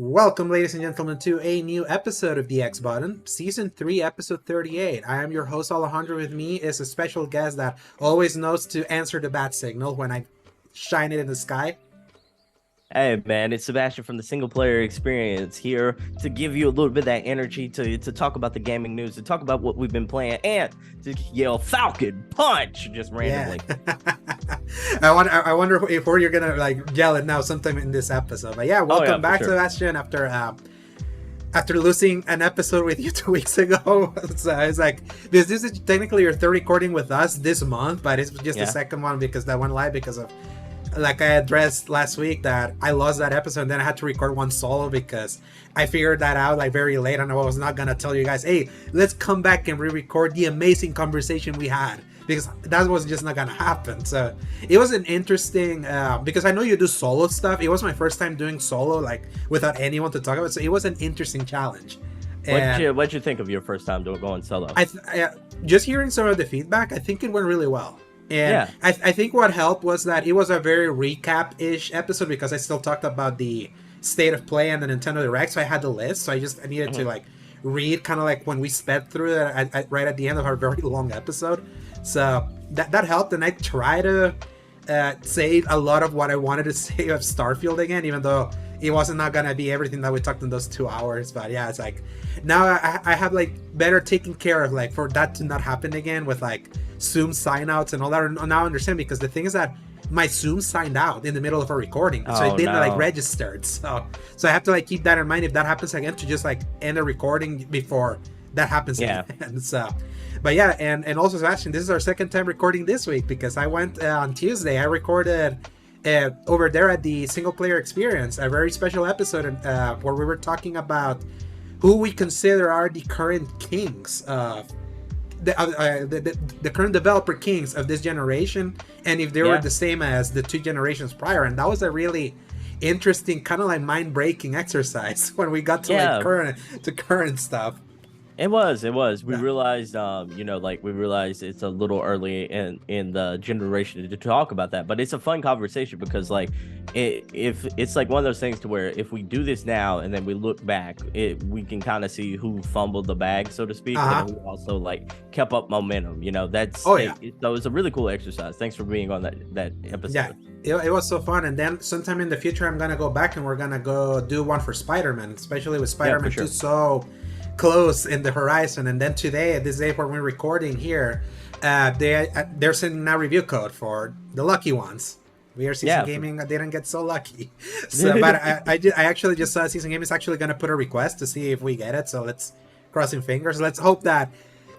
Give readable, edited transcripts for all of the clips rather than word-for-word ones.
Welcome, ladies and gentlemen, to a new episode of the X Button, Season 3, Episode 38. I am your host, Alejandro. With me is a special guest that always knows to answer the bat signal when I shine it in the sky. Hey man, it's Sebastian from the Single Player Experience here to give you a little bit of that energy to talk about the gaming news, to talk about what we've been playing, and to yell Falcon Punch just randomly. Yeah. I wonder if you're gonna yell it now sometime in this episode. But yeah, welcome back, sure. Sebastian. After losing an episode with you 2 weeks ago, so it's like this is technically your third recording with us this month, but it's just the second one because that went live because of. Like I addressed last week that I lost that episode and then I had to record one solo because I figured that out very late and I was not going to tell you guys, hey, let's come back and re-record the amazing conversation we had, because that was just not going to happen. So it was an interesting, because I know you do solo stuff. It was my first time doing solo, without anyone to talk about. So it was an interesting challenge. What'd you think of your first time going solo? Just hearing some of the feedback, I think it went really well. And yeah. I think what helped was that it was a very recap-ish episode because I still talked about the state of play and the Nintendo Direct, so I had the list, so I needed to read kind of when we sped through it right at the end of our very long episode. So that helped, and I try to say a lot of what I wanted to say of Starfield again, even though it wasn't not gonna be everything that we talked in those 2 hours. But yeah, it's now I have better taken care of for that to not happen again with Zoom sign outs and all that. Now I understand, because the thing is that my Zoom signed out in the middle of a recording, so it didn't registered. So I have to keep that in mind if that happens again, to just end a recording before that happens again. So, but yeah, and also Sebastian, this is our second time recording this week because I went on Tuesday. I recorded over there at the Single Player Experience a very special episode where we were talking about who we consider are the current kings of the current developer kings of this generation, and if they were the same as the 2 generations prior. And that was a really interesting kind of mind-breaking exercise when we got to current stuff. It was. We realized, we realized it's a little early in the generation to talk about that, but it's a fun conversation because, if it's one of those things to where if we do this now and then we look back, we can kind of see who fumbled the bag, so to speak, and who also kept up momentum. That's so it was a really cool exercise. Thanks for being on that episode. Yeah, it was so fun. And then sometime in the future, I'm gonna go back and we're gonna go do one for Spider-Man, especially with Spider-Man 2 so close in the horizon. And then today, this day when we're recording here, they're sending out review code for the lucky ones. We are Season Gaming. I didn't get so lucky. So, but I actually just saw Season Gaming is actually going to put a request to see if we get it. So let's crossing fingers. Let's hope that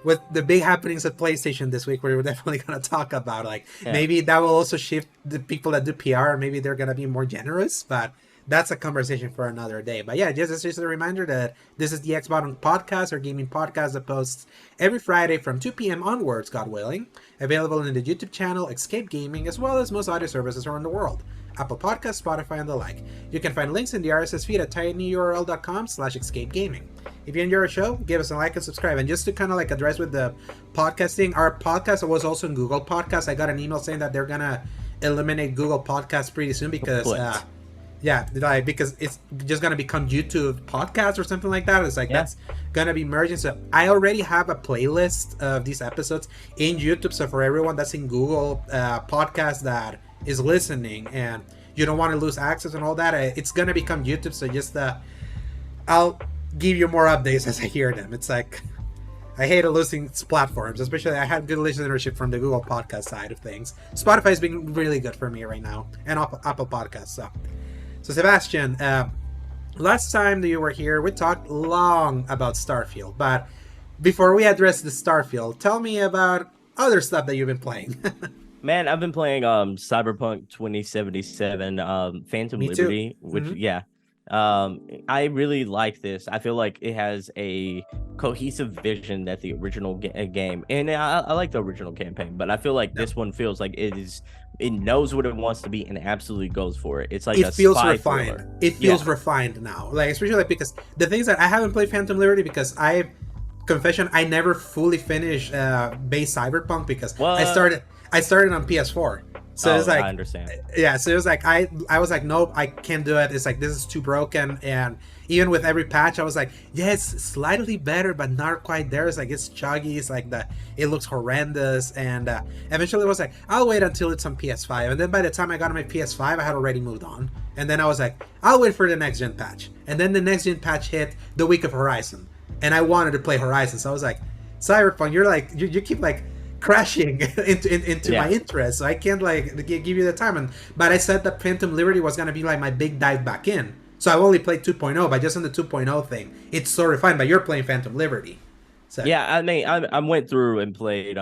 with the big happenings at PlayStation this week, we're definitely going to talk about maybe that will also shift the people that do PR. Maybe they're going to be more generous, but that's a conversation for another day. But yeah, just a reminder that this is the X Button podcast, or gaming podcast that posts every Friday from 2 p.m. onwards, God willing. Available in the YouTube channel Escape Gaming, as well as most audio services around the world. Apple Podcasts, Spotify, and the like. You can find links in the RSS feed at tinyurl.com/escapegaming. If you enjoy our show, give us a like and subscribe. And just to kind of address with the podcasting, our podcast was also in Google Podcasts. I got an email saying that they're gonna eliminate Google Podcasts pretty soon because because it's just gonna become YouTube Podcasts or something like that. It's that's gonna be merging. So I already have a playlist of these episodes in YouTube. So for everyone that's in Google Podcasts that is listening and you don't want to lose access and all that, it's gonna become YouTube. So just I'll give you more updates as I hear them. It's I hate losing platforms, especially I had good listenership from the Google Podcast side of things. Spotify's been really good for me right now, and Apple Podcasts. So Sebastian, last time that you were here, we talked long about Starfield. But before we address the Starfield, tell me about other stuff that you've been playing. Man, I've been playing Cyberpunk 2077, Phantom Liberty, which I really like this. I feel like it has a cohesive vision that the original game, and I like the original campaign, but I feel like this one feels like it knows what it wants to be and absolutely goes for it. It's it feels refined. Thriller. It feels refined now, especially because the things that I haven't played Phantom Liberty because I never fully finished base Cyberpunk because I started on PS4. So it's like, I understand. Yeah, so it was like I was like, nope, I can't do it. It's like, this is too broken. And even with every patch, I was like, yeah, it's slightly better, but not quite there. It's like, it's chuggy. It's like it looks horrendous. And eventually, I was like, I'll wait until it's on PS5. And then by the time I got on my PS5, I had already moved on. And then I was like, I'll wait for the next gen patch. And then the next gen patch hit the week of Horizon, and I wanted to play Horizon. So I was like, Cyberpunk, you're like, you keep like crashing into my interest, so I can't like give you the time. But I said that Phantom Liberty was gonna be like my big dive back in, so I've only played 2.0, but just on the 2.0 thing, it's so refined. But you're playing Phantom Liberty. So. Yeah, I mean, I went through and played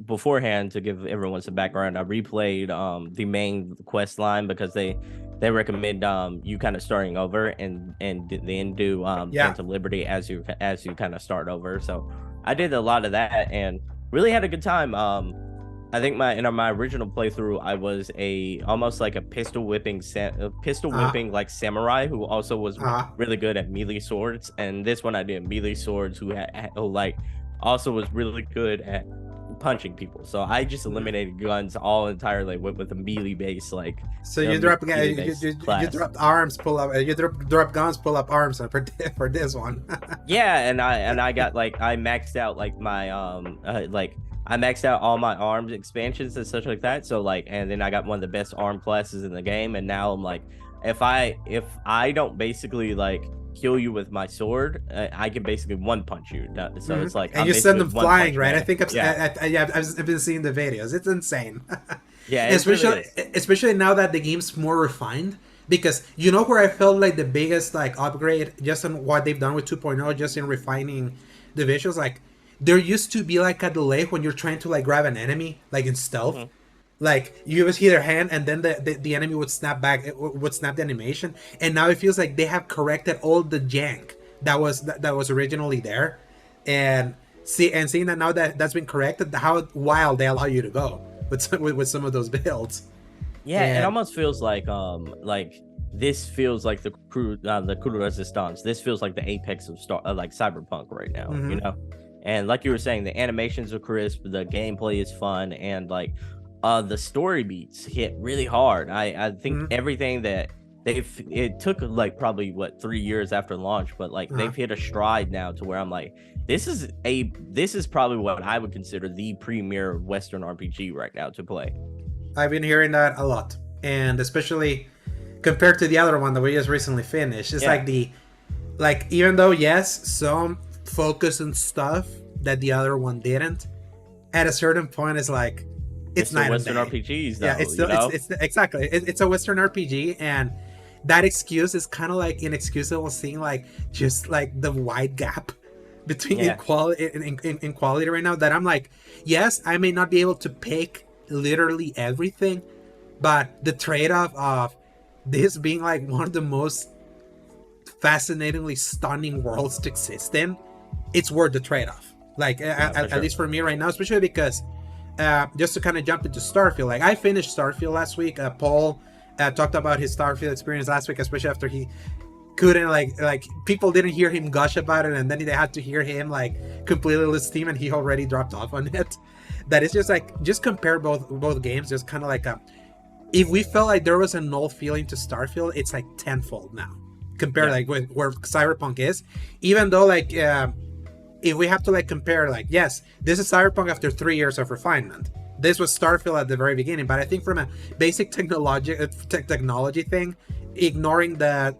beforehand to give everyone some background. I replayed the main quest line because they recommend you kind of starting over and then do Phantom Liberty as you kind of start over. So I did a lot of that and really had a good time. I think in my original playthrough, I was almost like a pistol whipping like samurai who also was really good at melee swords. And this one I did melee swords who also was really good at punching people. So I just eliminated guns all entirely with a melee base like. So you drop arms, pull up. You drop guns, pull up arms for this one. Yeah, and I got like I maxed out like my I maxed out all my arms expansions and such like that. So like, and then I got one of the best arm classes in the game. And now I'm like, if I don't basically like kill you with my sword, I can basically one punch you. So it's like, and you send them flying, right? Man. I think I've been seeing the videos. It's insane. Yeah, especially now that the game's more refined. Because you know where I felt like the biggest like upgrade just on what they've done with 2.0, just in refining the visuals, like. There used to be like a delay when you're trying to like grab an enemy, like in stealth. Mm-hmm. Like you would see their hand and then the enemy would snap back, would snap the animation. And now it feels like they have corrected all the jank that was originally there. And seeing that now that's been corrected, how wild they allow you to go with some of those builds. Yeah, it almost feels like this feels like the Coup de Resistance. This feels like the apex of like Cyberpunk right now, you know? And like you were saying, the animations are crisp, the gameplay is fun, and like the story beats hit really hard. I think everything that it took like probably 3 years after launch, but like they've hit a stride now to where I'm like, this is probably what I would consider the premier Western RPG right now to play. I've been hearing that a lot, and especially compared to the other one that we just recently finished, it's like even though yes, some focus and stuff that the other one didn't, at a certain point it's like it's night Western and day. RPGs though, yeah, it's still, it's exactly it's a Western RPG, and that excuse is kind of like inexcusable, seeing like just like the wide gap between in quality right now, that I'm like, yes, I may not be able to pick literally everything, but the trade-off of this being like one of the most fascinatingly stunning worlds to exist in, it's worth the trade-off. Like at least for me right now, especially because just to kind of jump into Starfield, like I finished Starfield last week. Paul talked about his Starfield experience last week, especially after he couldn't like people didn't hear him gush about it, and then they had to hear him like completely lose steam, and he already dropped off on it. That is just like, just compare both games, just kind of like if we felt like there was an old feeling to Starfield, it's like tenfold now compared like with where Cyberpunk is. Even though like if we have to like compare, like yes, this is Cyberpunk after 3 years of refinement. This was Starfield at the very beginning, but I think from a basic technology thing, ignoring the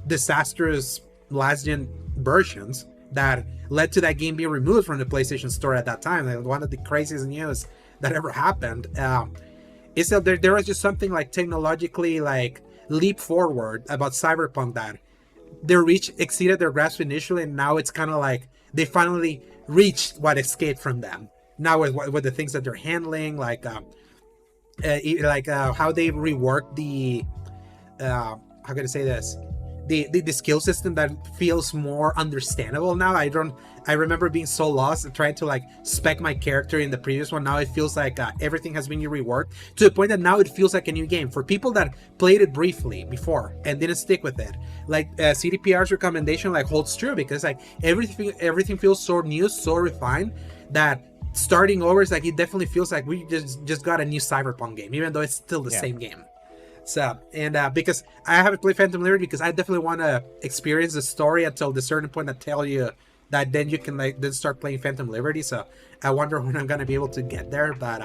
disastrous last gen versions that led to that game being removed from the PlayStation Store at that time, like one of the craziest news that ever happened, is that there was just something like technologically like leap forward about Cyberpunk, that their reach exceeded their grasp initially, and now it's kind of like they finally reached what escaped from them. Now with the things that they're handling, like how they reworked the how can I say this, the skill system that feels more understandable now. I remember being so lost and trying to like spec my character in the previous one. Now it feels like everything has been reworked to the point that now it feels like a new game for people that played it briefly before and didn't stick with it. Like CDPR's recommendation like holds true, because like everything feels so new, so refined, that starting over is like, it definitely feels like we just got a new Cyberpunk game, even though it's still the same game. So, and because I haven't played Phantom Liberty, because I definitely want to experience the story until the certain point that tell you that then you can like then start playing Phantom Liberty. So I wonder when I'm gonna be able to get there. But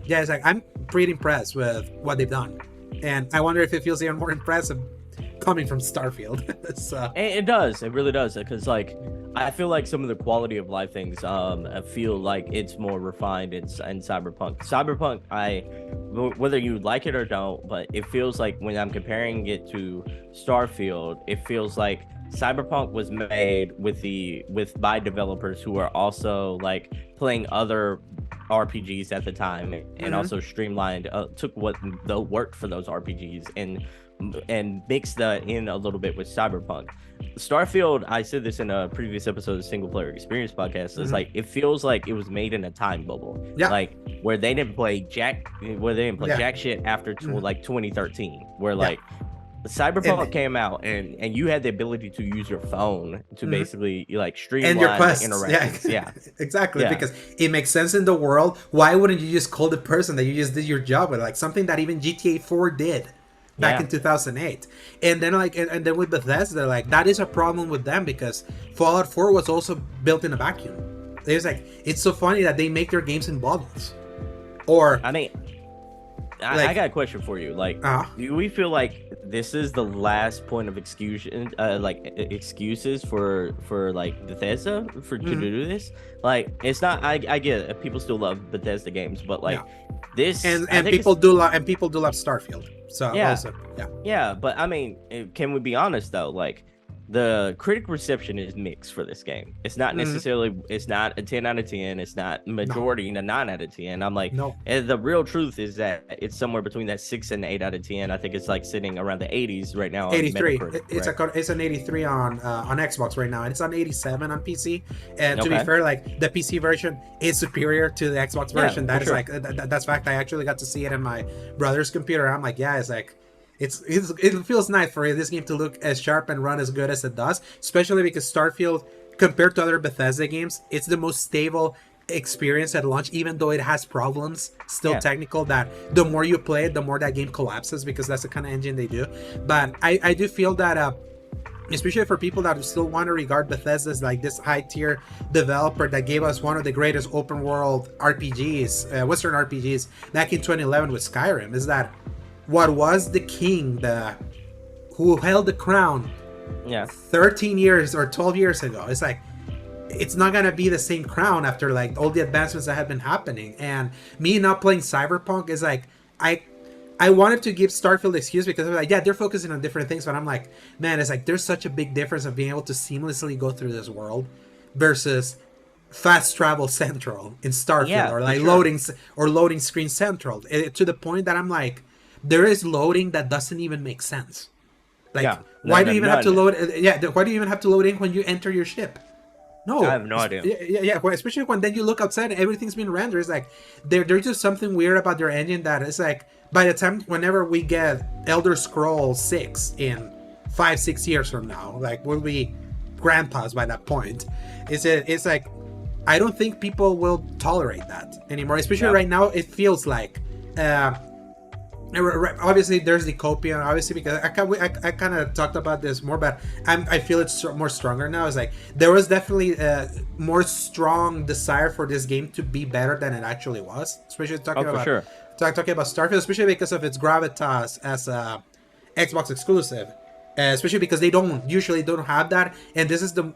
yeah, it's like I'm pretty impressed with what they've done, and I wonder if it feels even more impressive coming from Starfield. So it does, it really does, because like I feel like some of the quality of life things I feel like it's more refined in Cyberpunk. Whether you like it or don't, but it feels like when I'm comparing it to Starfield, it feels like Cyberpunk was made by developers who are also like playing other RPGs at the time, and also streamlined took what worked for those RPGs and mixed that in a little bit with Cyberpunk. Starfield, I said this in a previous episode of the Single Player Experience podcast, is like it feels like it was made in a time bubble, like where they didn't play jack shit after like 2013, where like Cyberpunk came out and you had the ability to use your phone to basically like streamline and your quests. Interactions. Exactly, because it makes sense in the world. Why wouldn't you just call the person that you just did your job with, like something that even GTA 4 did back in 2008? And then like and then with Bethesda, like that is a problem with them, because Fallout 4 was also built in a vacuum. It's like, it's so funny that they make their games in bubbles. Or I mean, I got a question for you. Like, do we feel like this is the last point of excuses for like Bethesda to do this? Like, it's not. I get it. People still love Bethesda games, but like this, and people do love Starfield. So but I mean, can we be honest though? Like, the critic reception is mixed for this game. It's not necessarily, it's not a 10 out of 10. It's not majority a 9 out of 10. I'm like, and the real truth is that it's somewhere between that 6 and 8 out of 10. I think it's like sitting around the 80s right now. 83. It's an 83 on Xbox right now, and it's on 87 on PC. And to be fair, like the PC version is superior to the Xbox version. That is like that's fact. I actually got to see it in my brother's computer. I'm like, it's like, it feels nice for this game to look as sharp and run as good as it does, especially because Starfield, compared to other Bethesda games, it's the most stable experience at launch, even though it has problems still technical that the more you play it, the more that game collapses, because that's the kind of engine they do. But I do feel that especially for people that still want to regard Bethesda as like this high tier developer that gave us one of the greatest open world RPGs, Western RPGs back in 2011 with Skyrim, is that what was the king, who held the crown 13 years or 12 years ago, it's like, it's not gonna be the same crown after like all the advancements that have been happening. And me not playing Cyberpunk is like, I wanted to give Starfield excuse, because I was like, they're focusing on different things, but I'm like, man, it's like there's such a big difference of being able to seamlessly go through this world versus fast travel central in Starfield, or like loading screen central, to the point that I'm like, there is loading that doesn't even make sense. Like, why do you even have to load? Why do you even have to load in when you enter your ship? No, I have no idea. Especially when then you look outside and everything's been rendered. It's like there's just something weird about their engine that is like, by the time whenever we get Elder Scrolls 6 in 5-6 years from now, like we'll be grandpas by that point. It's like, I don't think people will tolerate that anymore. Especially right now, it feels like. Obviously there's the Copian, obviously, because I kind of talked about this more, but I feel it's more stronger now. It's like there was definitely a more strong desire for this game to be better than it actually was, especially talking about Starfield, especially because of its gravitas as a Xbox exclusive, especially because they usually don't have that, and this is the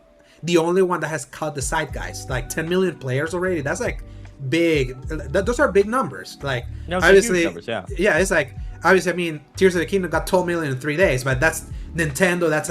only one that has caught the zeitgeist. Like 10 million players already, that's like big. Those are big numbers. Like, obviously, huge numbers, it's like, obviously, I mean, Tears of the Kingdom got 12 million in 3 days, but that's Nintendo. That's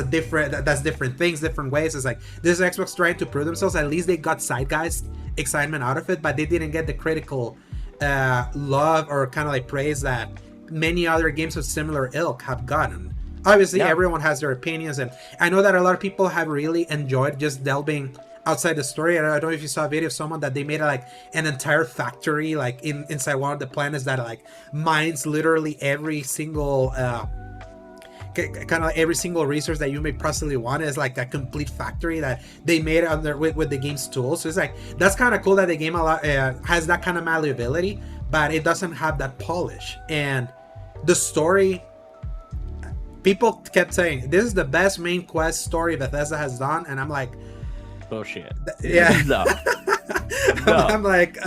different things, different ways. It's like, this is Xbox trying to prove themselves. At least they got zeitgeist excitement out of it, but they didn't get the critical love or kind of like praise that many other games of similar ilk have gotten. Obviously, everyone has their opinions, and I know that a lot of people have really enjoyed just delving outside the story. I don't know if you saw a video of someone that they made like an entire factory like inside one of the planets that like mines literally every single kind of like every single resource that you may possibly want is like a complete factory that they made under with the game's tools. So it's like that's kind of cool that the game has that kind of malleability, but it doesn't have that polish. And the story, people kept saying this is the best main quest story Bethesda has done, and I'm like, bullshit. Yeah. No. I'm like,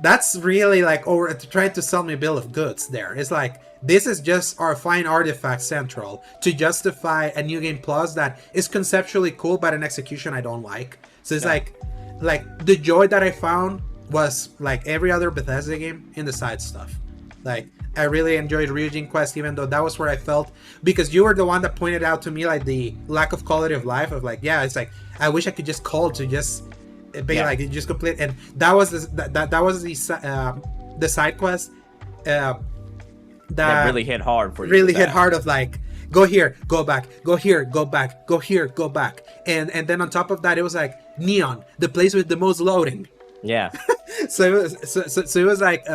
that's really like over trying to sell me a bill of goods there. It's like, this is just our fine artifact central to justify a new game plus that is conceptually cool, but in execution I don't like. So it's like the joy that I found was like every other Bethesda game in the side stuff. Like, I really enjoyed Ryujin Quest, even though that was where I felt, because you were the one that pointed out to me like the lack of quality of life of like, yeah, it's like I wish I could just call to just be like just complete, and that was the side quest that really hit hard for you. Really hit hard of like, go here, go back, go here, go back, go here, go back, and then on top of that it was like Neon, the place with the most loading. Yeah. So it was like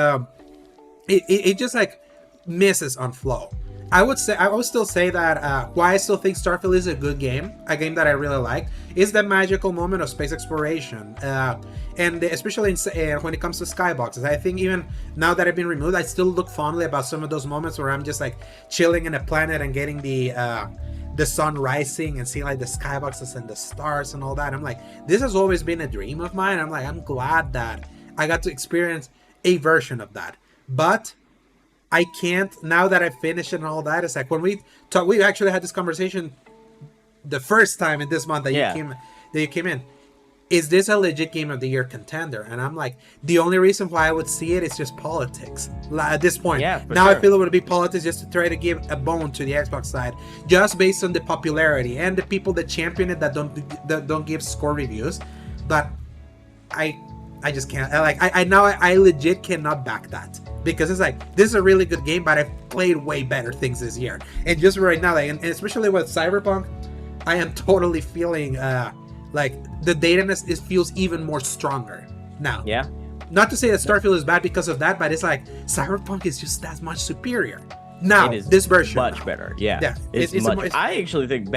it just like misses on flow. I would still say that why I still think Starfield is a good game, a game that I really like, is the magical moment of space exploration, and especially when it comes to skyboxes. I think even now that I've been removed, I still look fondly about some of those moments where I'm just like chilling in a planet and getting the sun rising and seeing like the skyboxes and the stars and all that. I'm like, this has always been a dream of mine. I'm like, I'm glad that I got to experience a version of that, but I can't, now that I've finished and all that. It's like when we actually had this conversation the first time in this month that you came in. Is this a legit Game of the Year contender? And I'm like, the only reason why I would see it is just politics at this point. Yeah, now sure. I feel it would be politics just to try to give a bone to the Xbox side, just based on the popularity and the people that champion it that don't give score reviews. But I just can't. I legit cannot back that. Because it's like, this is a really good game, but I've played way better things this year. And just right now, like, and especially with Cyberpunk, I am totally feeling like the dataness feels even more stronger now. Yeah. Not to say that Starfield is bad because of that, but it's like Cyberpunk is just that much superior. Now, this version much better. Yeah. It's much. I actually think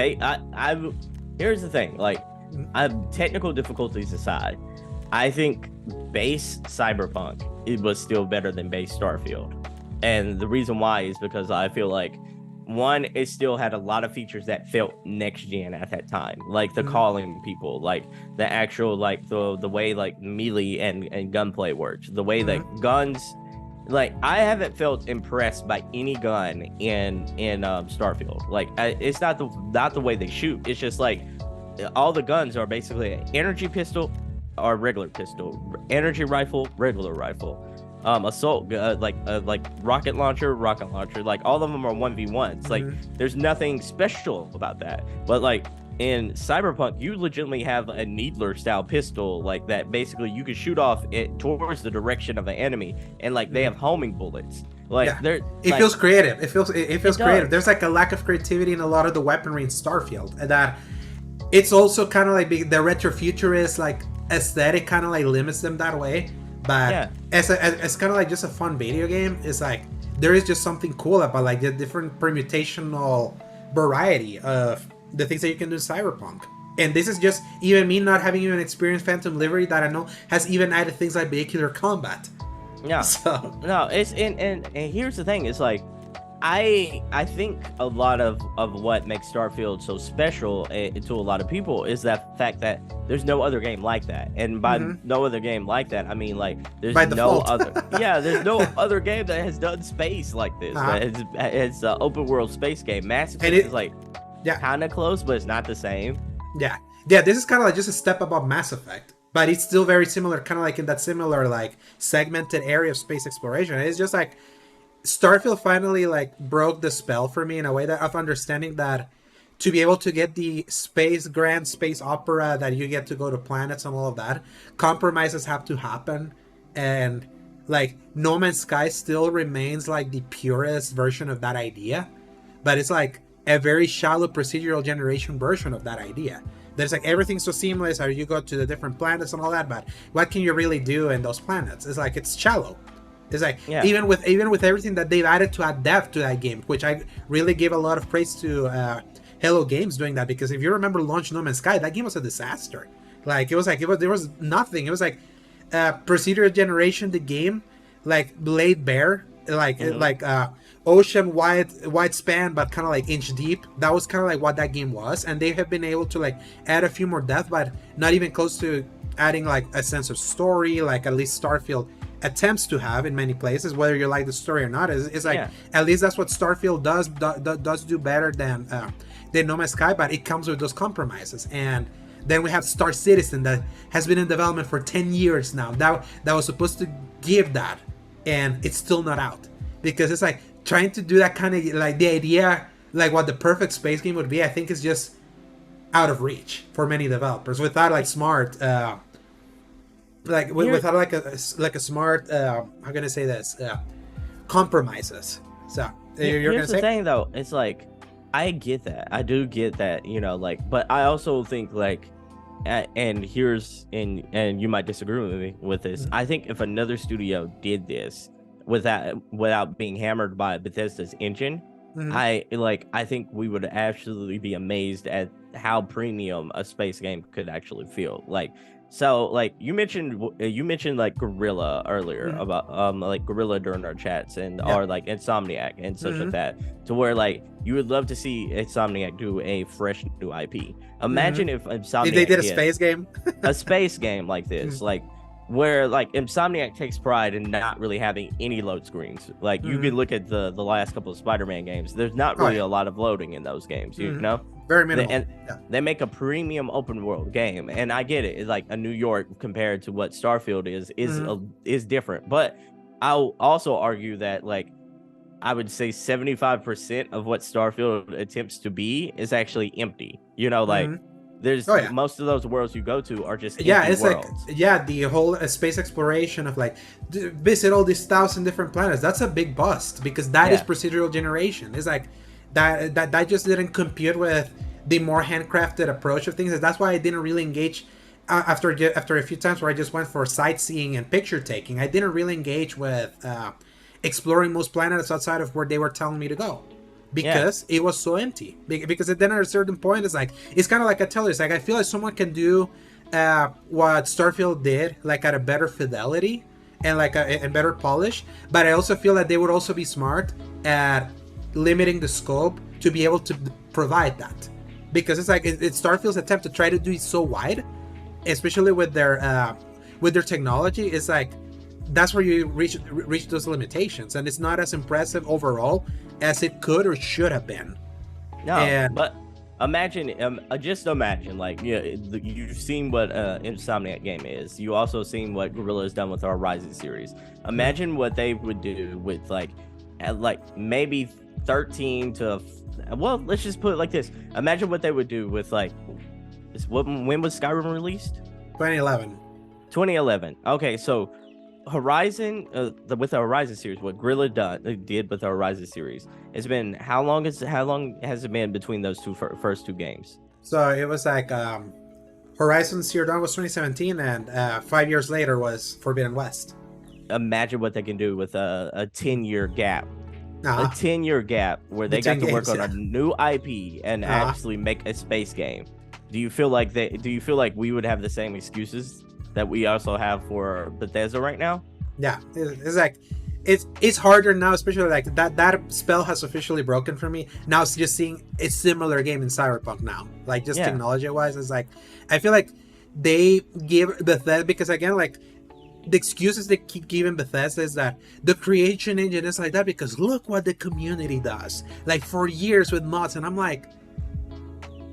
here's the thing. Like, technical difficulties aside, I think base Cyberpunk, it was still better than base Starfield. And the reason why is because I feel like, one, it still had a lot of features that felt next gen at that time, like the calling people, like the actual, like the way like melee and gunplay works, the way that guns, like I haven't felt impressed by any gun in Starfield. Like it's not the way they shoot. It's just like all the guns are basically an energy pistol or regular pistol, energy rifle, regular rifle, assault, like rocket launcher, like all of them are 1v1s. Like there's nothing special about that. But like in Cyberpunk, you legitimately have a needler style pistol, like that basically you can shoot off it towards the direction of an enemy, and like they have homing bullets. Like it feels creative. It feels creative. There's like a lack of creativity in a lot of the weaponry in Starfield, and that it's also kind of like the retrofuturist like aesthetic kind of like limits them that way. But as kind of like just a fun video game, it's like there is just something cool about like the different permutational variety of the things that you can do in Cyberpunk. And this is just even me not having even experienced Phantom Liberty that I know has even added things like vehicular combat. Yeah. So no, it's and here's the thing, it's like I think a lot of what makes Starfield so special to a lot of people is that fact that there's no other game like that. And by no other game like that, I mean like there's no other there's no other game that has done space like this. It's an open world space game. Mass Effect is like kind of close, but it's not the same. Yeah, this is kind of like just a step above Mass Effect, but it's still very similar, kind of like in that similar like segmented area of space exploration. It's just like Starfield finally like broke the spell for me in a way that of understanding that to be able to get the grand space opera that you get to go to planets and all of that, compromises have to happen. And like No Man's Sky still remains like the purest version of that idea, but it's like a very shallow procedural generation version of that idea. There's like everything's so seamless, how you go to the different planets and all that, but what can you really do in those planets? It's like it's shallow. It's like even with everything that they've added to add depth to that game, which I really give a lot of praise to Hello Games doing that, because if you remember launch No Man's Sky, that game was a disaster. Like there was nothing. It was like procedural generation, the game like laid bare, like ocean wide span, but kind of like inch deep. That was kind of like what that game was, and they have been able to like add a few more depth, but not even close to adding like a sense of story, like at least Starfield attempts to have in many places. Whether you like the story or not, it's like at least that's what Starfield does do better than No Man's Sky, but it comes with those compromises. And then we have Star Citizen that has been in development for 10 years now. That was supposed to give that, and it's still not out, because it's like trying to do that kind of like the idea like what the perfect space game would be. I think is just out of reach for many developers without like smart without like a smart how can I say this compromises. So you're here's gonna the say thing though, it's like I get that, I do get that, you know, like, but I also think like and you might disagree with me with this. I think if another studio did this without being hammered by Bethesda's engine, I think we would absolutely be amazed at how premium a space game could actually feel. Like, so like you mentioned like Guerrilla earlier, about like Guerrilla during our chats, and or like Insomniac and such like that, to where like you would love to see Insomniac do a fresh new IP. Imagine if Insomniac they did a space game a space game like this, like where like Insomniac takes pride in not really having any load screens. Like you could look at the last couple of Spider-Man games, there's not really a lot of loading in those games, you know, very minimal. And they make a premium open world game, and I get it. It's like a New York compared to what Starfield is different, but I'll also argue that like I would say 75% of what Starfield attempts to be is actually empty. You know, like there's most of those worlds you go to are just empty worlds. Like the whole space exploration of like visit all these 1,000 different planets. That's a big bust, because that is procedural generation. It's like that just didn't compute with the more handcrafted approach of things. That's why I didn't really engage after a few times where I just went for sightseeing and picture taking. I didn't really engage with exploring most planets outside of where they were telling me to go, because it was so empty. Because then at a certain point, it's kind of like I tell you, it's like I feel like someone can do what Starfield did, like at a better fidelity and like and better polish, but I also feel that they would also be smart at limiting the scope to be able to provide that, because it's like it's Starfield's attempt to try to do it so wide, especially with their technology. It's like that's where you reach those limitations, and it's not as impressive overall as it could or should have been. No, but just imagine, like, you've seen what Insomniac game is. You also seen what Guerrilla has done with our Horizon series. Imagine what they would do with like maybe 13 to, well, let's just put it like this. Imagine what they would do with like, when was Skyrim released? 2011. Okay, so Horizon, with the Horizon series, what Guerrilla did with the Horizon series, it's been how long has it been between those first two games? So it was like Horizon Zero Dawn was 2017, and 5 years later was Forbidden West. Imagine what they can do with a 10-year gap. A 10-year gap where they got to work on a new IP and actually make a space game. Do you feel like we would have the same excuses that we also have for Bethesda right now? Yeah, it's like it's harder now, especially like that spell has officially broken for me. Now it's just seeing a similar game in Cyberpunk now, like just technology wise. It's like I feel like they give Bethesda, because again, like the excuses they keep giving Bethesda is that the creation engine is like that because look what the community does, like for years with mods, and I'm like,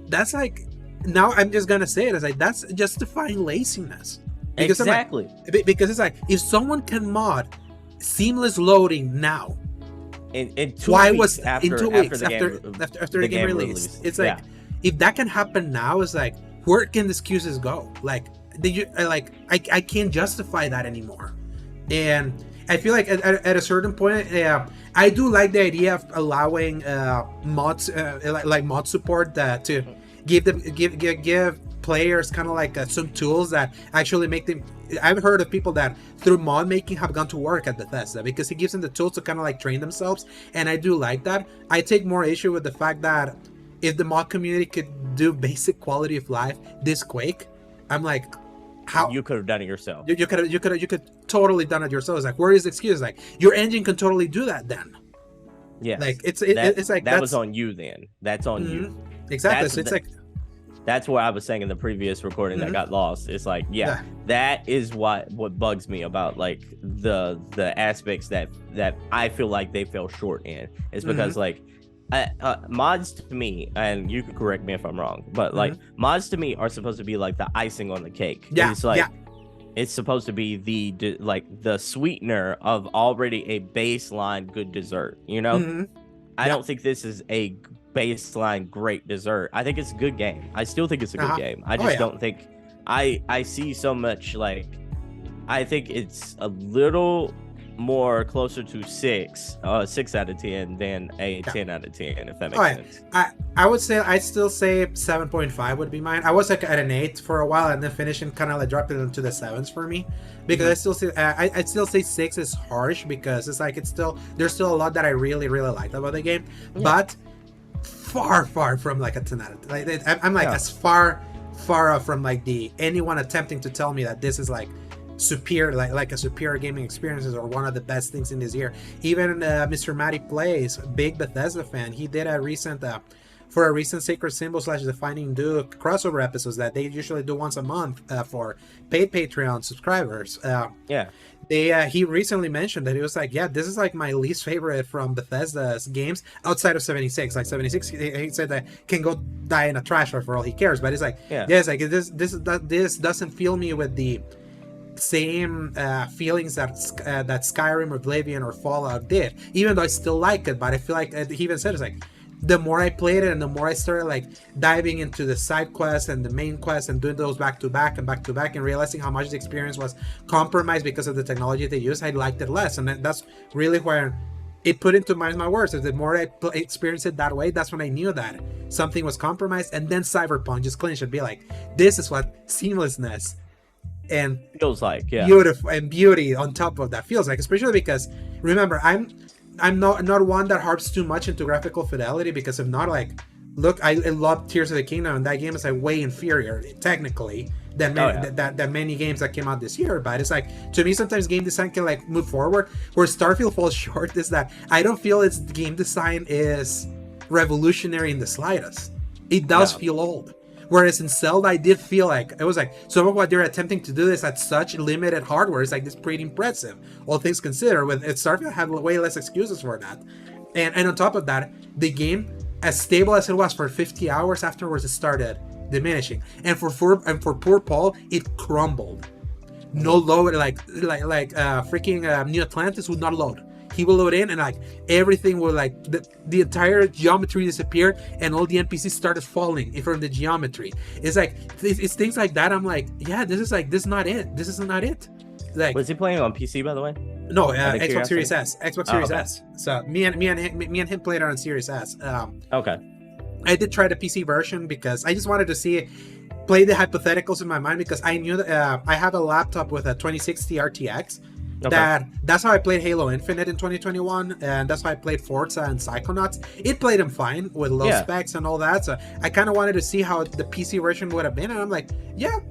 that's like, now I'm just gonna say it as like that's justifying laziness. Because exactly. Because it's like, if someone can mod seamless loading now, in 2 weeks after the game released, it's like, if that can happen now, it's like, where can the excuses go? Like, I can't justify that anymore. And I feel like at a certain point, I do like the idea of allowing mods, like mod support, to give players kind of like some tools that actually make them. I've heard of people that through mod making have gone to work at Bethesda because it gives them the tools to kind of like train themselves, and I do like that. I take more issue with the fact that if the mod community could do basic quality of life this quick, I'm like, how you could have done it yourself. You could totally done it yourself. It's like, where is the excuse? Like, your engine can totally do that then. Yeah, like it's like that was on you then. That's on you. Exactly. So it's like. That's what I was saying in the previous recording that got lost. It's like, that is what bugs me about like the aspects that I feel like they fell short in. It's because like mods to me, and you could correct me if I'm wrong, but like mods to me are supposed to be like the icing on the cake. Yeah, it's like it's supposed to be the sweetener of already a baseline good dessert. You know, I don't think this is a baseline great dessert. I think it's a good game. I still think it's a good game. I just don't think I see so much like I think it's a little more closer to 6 out of 10 than a 10 out of 10, if that makes sense. I would say I'd still say 7.5 would be mine. I was like at an 8 for a while and then finishing kind of like dropped it into the 7s for me because I still say I'd still say 6 is harsh because it's like there's still a lot that I really liked about the game, but far from like a 10 out of 10. Like, I'm like as far off from like anyone attempting to tell me that this is like superior, like a superior gaming experiences or one of the best things in this year. Even Mr. Matty Plays, big Bethesda fan, he did a recent Sacred Symbol / Defining Duke crossover episodes that they usually do once a month for paid Patreon subscribers. He recently mentioned that he was like, this is like my least favorite from Bethesda's games outside of 76. Like 76, he said that can go die in a trash for all he cares. But it's like, it's like this doesn't fill me with the same feelings that Skyrim, Oblivion, or Fallout did. Even though I still like it, but I feel like he even said it's like, the more I played it and the more I started like diving into the side quests and the main quests and doing those back to back and realizing how much the experience was compromised because of the technology they used, I liked it less. And that's really where it put into my words. The more I experienced it that way, that's when I knew that something was compromised. And then Cyberpunk just clinched and be like, this is what seamlessness and feels like, beautiful and beauty on top of that feels like, especially because remember, I'm not one that harps too much into graphical fidelity, because if not, like, look, I love Tears of the Kingdom, and that game is like way inferior technically than many games that came out this year. But it's like, to me, sometimes game design can like move forward. Where Starfield falls short is that I don't feel its game design is revolutionary in the slightest. It does feel old. Whereas in Zelda, I did feel like it was like some of what they're attempting to do is at such limited hardware is like this pretty impressive, all things considered. With Starfield had way less excuses for that, and on top of that, the game, as stable as it was for 50 hours afterwards, it started diminishing, and for poor Paul, it crumbled. No load, like freaking New Atlantis would not load. He will load in and like everything will like the entire geometry disappeared and all the NPCs started falling from the geometry. It's like it's things like that. I'm like, this is not it. This is not it. Like, was he playing on PC, by the way? No, Xbox Series S. Xbox Series S. So me and him played it on Series S. Okay. I did try the PC version because I just wanted to play the hypotheticals in my mind, because I knew that I have a laptop with a 2060 RTX. Okay. That's how I played Halo Infinite in 2021, and that's how I played Forza and Psychonauts. It played them fine with low specs and all that, so I kind of wanted to see how the PC version would have been, and I'm like,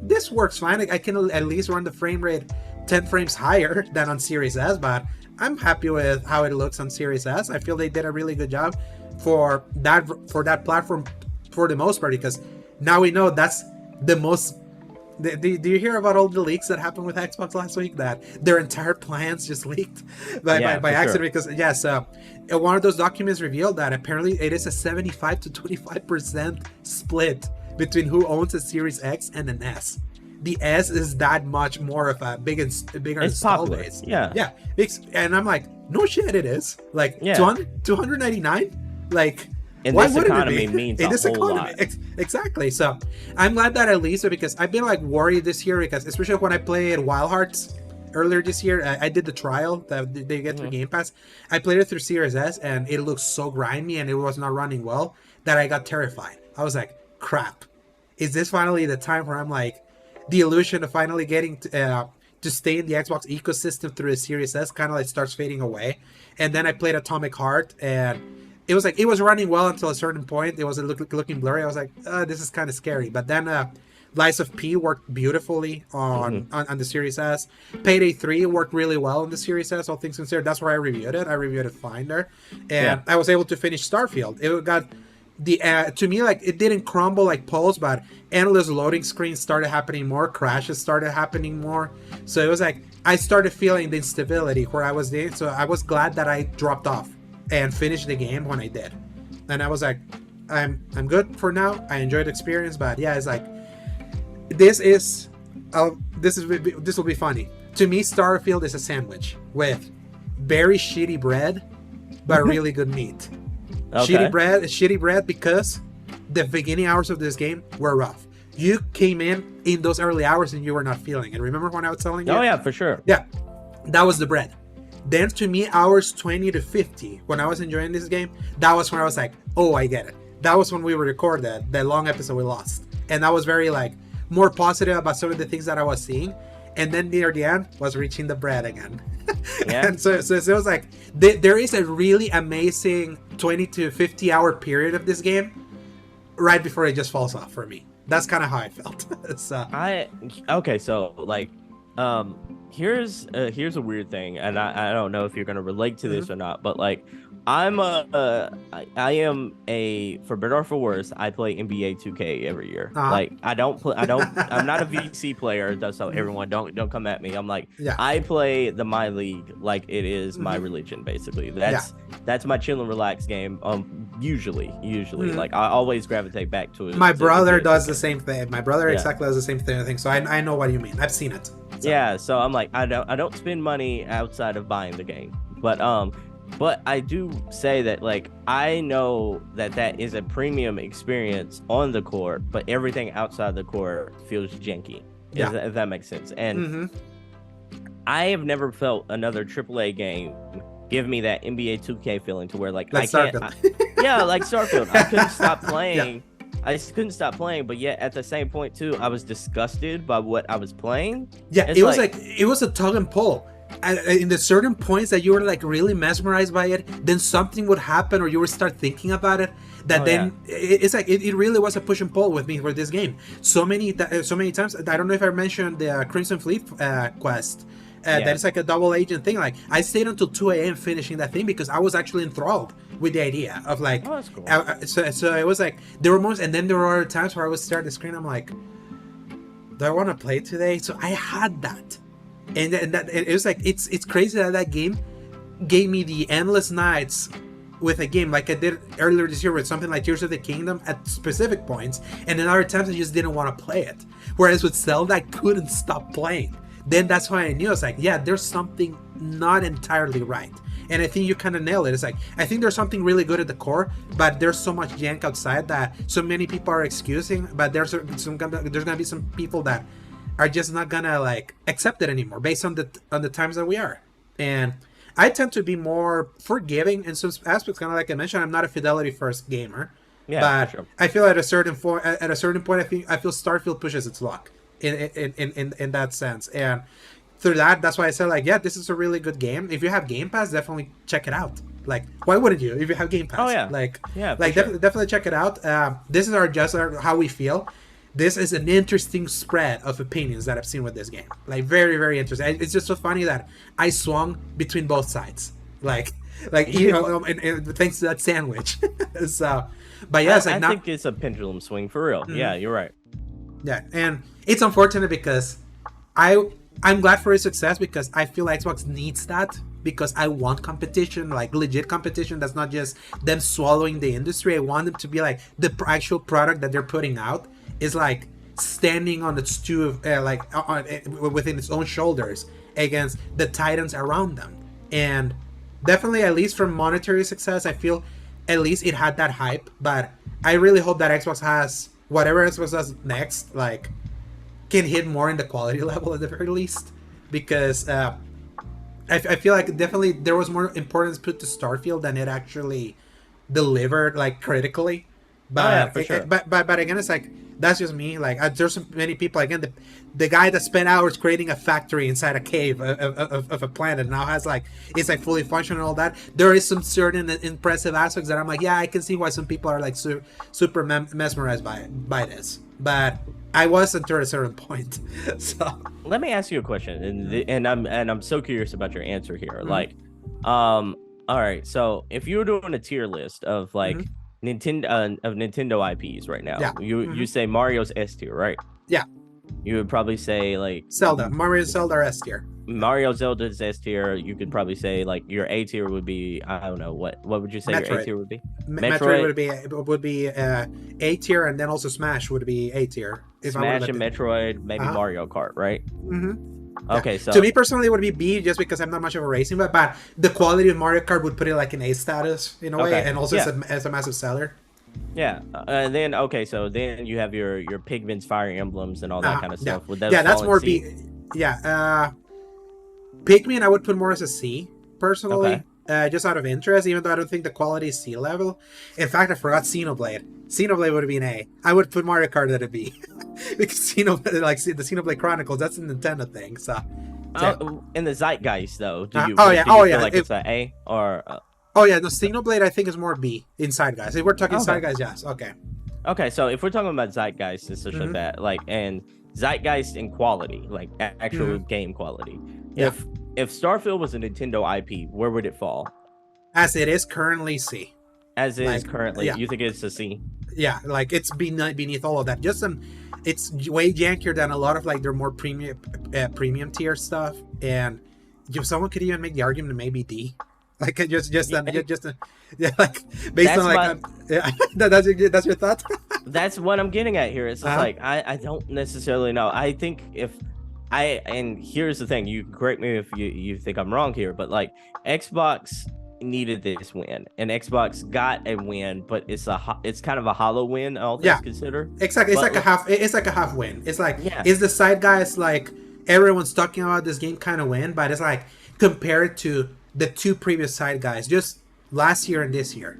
this works fine. I can at least run the frame rate 10 frames higher than on Series S, but I'm happy with how it looks on Series S. I feel they did a really good job for that platform for the most part, because now we know that's the most. Do you hear about all the leaks that happened with Xbox last week? That their entire plans just leaked by accident. Sure. Because one of those documents revealed that apparently it is a 75 to 25% split between who owns a Series X and an S. The S is that much more of a bigger install base. Yeah. And I'm like, no shit, it is. Like, 299? Like, in this economy means in this economy, exactly. So I'm glad that at least, because I've been like worried this year, because especially when I played Wild Hearts earlier this year, I did the trial that they get through Game Pass. I played it through Series S, and it looked so grimy and it was not running well that I got terrified. I was like, crap. is this finally the time where I'm like, the illusion of finally getting to stay in the Xbox ecosystem through the Series S kind of like starts fading away. And then I played Atomic Heart, and it was like, it was running well until a certain point. It was looking blurry. I was like, this is kind of scary. But then Lies of P worked beautifully on the Series S. Payday 3 worked really well on the Series S, all things considered. That's where I reviewed it. I reviewed it fine there. And I was able to finish Starfield. It got the to me, like, it didn't crumble like Pulse, but endless loading screens started happening more, crashes started happening more. So it was like I started feeling the instability where I was there. So I was glad that I dropped off and finished the game when I did. And I was like, I'm good for now. I enjoyed the experience, but yeah, it's like this will be funny. To me, Starfield is a sandwich with very shitty bread, but really good meat. Okay. Shitty bread because the beginning hours of this game were rough. You came in those early hours and you were not feeling it. Remember when I was telling you? Oh yeah, for sure. Yeah, that was the bread. Then to me, hours 20 to 50, when I was enjoying this game, that was when I was like, oh, I get it. That was when we would record that long episode we lost. And I was very like more positive about some of the things that I was seeing. And then near the end was reaching the bread again. Yeah. And so it was like, there is a really amazing 20 to 50 hour period of this game right before it just falls off for me. That's kind of how I felt. So like, here's a weird thing, and I don't know if you're gonna relate to this or not, but like, I am for better or for worse, I play NBA 2K every year. Like I'm not a VC player, so everyone don't come at me. I'm like, I play the My League like it is my religion, basically. That's my chill and relax game. Usually, like I always gravitate back to it. My brother does the same thing. My brother exactly does the same thing, I think. So I know what you mean. I've seen it. So. Yeah, so I'm like, I don't spend money outside of buying the game, but I do say that, like, I know that is a premium experience on the court, but everything outside the court feels janky. If that makes sense. And I have never felt another AAA game give me that NBA 2K feeling to where, like I can't. Like Starfield. I couldn't stop playing. Yeah. I just couldn't stop playing, but yet at the same point too, I was disgusted by what I was playing. Yeah, it was a tug and pull. In the certain points that you were like really mesmerized by it, then something would happen or you would start thinking about it. It's like it really was a push and pull with me for this game. So many times. I don't know if I mentioned the Crimson Fleet quest. That is like a double agent thing. Like I stayed until 2 a.m. finishing that thing because I was actually enthralled with the idea of like. Oh, that's cool. So it was like there were moments, and then there were times where I would stare at the screen. I'm like, do I want to play today? So I had that, and that it was like it's crazy that game gave me the endless nights with a game like I did earlier this year with something like Tears of the Kingdom at specific points, and then other times I just didn't want to play it. Whereas with Zelda, I couldn't stop playing. Then that's why I knew, I was like, yeah, there's something not entirely right. And I think you kind of nailed it. It's like, I think there's something really good at the core, but there's so much jank outside that so many people are excusing, but there's gonna be some people that are just not gonna like accept it anymore based on the times that we are. And I tend to be more forgiving in some aspects, kind of like I mentioned. I'm not a fidelity first gamer, but sure. I feel at a certain point, I feel Starfield pushes its luck in that sense. And through that's why I said, like, yeah, this is a really good game. If you have Game Pass, definitely check it out. Like, why wouldn't you if you have Game Pass? Oh yeah, definitely check it out. This is how we feel. This is an interesting spread of opinions that I've seen with this game. Like, very, very interesting. It's just so funny that I swung between both sides. Like you know, and thanks to that sandwich. So, but yeah, I think it's a pendulum swing for real. Mm-hmm. Yeah, you're right. Yeah, and it's unfortunate because I'm glad for his success because I feel Xbox needs that, because I want competition, like legit competition that's not just them swallowing the industry. I want them to be like the actual product that they're putting out is like standing on its within its own shoulders against the titans around them. And definitely, at least from monetary success, I feel at least it had that hype. But I really hope that Xbox has whatever Xbox does next, like, can hit more in the quality level at the very least, because I feel like definitely there was more importance put to Starfield than it actually delivered, like, critically. But for sure. But again, it's like that's just me. Like there's so many people. Again, the guy that spent hours creating a factory inside a cave of a planet now has like it's like fully functional and all that. There is some certain impressive aspects that I'm like, yeah, I can see why some people are like super mesmerized by this. But I was until a certain point. So let me ask you a question, and I'm so curious about your answer here. Like, all right, so if you were doing a tier list of like Nintendo IPs right now, you say Mario's S tier, right? Yeah. You would probably say like Mario Zelda are S tier. Mario Zelda's S tier. You could probably say like your A tier would be, I don't know, what would you say Metroid. your A tier would be? Metroid would be A tier, and then also Smash would be A tier. Smash and Metroid, maybe Mario Kart, right? Okay, so to me personally, it would be B, just because I'm not much of a racing, but the quality of Mario Kart would put it like an A status in a way, and also as a massive seller. Yeah, and then so then you have your Pikmin's Fire Emblems and all that kind of stuff. Would that that's more B. Yeah, Pikmin I would put more as a C personally, just out of interest, even though I don't think the quality is C level. In fact, I forgot Xenoblade. Xenoblade would be an A. I would put Mario Kart at a B because Xenoblade, like the Xenoblade Chronicles, that's a Nintendo thing. So, in the zeitgeist though, do you feel like it's an A or? No, Xenoblade I think is more B in Side Guys. If we're talking Side Guys, yes. Okay, so if we're talking about zeitgeist and such like that, like, and zeitgeist in quality, like actual game quality. If Starfield was a Nintendo IP, where would it fall? As it is currently, C. As it is currently, you think it's a C? Yeah, like it's beneath all of that. It's way jankier than a lot of like their more premium tier stuff, and someone could even make the argument to maybe D. Like like based on like that's your thought. That's what I'm getting at here. It's just like I don't necessarily know. I think and here's the thing, you can correct me if you think I'm wrong here, but like Xbox needed this win, and Xbox got a win, but it's kind of a hollow win, all things considered. Exactly. It's like a half win. It's like is the Side Guys like everyone's talking about this game kind of win, but it's like compared to the two previous Side Guys, just last year and this year,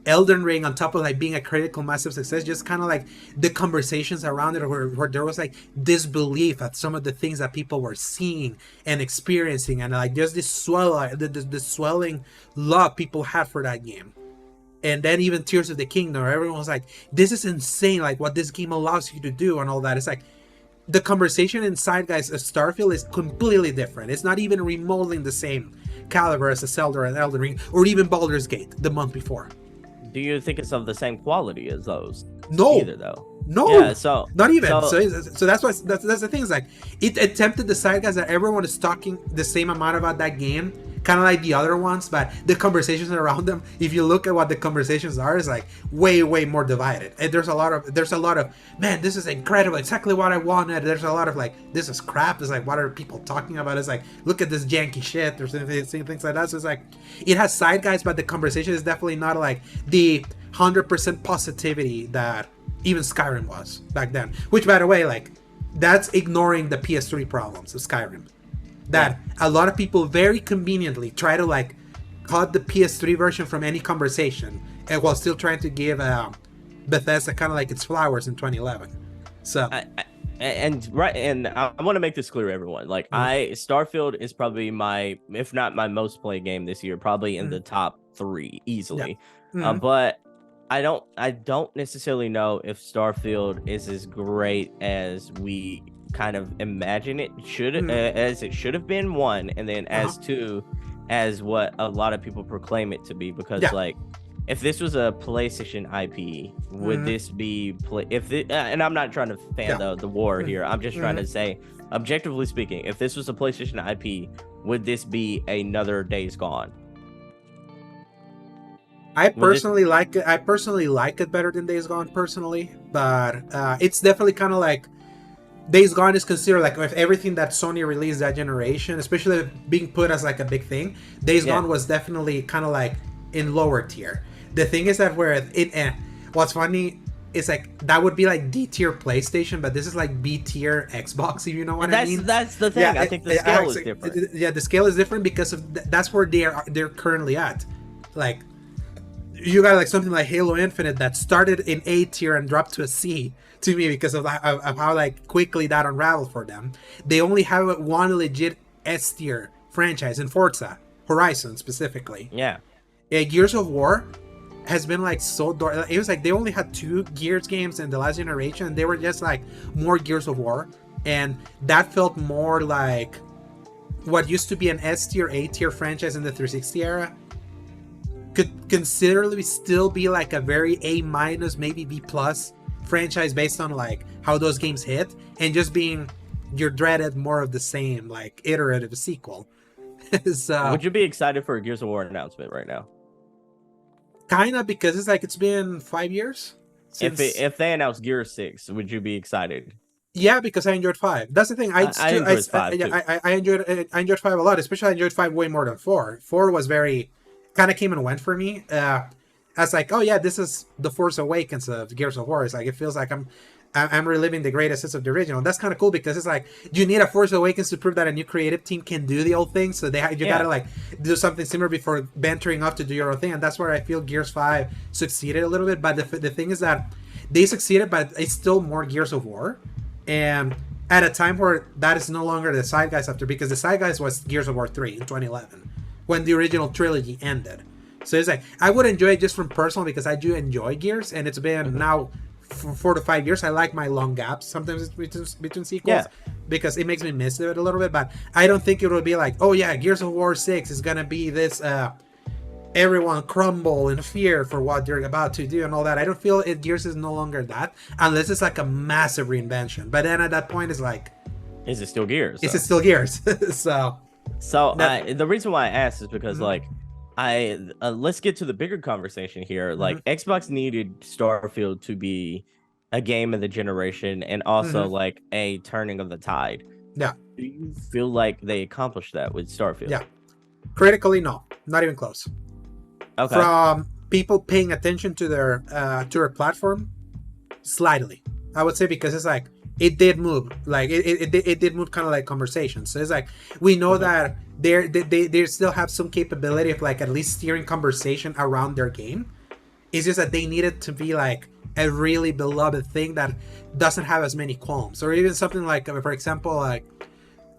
Elden Ring, on top of like being a critical massive success, just kind of like the conversations around it where there was like disbelief at some of the things that people were seeing and experiencing, and like just this swelling love people had for that game. And then even Tears of the Kingdom, everyone was like, this is insane, like what this game allows you to do and all that. It's like the conversation inside Guys of Starfield is completely different. It's not even remotely the same caliber as a Zelda and Elden Ring, or even Baldur's Gate the month before. Do you think it's of the same quality as those? No, either though. No, yeah, so not even. So that's why that's the thing. Is like it attempted the Side Guys that everyone is talking the same amount about that game, kind of like the other ones, but the conversations around them, if you look at what the conversations are, is like way more divided. And there's a lot of man, this is incredible, exactly what I wanted. There's a lot of like, this is crap. It's like, what are people talking about? It's like, look at this janky shit or things like that. So it's like, it has Side Guys, but the conversation is definitely not like the 100% positivity that even Skyrim was back then. Which, by the way, like, that's ignoring the PS3 problems of Skyrim. That a lot of people very conveniently try to like cut the PS3 version from any conversation, and while still trying to give Bethesda kind of like its flowers in 2011. So and I want to make this clear to everyone. Like, Starfield is probably my, if not my most played game this year, probably in the top 3 easily. But I don't necessarily know if Starfield is as great as we kind of imagine it should, as it should have been, one, and then as two, as what a lot of people proclaim it to be. Because like, if this was a PlayStation IP, would this be and I'm not trying to fan the war here. I'm just trying to say, objectively speaking, if this was a PlayStation IP, would this be another Days Gone? I personally like it better than Days Gone personally, but it's definitely kind of like Days Gone is considered like, with everything that Sony released that generation, especially being put as like a big thing, Days Gone was definitely kind of like in lower tier. The thing is that where what's funny is like that would be like D tier PlayStation, but this is like B tier Xbox, if you know what I mean. That's the thing. I think the scale is different. Yeah, the scale is different because of that's where they're currently at. Like, you got like something like Halo Infinite that started in A tier and dropped to a C to me because of how like quickly that unraveled for them. They only have one legit S tier franchise in Forza Horizon specifically. Yeah. Gears of War has been like so dark. It was like they only had 2 Gears games in the last generation, and they were just like more Gears of War, and that felt more like what used to be an S tier, A tier franchise in the 360 era could considerably still be like a very A minus, maybe B plus franchise based on like how those games hit, and just being your dreaded more of the same like iterative sequel. So, would you be excited for a Gears of War announcement right now? Kind of, because it's like it's been 5 years since... if they announce Gears 6, would you be excited? Yeah, because I enjoyed 5. That's the thing. I enjoyed 5 too. I enjoyed 5 a lot. Especially I enjoyed 5 way more than 4. 4 was very kind of came and went for me. I was like, oh yeah, this is the Force Awakens of Gears of War. It's like it feels like I'm reliving the greatest hits of the original. That's kind of cool because it's like you need a Force Awakens to prove that a new creative team can do the old thing. So you gotta like do something similar before venturing off to do your own thing. And that's where I feel Gears 5 succeeded a little bit. But the thing is that they succeeded, but it's still more Gears of War. And at a time where that is no longer the zeitgeist after, because the zeitgeist was Gears of War 3 in 2011 when the original trilogy ended. So it's like I would enjoy it just from personal because I do enjoy Gears, and it's been now 4 to 5 years. I like my long gaps sometimes between sequels because it makes me miss it a little bit. But I don't think it will be like, oh yeah, Gears of War 6 is gonna be this everyone crumble in fear for what they're about to do and all that. I don't feel Gears is no longer that unless it's like a massive reinvention. But then at that point it's like, is it still Gears? Is it still Gears? so the reason why I asked is because like let's get to the bigger conversation here. Like Xbox needed Starfield to be a game of the generation and also like a turning of the tide. Yeah. Do you feel like they accomplished that with Starfield? Yeah. Critically, no, not even close. Okay. From people paying attention to their platform, slightly, I would say, because it's like it did move, like it did move kind of like conversation. So it's like we know that they still have some capability of like at least steering conversation around their game. It's just that they need it to be like a really beloved thing that doesn't have as many qualms, or even something like, for example, like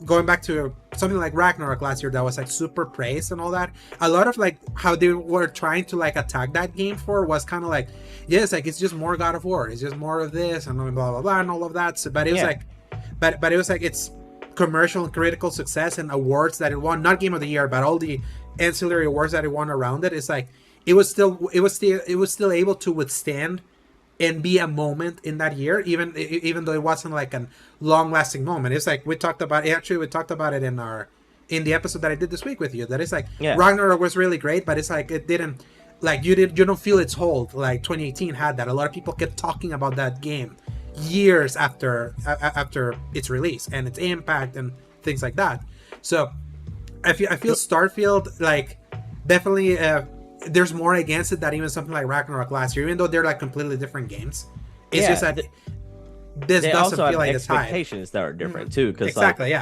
going back to something like Ragnarok last year that was like super praised and all that. A lot of like how they were trying to like attack that game for was kind of like, yes, like it's just more God of War, it's just more of this and blah blah blah and all of that. So, but it was like, but it was like it's commercial and critical success and awards that it won, not Game of the Year, but all the ancillary awards that it won around it. It's like it was still able to withstand and be a moment in that year, even though it wasn't like a long-lasting moment. It's like we talked about it in the episode that I did this week with you. That it's like Ragnarok was really great, but it's like it didn't, like you don't feel its hold like 2018 had that. A lot of people kept talking about that game years after its release and its impact and things like that. So I feel Starfield like definitely. There's more against it than even something like Ragnarok last year, even though they're like completely different games. It's just that this doesn't feel like it's high. Expectations that are different too, because exactly,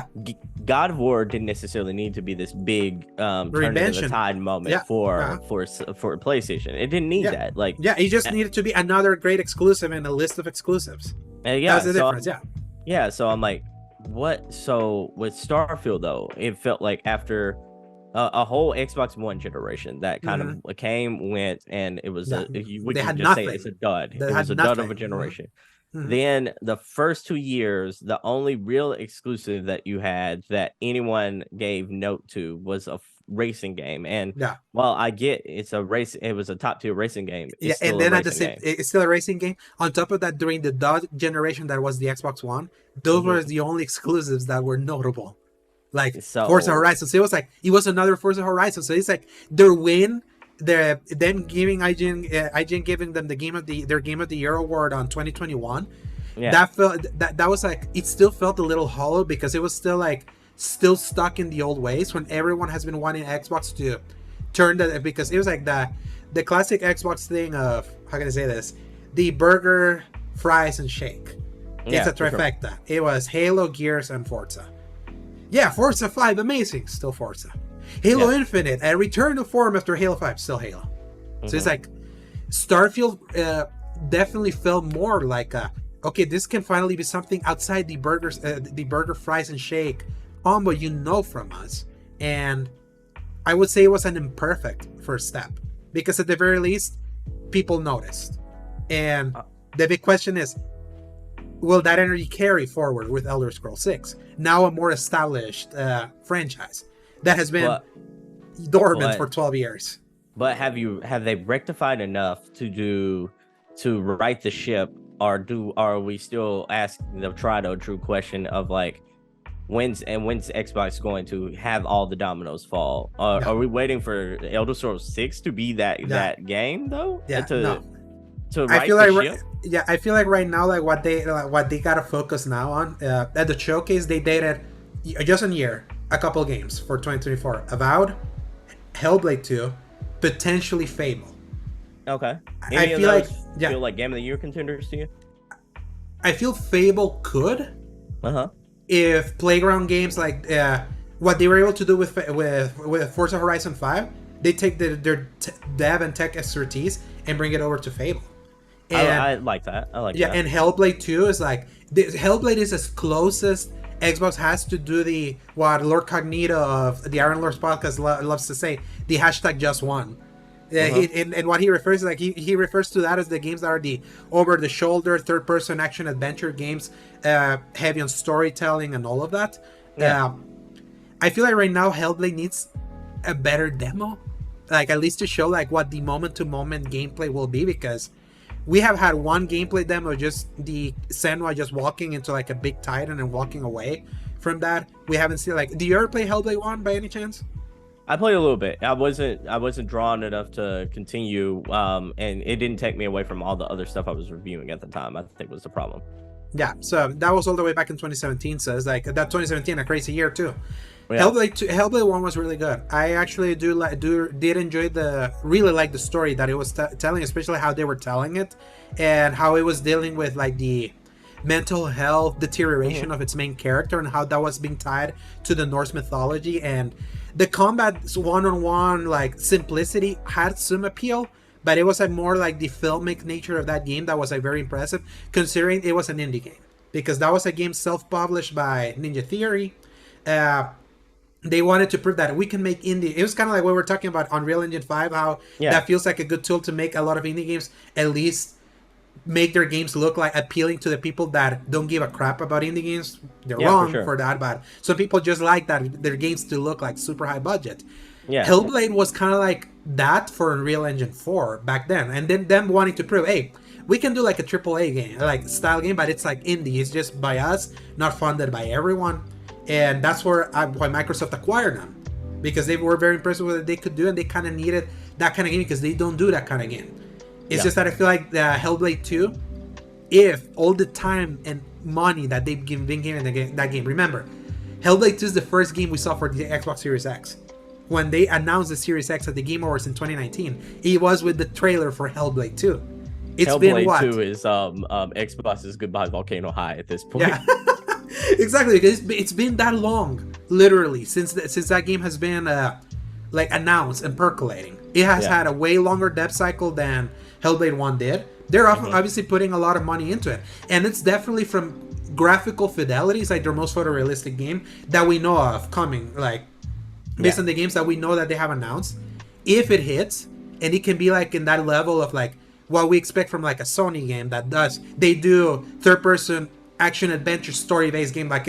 God of War didn't necessarily need to be this big turn of the tide moment for PlayStation. It didn't need that. Like it just needed to be another great exclusive in a list of exclusives. That's the difference. Yeah. So I'm like, what? So with Starfield though, it felt like after a whole Xbox One generation that kind of came, went, and it was you wouldn't just say it's a dud. It was a dud of a generation. Then the first 2 years, the only real exclusive that you had that anyone gave note to was a racing game. And while I get it's a race, it was a top tier racing game. It's and then at the same, it's still a racing game. On top of that, during the dud generation that was the Xbox One, those were the only exclusives that were notable. Like Forza Horizon, so it was another Forza Horizon. So it's like their win, them giving IGN giving them their Game of the Year award on 2021. That felt that was like it still felt a little hollow because it was still stuck in the old ways when everyone has been wanting Xbox to turn that, because it was like the classic Xbox thing of, how can I say this, the burger, fries, and shake. It's a trifecta. Sure. It was Halo, Gears, and Forza. Yeah, Forza 5, amazing, still Forza. Halo Infinite, a return to form after Halo 5, still Halo. So it's like, Starfield definitely felt more like okay, this can finally be something outside the burger, fries, and shake combo from us. And I would say it was an imperfect first step because at the very least, people noticed. And the big question is, will that energy carry forward with Elder Scrolls 6? Now a more established franchise that has been dormant for 12 years. But have they rectified enough to right the ship, or are we still asking the tried or true question of like when's Xbox going to have all the dominoes fall? Are we waiting for Elder Scrolls 6 to be that game though? Yeah, to right the ship? I feel like right now, like what they gotta focus now on at the showcase, they dated just a year, a couple games for 2024: Avowed, Hellblade 2, potentially Fable. Okay. I feel feel like Game of the Year contenders to you? I feel Fable could. If Playground Games, like what they were able to do with Forza Horizon 5, they take their dev and tech expertise and bring it over to Fable. And, I like that. I like that. Yeah, and Hellblade 2 is like Hellblade is as closest Xbox has to do what Lord Cognito of the Iron Lords podcast loves to say, the hashtag just one. And what he refers to, like he refers to that as the games that are the over-the-shoulder third-person action adventure games, heavy on storytelling and all of that. Yeah. I feel like right now Hellblade needs a better demo, like at least to show like what the moment-to-moment gameplay will be, because we have had one gameplay demo, just the Senua just walking into like a big titan and walking away from that. We haven't seen like. Do you ever play Hellblade 1 by any chance? I played a little bit. I wasn't drawn enough to continue, and it didn't take me away from all the other stuff I was reviewing at the time. I think was the problem. Yeah, so that was all the way back in 2017. So it's like that 2017, a crazy year too. Yeah. Hellblade 1 was really good. I actually did enjoy really like the story that it was telling, especially how they were telling it and how it was dealing with like the mental health deterioration of its main character and how that was being tied to the Norse mythology. And the combat's one-on-one like simplicity had some appeal, but it was like more like the filmic nature of that game that was like very impressive, considering it was an indie game, because that was a game self-published by Ninja Theory. They wanted to prove that we can make indie. It was kind of like what we were talking about Unreal Engine 5, how that feels like a good tool to make a lot of indie games at least make their games look like appealing to the people that don't give a crap about indie games. They're wrong for that, but some people just like that their games to look like super high budget. Hellblade was kind of like that for Unreal Engine 4 back then, and then them wanting to prove, hey, we can do like a AAA game, like style game, but it's like indie. It's just by us, not funded by everyone. And that's why Microsoft acquired them, because they were very impressed with what they could do, and they kind of needed that kind of game because they don't do that kind of game. It's just that I feel like the Hellblade 2, if all the time and money that they've been given that game, remember, Hellblade 2 is the first game we saw for the Xbox Series X. When they announced the Series X at the Game Awards in 2019, it was with the trailer for Hellblade 2. Hellblade been what? 2 is Xbox's goodbye Volcano High at this point. Yeah. Exactly, because it's been that long, literally, since that game has been like announced and percolating. It has had a way longer dev cycle than Hellblade 1 did. They're obviously putting a lot of money into it, and it's definitely from graphical fidelity. It's like their most photorealistic game that we know of coming, like based on the games that we know that they have announced. If it hits, and it can be like in that level of like what we expect from like a Sony game that they do third-person action adventure story-based game, like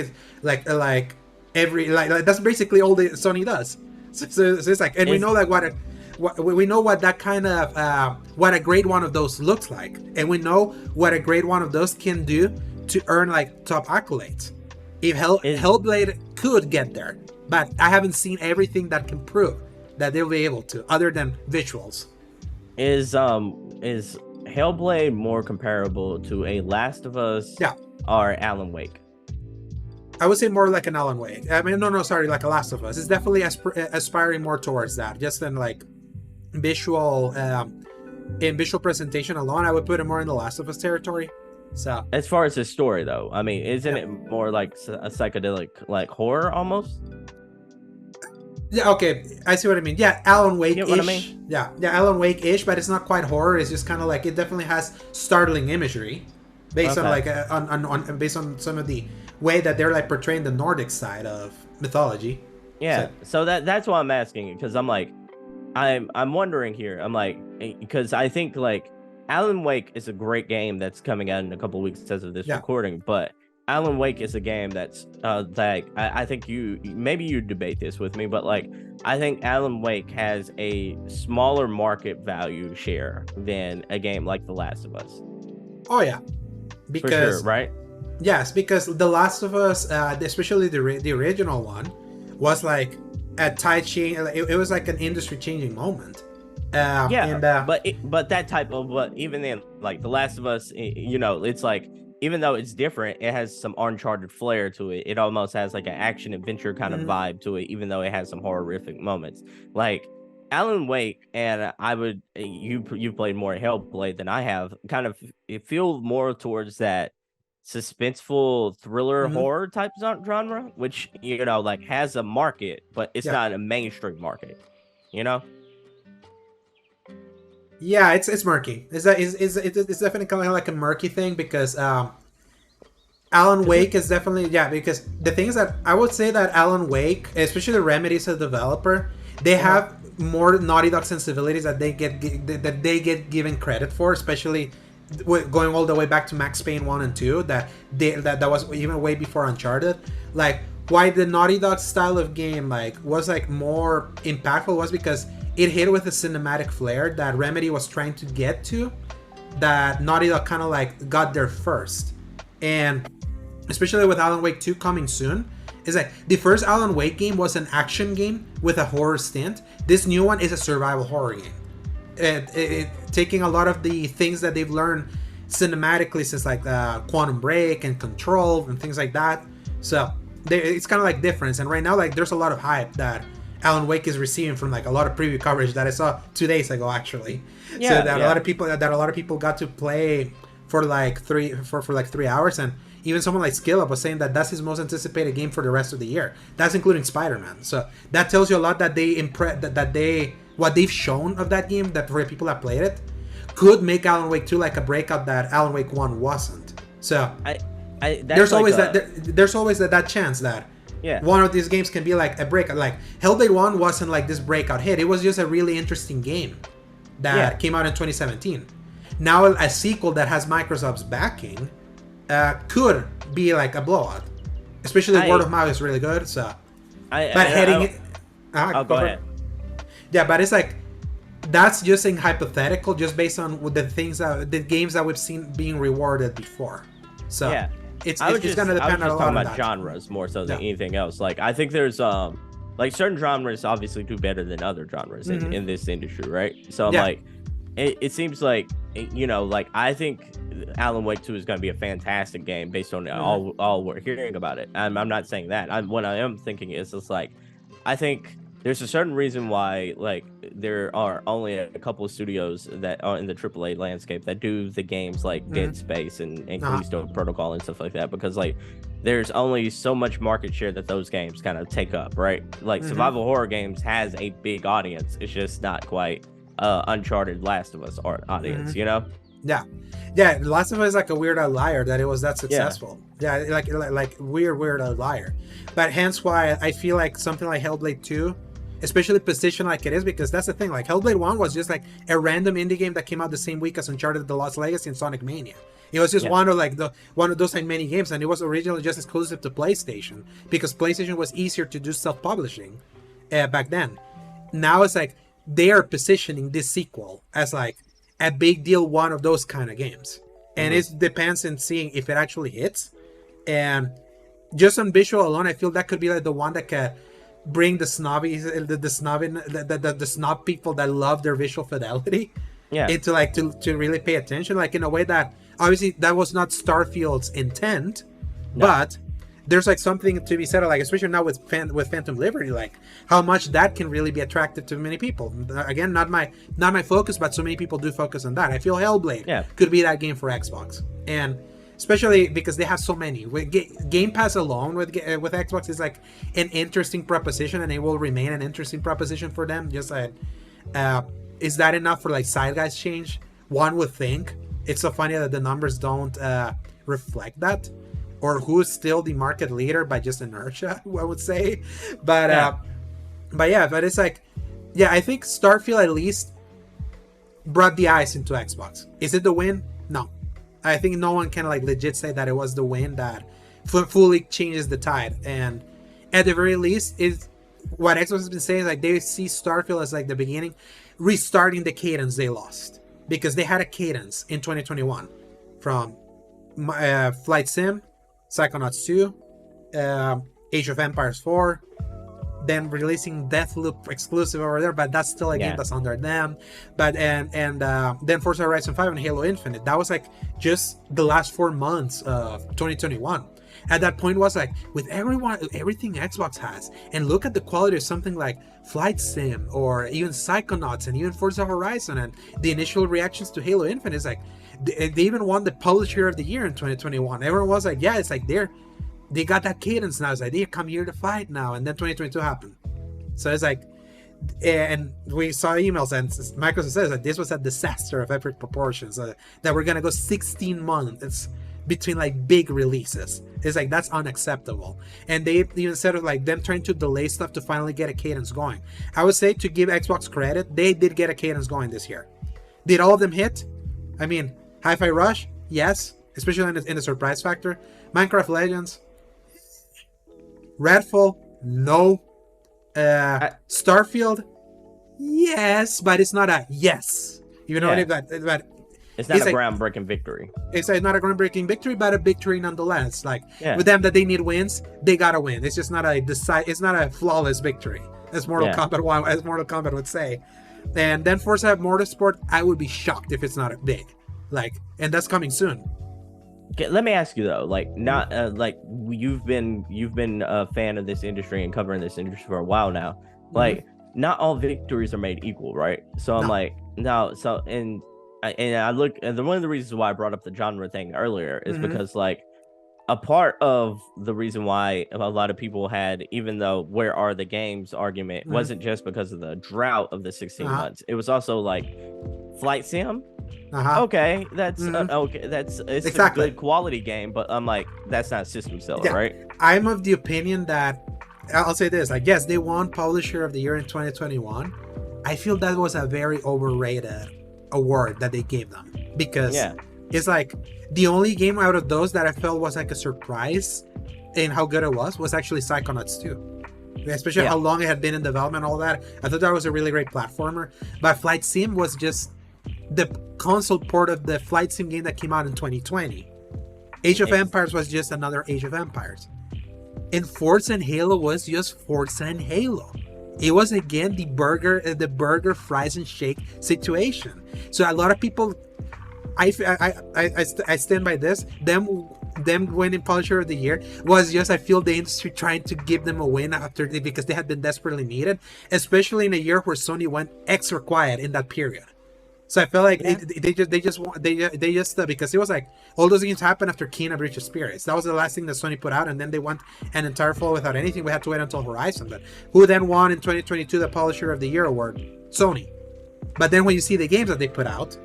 that's basically all the Sony does. So it's like, and we know like we know what that kind of what a great one of those looks like, and we know what a great one of those can do to earn like top accolades. If Hellblade could get there, but I haven't seen everything that can prove that they'll be able to, other than visuals. Is Hellblade more comparable to a Last of Us? Or Alan Wake? I would say more like an Alan Wake. I mean, like a Last of Us. It's definitely aspiring more towards that. Just in like visual, in visual presentation alone, I would put it more in the Last of Us territory. So as far as the story, though, I mean, isn't it more like a psychedelic, like horror almost? Yeah, okay, I see what I mean. Yeah, Alan Wake-ish. You know what I mean? Yeah, Alan Wake-ish, but it's not quite horror. It's just kind of like, it definitely has startling imagery, based on like on based on some of the way that they're like portraying the Nordic side of mythology. Yeah, so that's why I'm asking, because I'm like, I'm wondering here. I'm like, because I think like Alan Wake is a great game that's coming out in a couple of weeks as of this recording, but Alan Wake is a game that's like I think maybe you debate this with me, but like I think Alan Wake has a smaller market value share than a game like The Last of Us. Oh yeah, because for sure, right? Yes, because The Last of Us, especially the original one, was like a tide change. It was like an industry changing moment. But that type of even then, like The Last of Us, you know, it's like, even though it's different, it has some Uncharted flair to it. It almost has like an action adventure kind of vibe to it, even though it has some horrific moments. Like Alan Wake, and you've played more Hellblade than I have. Kind of, it feels more towards that suspenseful thriller horror type genre, which, you know, like has a market, but it's not a mainstream market. You know. Yeah, it's murky. It's definitely kind of like a murky thing, because Alan Wake is definitely because the thing is that I would say that Alan Wake, especially Remedy as a developer, they have more Naughty Dog sensibilities that they get given credit for, especially going all the way back to Max Payne 1 and 2, that was even way before Uncharted. Like, why the Naughty Dog style of game like was like more impactful was because it hit with a cinematic flair that Remedy was trying to get to, that Naughty Dog kind of like got there first. And especially with Alan Wake 2 coming soon, is like the first Alan Wake game was an action game with a horror stint. This new one is a survival horror game. It taking a lot of the things that they've learned cinematically since like Quantum Break and Control and things like that. So it's kind of like different. And right now, like, there's a lot of hype that Alan Wake is receiving from like a lot of preview coverage that I saw 2 days ago, actually. A lot of people got to play for like 3 hours, and even someone like SkillUp was saying that that's his most anticipated game for the rest of the year. That's including Spider-Man. So that tells you a lot that what they've shown of that game, that for people that played it, could make Alan Wake 2 like a breakout that Alan Wake 1 wasn't. So there's always that chance that one of these games can be like a breakout. Like Hellblade 1 wasn't like this breakout hit. It was just a really interesting game that came out in 2017. Now a sequel that has Microsoft's backing could be like a blowout. Especially word of mouth is really good. So, go ahead. Yeah, but it's like, that's just saying hypothetical, just based on the games that we've seen being rewarded before. So it's going to depend on a lot of genres more so than anything else. Like, I think there's like certain genres obviously do better than other genres in this industry, right? So I'm like, it seems like, you know, like, I think Alan Wake 2 is going to be a fantastic game based on all we're hearing about it. I'm not saying that. What I am thinking is just like, I think there's a certain reason why, like, there are only a couple of studios that are in the AAA landscape that do the games like Dead Space and Callisto Protocol and stuff like that, because like there's only so much market share that those games kind of take up, right? Like survival horror games has a big audience. It's just not quite Uncharted Last of Us audience, you know? Yeah, Last of Us is like a weird outlier that it was that successful. Yeah, like weird outlier. But hence why I feel like something like Hellblade 2, especially positioned like it is, because that's the thing. Like Hellblade 1 was just like a random indie game that came out the same week as Uncharted: The Lost Legacy and Sonic Mania. It was just one of those like many games, and it was originally just exclusive to PlayStation because PlayStation was easier to do self-publishing back then. Now it's like they are positioning this sequel as like a big deal, one of those kind of games, and it depends in seeing if it actually hits. And just on visual alone, I feel that could be like the one that can bring the snobbies, the snob people that love their visual fidelity into like to really pay attention, like in a way that obviously that was not Starfield's intent, but there's like something to be said, like especially now with Phantom Liberty, like how much that can really be attractive to many people. Again, not my focus, but so many people do focus on that. I feel Hellblade could be that game for Xbox, and especially because they have so many. With Game Pass alone with Xbox is like an interesting proposition, and it will remain an interesting proposition for them. Just like, is that enough for like side guys change? One would think. It's so funny that the numbers don't reflect that, or who's still the market leader by just inertia, I would say. But but it's like, yeah, I think Starfield at least brought the eyes into Xbox. Is it the win? No. I think no one can like legit say that it was the win that fully changes the tide. And at the very least, is what Xbox has been saying, like they see Starfield as like the beginning, restarting the cadence they lost, because they had a cadence in 2021 from Flight Sim, Psychonauts 2, Age of Empires 4, then releasing Deathloop exclusive over there, but that's still a game that's under them. But and then Forza Horizon 5 and Halo Infinite. That was like just the last 4 months of 2021. At that point was like, with everything Xbox has, and look at the quality of something like Flight Sim or even Psychonauts and even Forza Horizon, and the initial reactions to Halo Infinite is like, they even won the Publisher of the Year in 2021. Everyone was like, yeah, it's like they got that cadence now. It's like, they come here to fight now. And then 2022 happened. So it's like, and we saw emails, and Microsoft says that this was a disaster of epic proportions, that we're going to go 16 months between like big releases. It's like, that's unacceptable. And they even said of like them trying to delay stuff to finally get a cadence going. I would say, to give Xbox credit, they did get a cadence going this year. Did all of them hit? I mean, Hi-Fi Rush, yes, especially in the surprise factor. Minecraft Legends, Redfall, no. Starfield, yes, but it's not a yes. You know what I mean? But it's not a groundbreaking victory. It's not a groundbreaking victory, but a victory nonetheless. Like, with them, that they need wins, they gotta win. It's just not it's not a flawless victory, as Mortal Kombat would say. And then Forza Motorsport, I would be shocked if it's not big. Like, and that's coming soon. Okay, let me ask you though, like, not like you've been a fan of this industry and covering this industry for a while now. Like, not all victories are made equal, right? So I'm like, no. So and I look, and one of the reasons why I brought up the genre thing earlier is because like a part of the reason why a lot of people had, even though where are the games argument, wasn't just because of the drought of the 16 months. It was also like Flight Sim. Okay, that's it's exactly a good quality game, but I'm like, that's not a system seller, right? I'm of the opinion that, I'll say this, like, yes, they won Publisher of the Year in 2021. I feel that was a very overrated award that they gave them, because it's like the only game out of those that I felt was like a surprise in how good it was actually Psychonauts 2. Especially how long it had been in development, all that. I thought that was a really great platformer. But Flight Sim was just the console port of the Flight Sim game that came out in 2020. Age of Empires was just another Age of Empires. And Forza and Halo was just Forza and Halo. It was again the burger, fries, and shake situation. So a lot of people, I stand by this. Them winning Publisher of the Year was just, I feel, the industry trying to give them a win because they had been desperately needed, especially in a year where Sony went extra quiet in that period. So I felt like they just because it was like all those games happened after Kena Breach of Spirits. That was the last thing that Sony put out, and then they went an entire fall without anything. We had to wait until Horizon. But who then won in 2022 the Publisher of the Year award? Sony. But then when you see the games that they put out,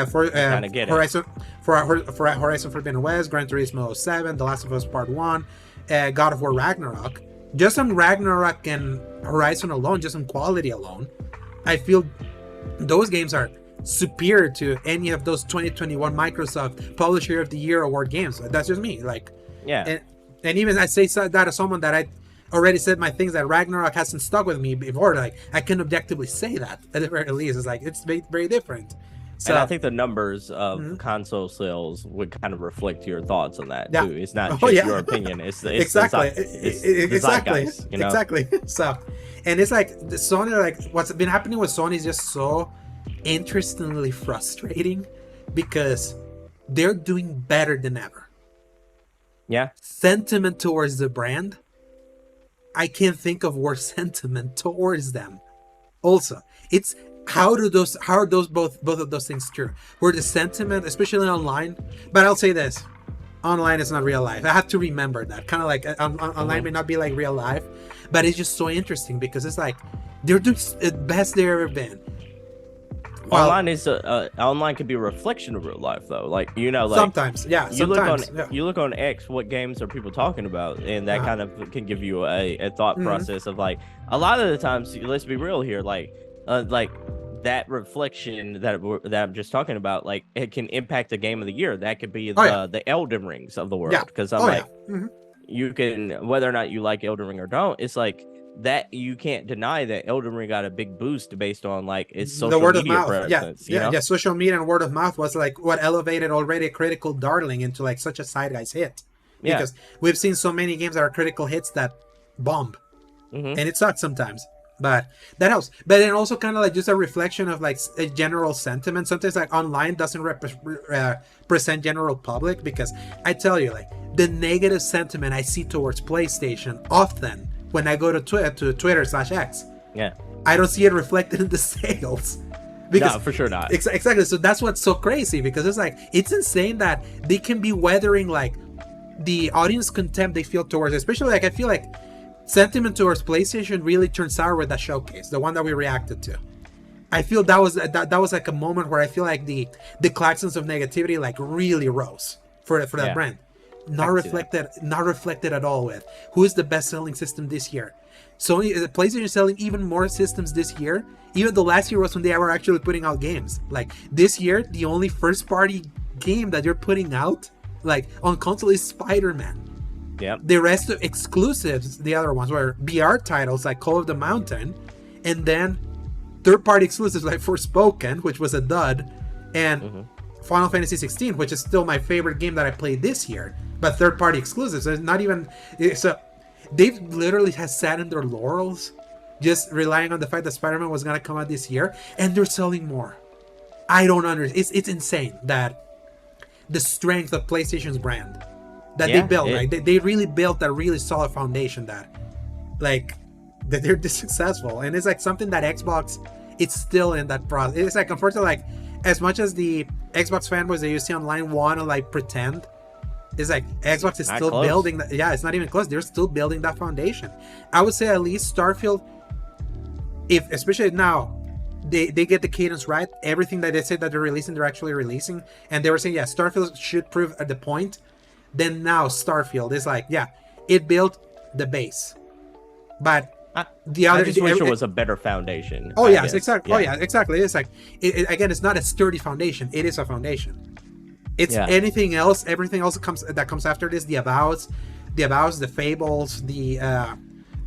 for Horizon Forbidden West, Gran Turismo 7, The Last of Us Part 1, God of War Ragnarok, just on Ragnarok and Horizon alone, just on quality alone, I feel those games are superior to any of those 2021 Microsoft Publisher of the Year award games. That's just me. Like, and even I say that as someone that I already said my things that Ragnarok hasn't stuck with me before. Like, I can objectively say that at the very least. It's like, it's very, very different. So, and I think the numbers of console sales would kind of reflect your thoughts on that too. It's not just your opinion. It's exactly. The zeitgeist, you know? Exactly. So, and it's like the Sony, like what's been happening with Sony is just so interestingly frustrating because they're doing better than ever. Yeah. Sentiment towards the brand, I can't think of worse sentiment towards them. Also, it's how are those both of those things true? Where the sentiment, especially online, but I'll say this, online is not real life. I have to remember that. Kind of like online may not be like real life, but it's just so interesting because it's like they're the best they've ever been. Well, online can be a reflection of real life, though. Like, you know, like sometimes, yeah. You look on X, what games are people talking about, and that kind of can give you a thought process of like a lot of the times. Let's be real here, like that reflection that I'm just talking about, like it can impact the game of the year. That could be the Elden Rings of the world, because I'm you can, whether or not you like Elden Ring or don't, it's like that you can't deny that Elden Ring got a big boost based on like its social media presence. Yeah, social media and word of mouth was like what elevated already a critical darling into like such a zeitgeist hit. Because we've seen so many games that are critical hits that bomb, and it sucks sometimes. But that helps. But then also kind of like just a reflection of like a general sentiment. Sometimes like online doesn't represent general public, because I tell you, like the negative sentiment I see towards PlayStation often when I go to Twitter/X, I don't see it reflected in the sales. Because, no, for sure not. Exactly. So that's what's so crazy, because it's like it's insane that they can be weathering like the audience contempt they feel towards, especially like I feel like sentiment towards PlayStation really turned sour with that showcase, the one that we reacted to. I feel that was like a moment where I feel like the claxons of negativity like really rose for that brand. Not reflected at all with who is the best selling system this year. Sony, PlayStation is selling even more systems this year. Even though last year was when they were actually putting out games. Like this year, the only first party game that you're putting out like on console is Spider-Man. Yep. The rest of exclusives, the other ones were VR titles like Call of the Mountain, and then third-party exclusives like Forspoken, which was a dud, and Final Fantasy 16, which is still my favorite game that I played this year. But third-party exclusives, it's not even so. They've literally has sat in their laurels, just relying on the fact that Spider-Man was gonna come out this year, and they're selling more. I don't understand. It's insane that the strength of PlayStation's brand. That they built, right? They really built a really solid foundation that they're this successful. And it's like something that Xbox, it's still in that process. It's like, unfortunately, like as much as the Xbox fanboys that you see online want to like pretend, it's like Xbox is still building that. Yeah, it's not even close. They're still building that foundation. I would say at least Starfield, especially now, they get the cadence right. Everything that they said that they're releasing, they're actually releasing. And they were saying, Starfield should prove at the point. Then now Starfield is like, it built the base, but the other. I just wish it was a better foundation. Oh yes, exactly. Yeah. Oh yeah, exactly. It's like again, it's not a sturdy foundation. It is a foundation. It's anything else. Everything else that comes after this: the Avows, the Fables, the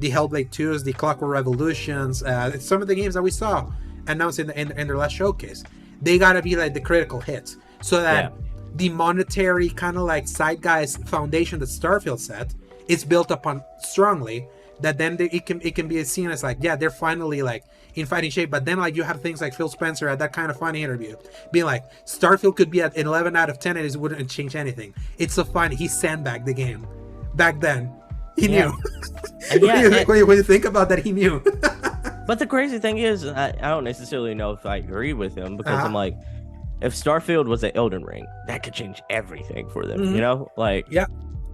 Hellblade 2s, the Clockwork Revolutions. Some of the games that we saw announced in their last showcase. They gotta be like the critical hits, so that. The monetary kind of like zeitgeist foundation that Starfield set is built upon strongly, that then it can be seen as like, they're finally like in fighting shape. But then like you have things like Phil Spencer at that kind of funny interview being like, Starfield could be at an 11 out of 10 and it wouldn't change anything. It's so funny. He sandbagged the game back then. He knew. When you think about that, he knew. But the crazy thing is, I don't necessarily know if I agree with him, because I'm like, if Starfield was an Elden Ring, that could change everything for them, you know? Like,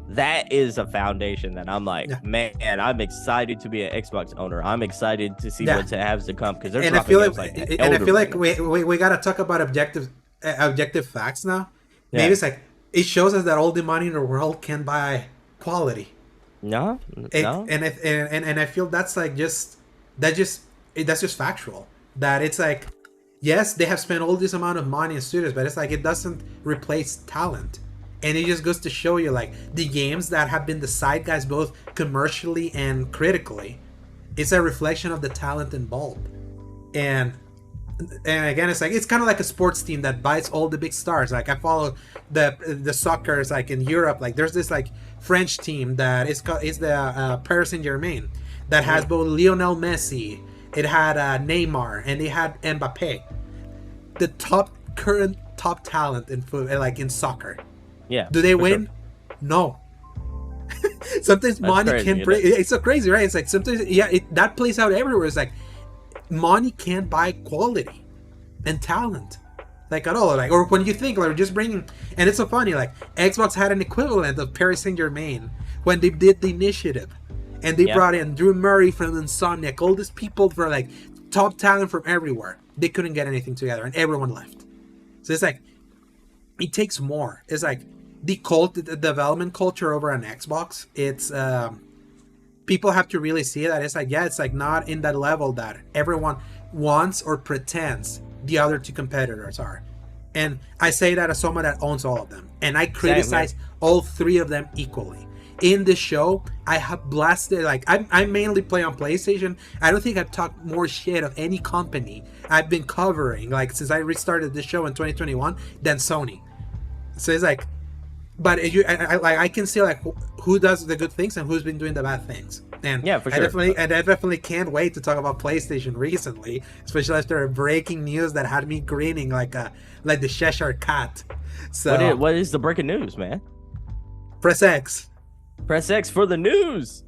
that is a foundation that I'm like, man, I'm excited to be an Xbox owner. I'm excited to see what has to come, because they're dropping games like that. And I feel like we got to talk about objective facts now. Maybe it's like, it shows us that all the money in the world can buy quality. No. And I feel that's like that's just factual. That it's like, yes, they have spent all this amount of money in studios, but it's like it doesn't replace talent. And it just goes to show you, like, the games that have been the zeitgeist both commercially and critically, it's a reflection of the talent involved. And again, it's like, it's kind of like a sports team that buys all the big stars. Like, I follow the soccer, like in Europe, like there's this like French team that is the Paris Saint-Germain that has both Lionel Messi, it had Neymar, and they had Mbappe, the current top talent in football, like in soccer. Yeah. Do they win? Sure. No. Sometimes money can break. It's so crazy, right? It's like sometimes, that plays out everywhere. It's like money can't buy quality and talent. like at all. Like, or when you think like just bringing, and it's so funny. Like Xbox had an equivalent of Paris Saint-Germain when they did the initiative, and they brought in Drew Murray from Insomniac, all these people for like top talent from everywhere. They couldn't get anything together, and everyone left. So it's like it takes more. It's like the development culture over on Xbox. It's people have to really see that. It's like it's like not in that level that everyone wants or pretends the other two competitors are. And I say that as someone that owns all of them, and I criticize all three of them equally. In this show, I have blasted, like, I mainly play on PlayStation. I don't think I've talked more shit of any company I've been covering, like, since I restarted this show in 2021 than Sony. So it's like, but I can see, like, who does the good things and who's been doing the bad things. And for sure. I definitely can't wait to talk about PlayStation recently, especially after breaking news that had me grinning like the Cheshire Cat. So what is the breaking news, man? Press X. Press X for the news.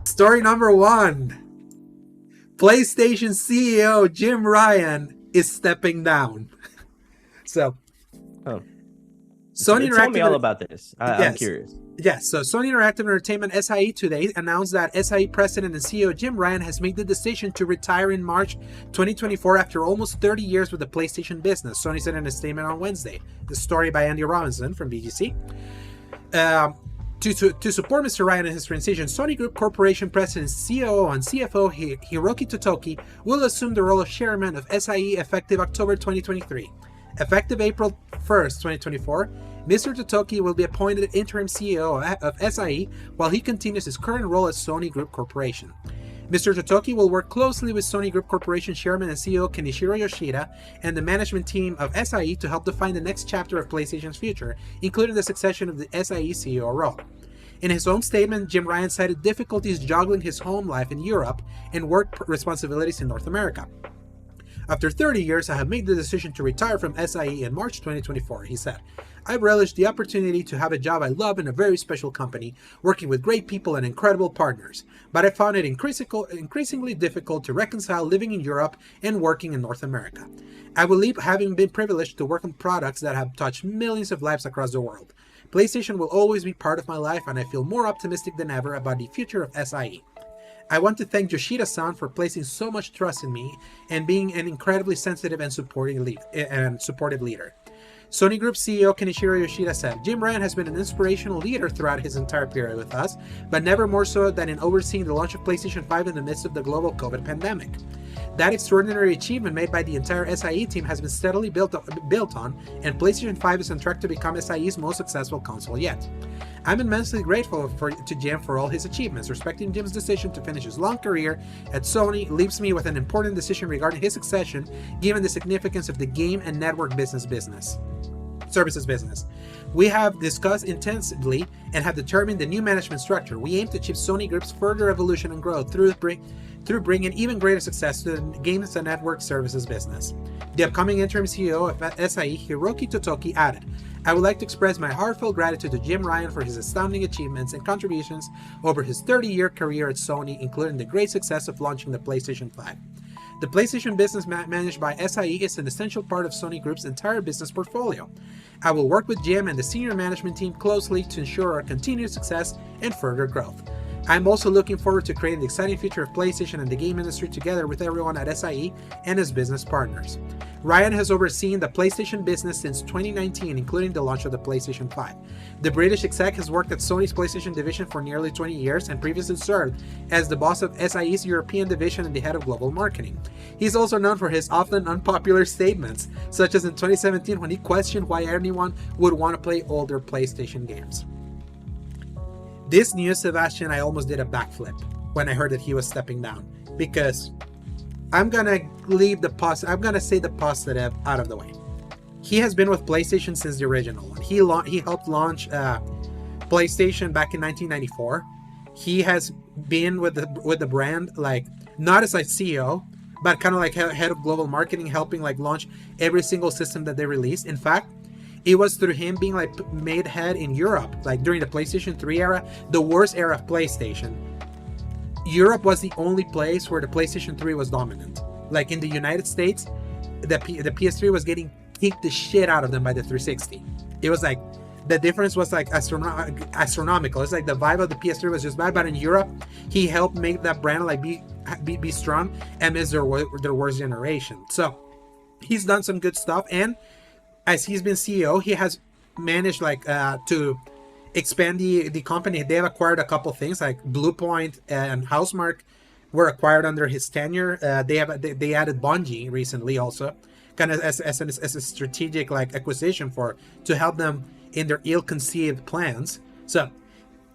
Story number 1. PlayStation CEO Jim Ryan is stepping down. So, Sony Interactive. Tell me all about this. I'm curious. Yes, so Sony Interactive Entertainment SIE today announced that SIE President and CEO Jim Ryan has made the decision to retire in March 2024 after almost 30 years with the PlayStation business. Sony said in a statement on Wednesday. The story by Andy Robinson from BGC. To support Mr. Ryan in his transition, Sony Group Corporation President, COO, and CFO Hiroki Totoki will assume the role of chairman of SIE effective October 2023. Effective April 1st, 2024, Mr. Totoki will be appointed interim CEO of SIE while he continues his current role at Sony Group Corporation. Mr. Totoki will work closely with Sony Group Corporation Chairman and CEO Kenichiro Yoshida and the management team of SIE to help define the next chapter of PlayStation's future, including the succession of the SIE CEO role. In his own statement, Jim Ryan cited difficulties juggling his home life in Europe and work responsibilities in North America. After 30 years, I have made the decision to retire from SIE in March 2024, he said. I've relished the opportunity to have a job I love in a very special company, working with great people and incredible partners, but I found it increasingly difficult to reconcile living in Europe and working in North America. I will leave having been privileged to work on products that have touched millions of lives across the world. PlayStation will always be part of my life, and I feel more optimistic than ever about the future of SIE. I want to thank Yoshida-san for placing so much trust in me and being an incredibly sensitive and supportive leader. Sony Group CEO Kenichiro Yoshida said, Jim Ryan has been an inspirational leader throughout his entire period with us, but never more so than in overseeing the launch of PlayStation 5 in the midst of the global COVID pandemic. That extraordinary achievement made by the entire SIE team has been steadily built on, and PlayStation 5 is on track to become SIE's most successful console yet. I'm immensely grateful to Jim for all his achievements. Respecting Jim's decision to finish his long career at Sony leaves me with an important decision regarding his succession, given the significance of the game and network services business. We have discussed intensively and have determined the new management structure. We aim to achieve Sony Group's further evolution and growth through bringing even greater success to the games and network services business. The upcoming interim CEO of SIE, Hiroki Totoki, added, I would like to express my heartfelt gratitude to Jim Ryan for his astounding achievements and contributions over his 30-year career at Sony, including the great success of launching the PlayStation 5. The PlayStation business managed by SIE is an essential part of Sony Group's entire business portfolio. I will work with Jim and the senior management team closely to ensure our continued success and further growth. I'm also looking forward to creating the exciting future of PlayStation and the game industry together with everyone at SIE and his business partners. Ryan has overseen the PlayStation business since 2019, including the launch of the PlayStation 5. The British exec has worked at Sony's PlayStation division for nearly 20 years and previously served as the boss of SIE's European division and the head of global marketing. He's also known for his often unpopular statements, such as in 2017 when he questioned why anyone would want to play older PlayStation games. This news, Sebastian, I almost did a backflip when I heard that he was stepping down, because I'm gonna say the positive out of the way. He has been with PlayStation since the original one. He helped launch PlayStation back in 1994. He has been with the brand, like, not as like CEO, but kind of like head of global marketing, helping like launch every single system that they released. In fact, it was through him being like made head in Europe, like during the PlayStation 3 era, the worst era of PlayStation. Europe was the only place where the PlayStation 3 was dominant. Like in the United States, the PS3 was getting kicked the shit out of them by the 360. It was like the difference was like astronomical. It's like the vibe of the PS3 was just bad, but in Europe, he helped make that brand like be strong amidst their worst generation. So he's done some good stuff, and as he's been CEO, he has managed like to expand the company. They have acquired a couple things like Bluepoint and Housemarque were acquired under his tenure. They added Bungie recently also, kind of as a strategic like acquisition to help them in their ill-conceived plans. So,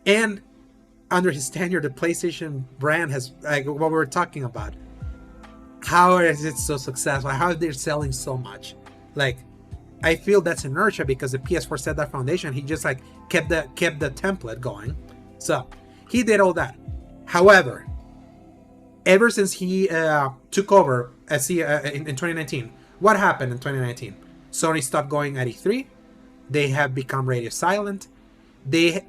and under his tenure, the PlayStation brand has, like what we were talking about, how is it so successful? How are they selling so much? Like, I feel that's inertia because the PS4 set that foundation. He just like kept the template going. So he did all that. However, ever since he took over as in 2019, what happened in 2019? Sony stopped going at E3. They have become radio silent. They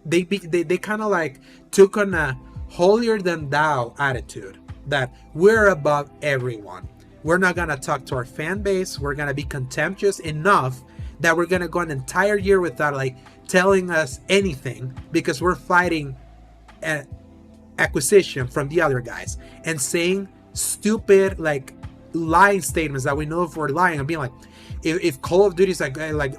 kind of like took on a holier than thou attitude that we're above everyone. We're not gonna talk to our fan base. We're gonna be contemptuous enough that we're gonna go an entire year without like telling us anything because we're fighting an acquisition from the other guys and saying stupid like lying statements that we know if we're lying and being like, if Call of Duty is like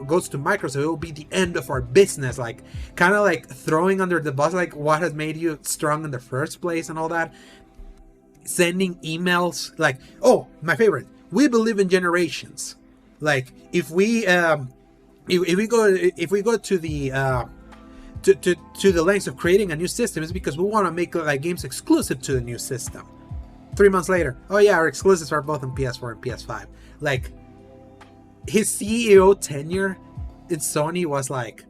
goes to Microsoft, it will be the end of our business. Like kind of like throwing under the bus like what has made you strong in the first place and all that. Sending emails like, oh, my favorite, we believe in generations. Like if we go to the to the lengths of creating a new system, it's because we want to make like games exclusive to the new system. 3 months later, oh yeah, our exclusives are both on PS4 and PS5. Like his CEO tenure in Sony was like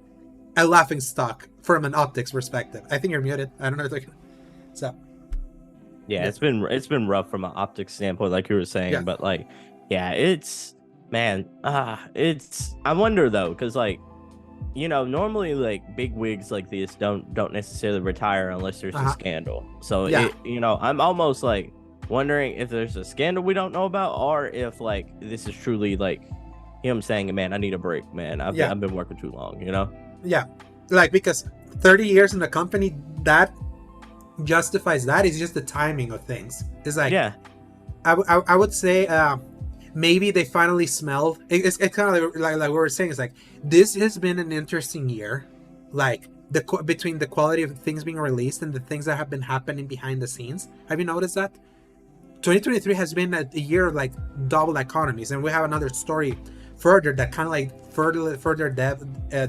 a laughing stock from an optics perspective. I think you're muted. I don't know if so. Yeah, it's been rough from an optics standpoint, like you were saying, but like, yeah, it's man, it's I wonder though, because like, you know, normally like big wigs like this don't necessarily retire unless there's a scandal. So you know, I'm almost like wondering if there's a scandal we don't know about, or if like this is truly like him saying, man, I need a break, man. I've been working too long, you know? Yeah, like because 30 years in the company, that justifies that. Is just the timing of things. It's like, I would say maybe they finally smelled. It's kind of like what we're saying. It's like this has been an interesting year, like between the quality of things being released and the things that have been happening behind the scenes. Have you noticed that? 2023 has been a year of like double economies, and we have another story further that kind of like further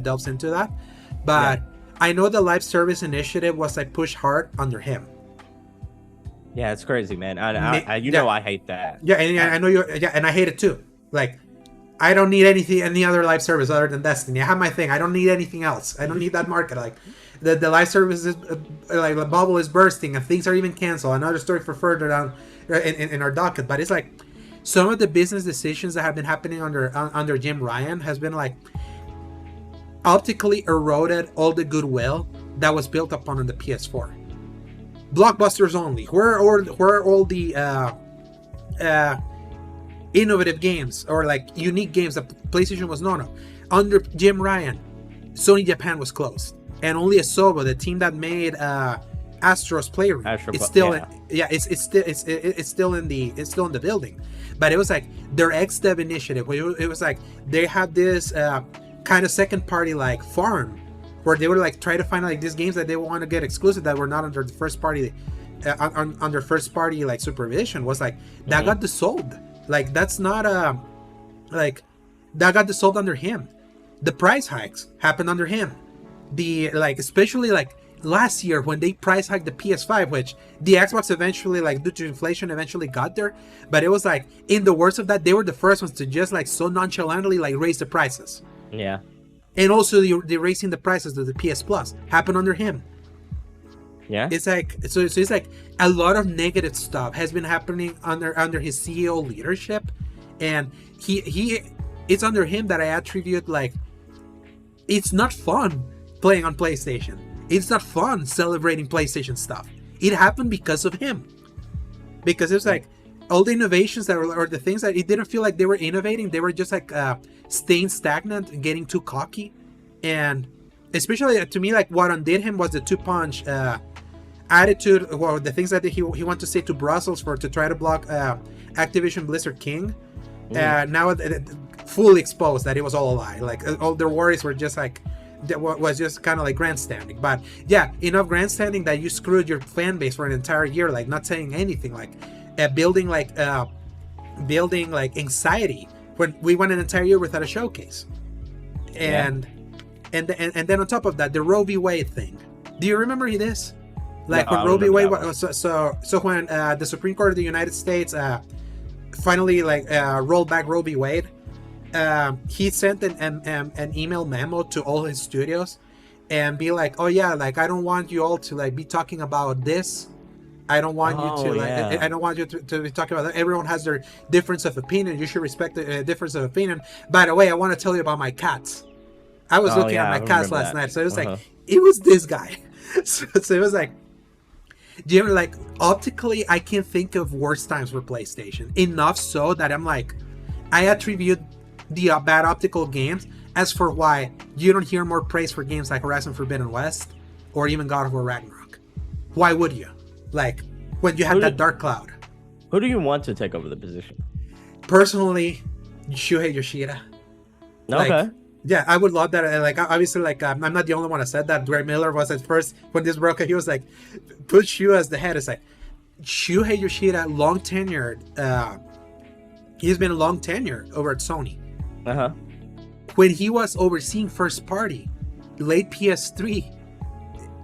delves into that. But I know the live service initiative was like pushed hard under him. Yeah, it's crazy, man. I know I hate that. Yeah, and I know you. Yeah, and I hate it too. Like, I don't need any other live service other than Destiny. I have my thing. I don't need anything else. I don't need that market. Like, the live service is like the bubble is bursting and things are even canceled. Another story for further down in our docket. But it's like some of the business decisions that have been happening under Jim Ryan has been like optically eroded all the goodwill that was built upon on the PS4. Blockbusters only. Where are all the innovative games or like unique games that PlayStation was known of? Under Jim Ryan, Sony Japan was closed, and only Asobo, the team that made Astro's Playroom, it's still it's still in the building. But it was like their XDev initiative. It was like they had this kind of second party like farm where they would like try to find like these games that they want to get exclusive that were not under the first party under first party like supervision. Was like that got dissolved. Like that's not like that got dissolved under him. The price hikes happened under him. The like especially like last year when they price hiked the PS5, which the Xbox eventually like due to inflation eventually got there, but it was like in the worst of that they were the first ones to just like so nonchalantly like raise the prices. Yeah. And also the raising the prices of the PS Plus happened under him. Yeah. It's like so it's like a lot of negative stuff has been happening under his CEO leadership, and he it's under him that I attribute like it's not fun playing on PlayStation. It's not fun celebrating PlayStation stuff. It happened because of him. Because it's like all the innovations that were, or the things that it didn't feel like they were innovating, they were just like staying stagnant and getting too cocky. And especially to me, like what undid him was the two-punch attitude, or the things that he wanted to say to Brussels to try to block Activision Blizzard King. Now fully exposed that it was all a lie. Like all their worries were just like was just kind of like grandstanding. But yeah, enough grandstanding that you screwed your fan base for an entire year, like not saying anything, like building anxiety when we went an entire year without a showcase. And then on top of that, the Roe v. Wade thing. Do you remember this? Like when Roe v. Wade so when the Supreme Court of the United States finally rolled back Roe v. Wade, he sent an email memo to all his studios and be like, oh yeah, like I don't want you all to like be talking about this. I don't want you to I don't want you to be talking about that. Everyone has their difference of opinion. You should respect the difference of opinion. By the way, I want to tell you about my cats. I was looking at my cats last night, so it was like it was this guy. So it was like, do you ever like optically? I can't think of worse times for PlayStation. Enough so that I'm like, I attribute the bad optical games as for why you don't hear more praise for games like Horizon Forbidden West or even God of War Ragnarok. Why would you? Like when you have that dark cloud. Who do you want to take over the position? Personally, Shuhei Yoshida. Okay. Like, yeah, I would love that. Like, obviously, like I'm not the only one that said that. Greg Miller was at first when this broke. He was like, "Put Shu as the head." It's like Shuhei Yoshida, long tenured. He's been long tenured over at Sony. When he was overseeing first party, late PS3,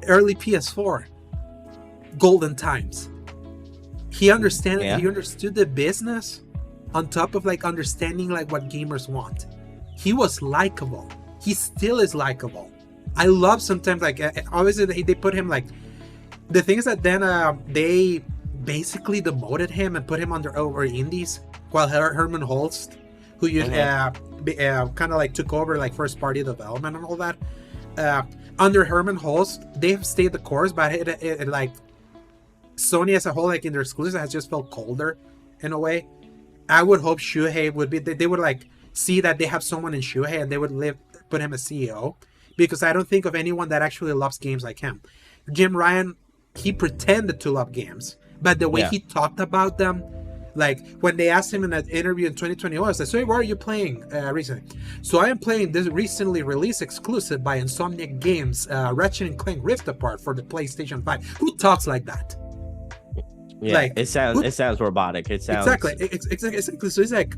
early PS4, golden times. He understood the business on top of like understanding like what gamers want. He was likable. He still is likable. I love sometimes like obviously they put him like the things that then they basically demoted him and put him over indies while Herman Holst, who you kind of like took over like first party development and all that. Under Herman Holst, they've stayed the course, but it like Sony as a whole, like in their exclusives, has just felt colder in a way. I would hope Shuhei would be. They would like see that they have someone in Shuhei and they would put him as CEO, because I don't think of anyone that actually loves games like him. Jim Ryan, he pretended to love games, but the way he talked about them, like when they asked him in that interview in 2021, I said, so what are you playing recently? So I am playing this recently released exclusive by Insomniac Games, Ratchet & Clank Rift Apart for the PlayStation 5. Who talks like that? Yeah, like, it sounds robotic. It sounds exactly. So it's like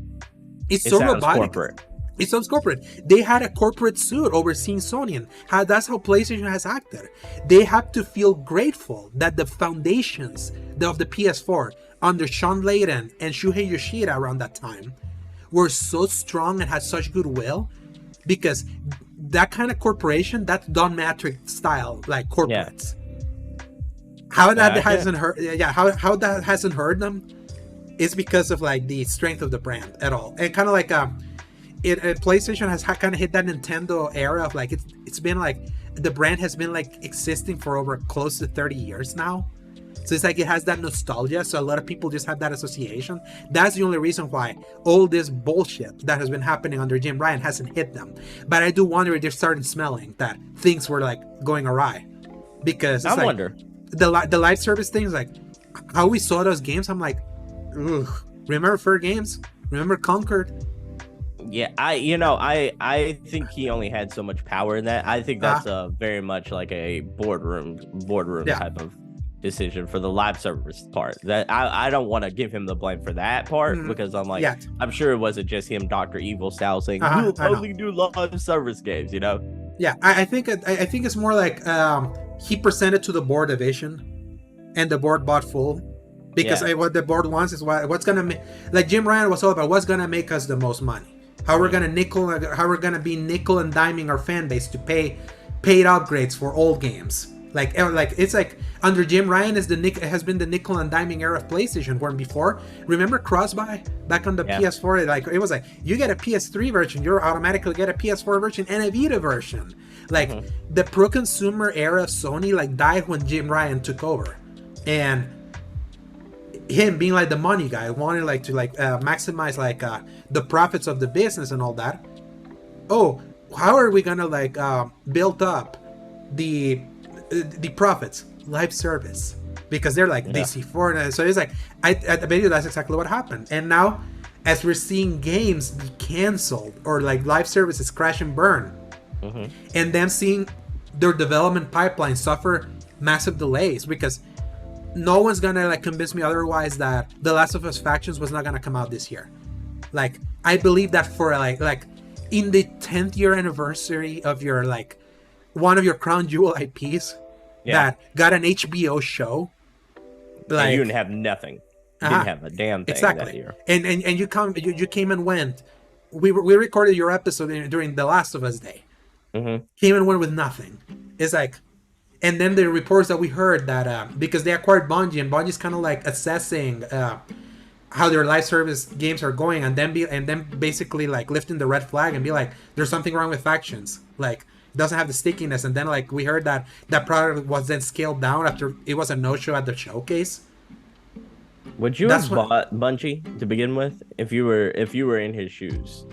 it's so robotic. Corporate. It sounds corporate. They had a corporate suit overseeing Sony, and that's how PlayStation has acted. They have to feel grateful that the foundations of the PS4 under Sean Layden and Shuhei Yoshida around that time were so strong and had such goodwill, because that kind of corporation, that's Don Matrick style, like corporates. How that hasn't hurt? How that hasn't hurt them is because of like the strength of the brand at all, and kind of like PlayStation has kind of hit that Nintendo era of like it's been like the brand has been like existing for over close to 30 years now, so it's like it has that nostalgia. So a lot of people just have that association. That's the only reason why all this bullshit that has been happening under Jim Ryan hasn't hit them. But I do wonder if they're starting smelling that things were like going awry, because I wonder. The live service things, like how we saw those games, I'm like, ugh. Remember Fur Games? Remember Concord? Yeah, I think he only had so much power in that. I think that's very much like a boardroom type of decision for the live service part. That I don't want to give him the blame for that part, because I'm like, I'm sure it wasn't just him, Dr. Evil style, saying we'll totally do live service games, Yeah, I think it's more like he presented to the board a vision, and the board bought full, because what the board wants is what's gonna make, like Jim Ryan was all about what's gonna make us the most money, how we're gonna be nickel and diming our fan base to pay paid upgrades for old games, Like it's like under Jim Ryan has been the nickel and diming era of PlayStation. Where before, remember cross-buy back on the PS4? Like it was like you get a PS3 version, you automatically get a PS4 version and a Vita version. Like the pro-consumer era of Sony like died when Jim Ryan took over, and him being like the money guy, wanting like to maximize like the profits of the business and all that. Oh, how are we gonna like build up the profits? Live service, because they're like DC4, so it's like I bet you that's exactly what happened. And now, as we're seeing games be canceled or like live services crash and burn, and them seeing their development pipeline suffer massive delays, because no one's gonna like convince me otherwise that The Last of Us Factions was not gonna come out this year. Like I believe that for like in the 10th year anniversary of your like one of your crown jewel IPs that got an HBO show, like and you didn't have nothing. You didn't have a damn thing that year. And you came and went. We recorded your episode during The Last of Us Day. Came and went with nothing. It's like, and then the reports that we heard that because they acquired Bungie, and Bungie's kind of like assessing how their live service games are going, and then basically like lifting the red flag and be like, there's something wrong with Factions. Like it doesn't have the stickiness. And then like we heard that product was then scaled down after it was a no-show at the showcase. Would you have bought Bungie to begin with if you were in his shoes?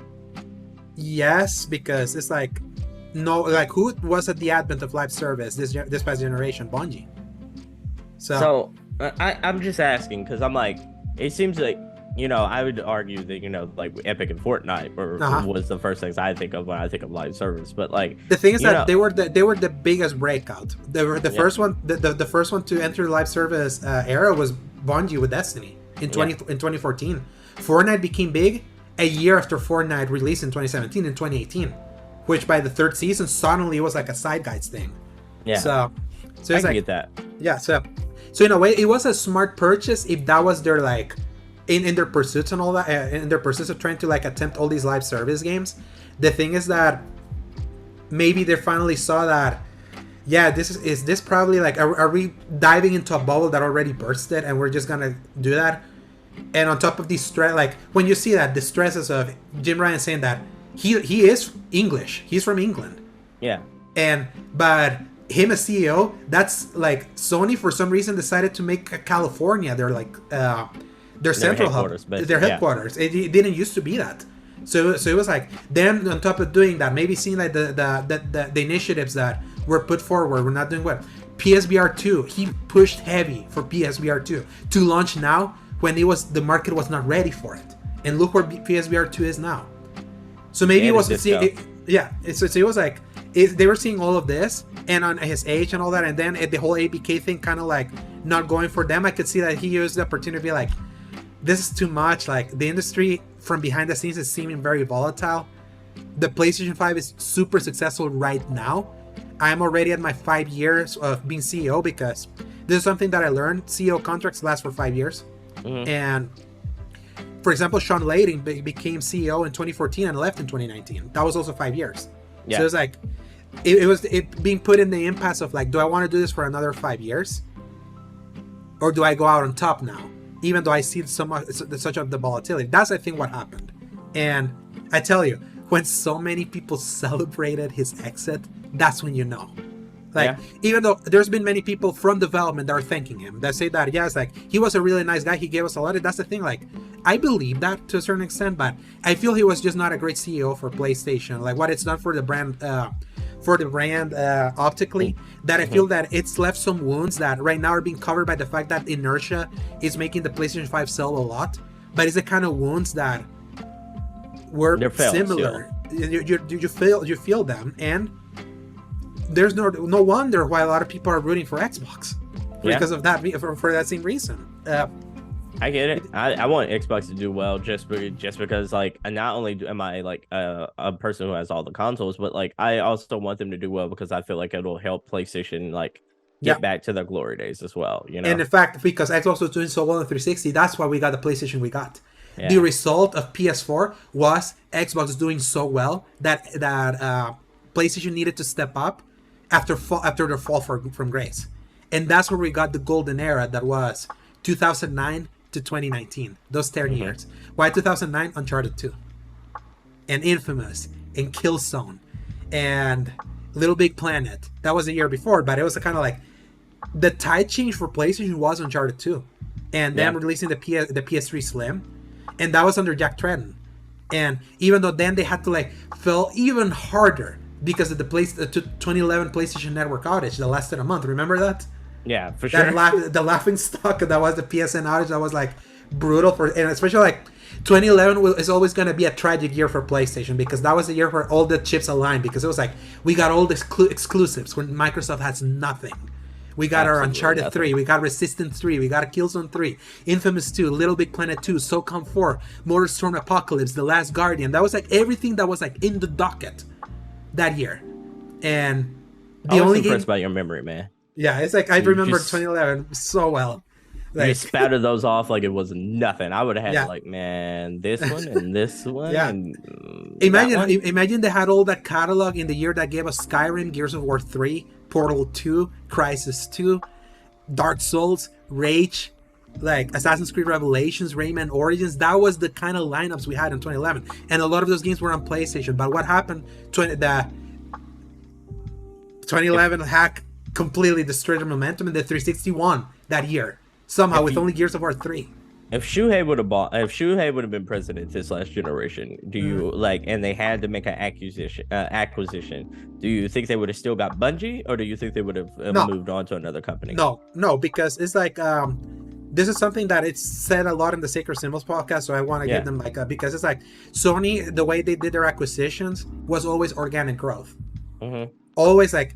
Yes, because it's like, no, like who was at the advent of live service this past generation? Bungie. So I'm just asking because I'm like, it seems like, you know, I would argue that, you know, like Epic and Fortnite was the first things I think of when I think of live service. But like the thing is that they were the biggest breakout. They were the first one. The first one to enter the live service era was Bungie with Destiny in 2014. Fortnite became big a year after Fortnite released in 2017 and 2018, which by the third season suddenly it was like a side guides thing. Yeah. So I can get that. Yeah. So in a way, it was a smart purchase if that was their like in their pursuits and all that, in their pursuits of trying to like attempt all these live service games. The thing is that maybe they finally saw that, yeah, is this probably like, are we diving into a bubble that already bursted and we're just gonna do that? And on top of these stress, like when you see that the stresses of Jim Ryan saying that he is English, he's from England, but him as CEO, that's like Sony for some reason decided to make California their like their central hub, their headquarters. It didn't used to be that. So it was like, then on top of doing that, maybe seeing like the initiatives that were put forward were not doing well. PSVR 2, he pushed heavy for PSVR 2 to launch now when the market was not ready for it. And look where PSVR 2 is now. So maybe it wasn't seeing it. Yeah, so it was like they were seeing all of this and on his age and all that, and then the whole ABK thing kind of like not going for them. I could see that he used the opportunity to be like, this is too much. Like the industry from behind the scenes is seeming very volatile. The PlayStation 5 is super successful right now. I'm already at my 5 years of being CEO, because this is something that I learned. CEO contracts last for 5 years. And for example, Sean Layden became CEO in 2014 and left in 2019. That was also 5 years. So it was like, it was being put in the impasse of like, do I want to do this for another 5 years? Or do I go out on top now? Even though I see such of the volatility. That's, I think, what happened. And I tell you, when so many people celebrated his exit, that's when you know. Like, even though there's been many people from development that are thanking him, that say that, yeah, it's like, he was a really nice guy, he gave us a lot. That's the thing, like, I believe that to a certain extent, but I feel he was just not a great CEO for PlayStation. Like, what it's done for the brand, optically, that I feel that it's left some wounds that right now are being covered by the fact that inertia is making the PlayStation 5 sell a lot, but it's the kind of wounds that were similar. You feel them, and there's no wonder why a lot of people are rooting for Xbox because of that, for that same reason. I get it. I want Xbox to do well just because, like, not only am I like a person who has all the consoles, but like I also want them to do well because I feel like it'll help PlayStation like get back to their glory days as well. You know, and in fact, because Xbox was doing so well in 360, that's why we got the PlayStation we got. The result of PS4 was Xbox doing so well that PlayStation needed to step up after their fall from grace. And that's where we got the golden era that was 2009 to 2019. Those 10 years. Why 2009? Uncharted 2. And Infamous. And Killzone. And Little Big Planet. That was a year before, but it was kind of like the tide change for PlayStation was Uncharted 2. And then releasing the PS3 Slim. And that was under Jack Tretton. And even though then they had to like fell even harder because of the 2011 PlayStation Network outage that lasted a month. Remember that? Yeah, for sure. The laughing stock that was the PSN outage that was like brutal and especially like 2011 is always going to be a tragic year for PlayStation because that was the year where all the chips aligned because it was like we got all the exclusives when Microsoft has nothing. We got our Uncharted 3, we got Resistance 3, we got a Killzone 3, Infamous 2, Little Big Planet 2, SOCOM 4, MotorStorm Apocalypse, The Last Guardian. That was like everything that was like in the docket that year. And I was impressed by your memory, man. Yeah, it's like I remember 2011 so well. Like, you spouted those off like it was nothing. I would have had like, man, this one and this one. Yeah. And imagine they had all that catalog in the year that gave us Skyrim, Gears of War 3, Portal 2, Crysis 2, Dark Souls, Rage, like Assassin's Creed Revelations, Rayman Origins. That was the kind of lineups we had in 2011, and a lot of those games were on PlayStation. But what happened? The 2011 hack completely destroyed the momentum, and the 360 won that year somehow with only Gears of War 3. If Shuhei would have been president this last generation, do you like? And they had to make an acquisition. Do you think they would have still got Bungie, or do you think they would have moved on to another company? No, because it's like this is something that it's said a lot in the Sacred Symbols podcast. So I want to give them like because it's like Sony, the way they did their acquisitions was always organic growth, always like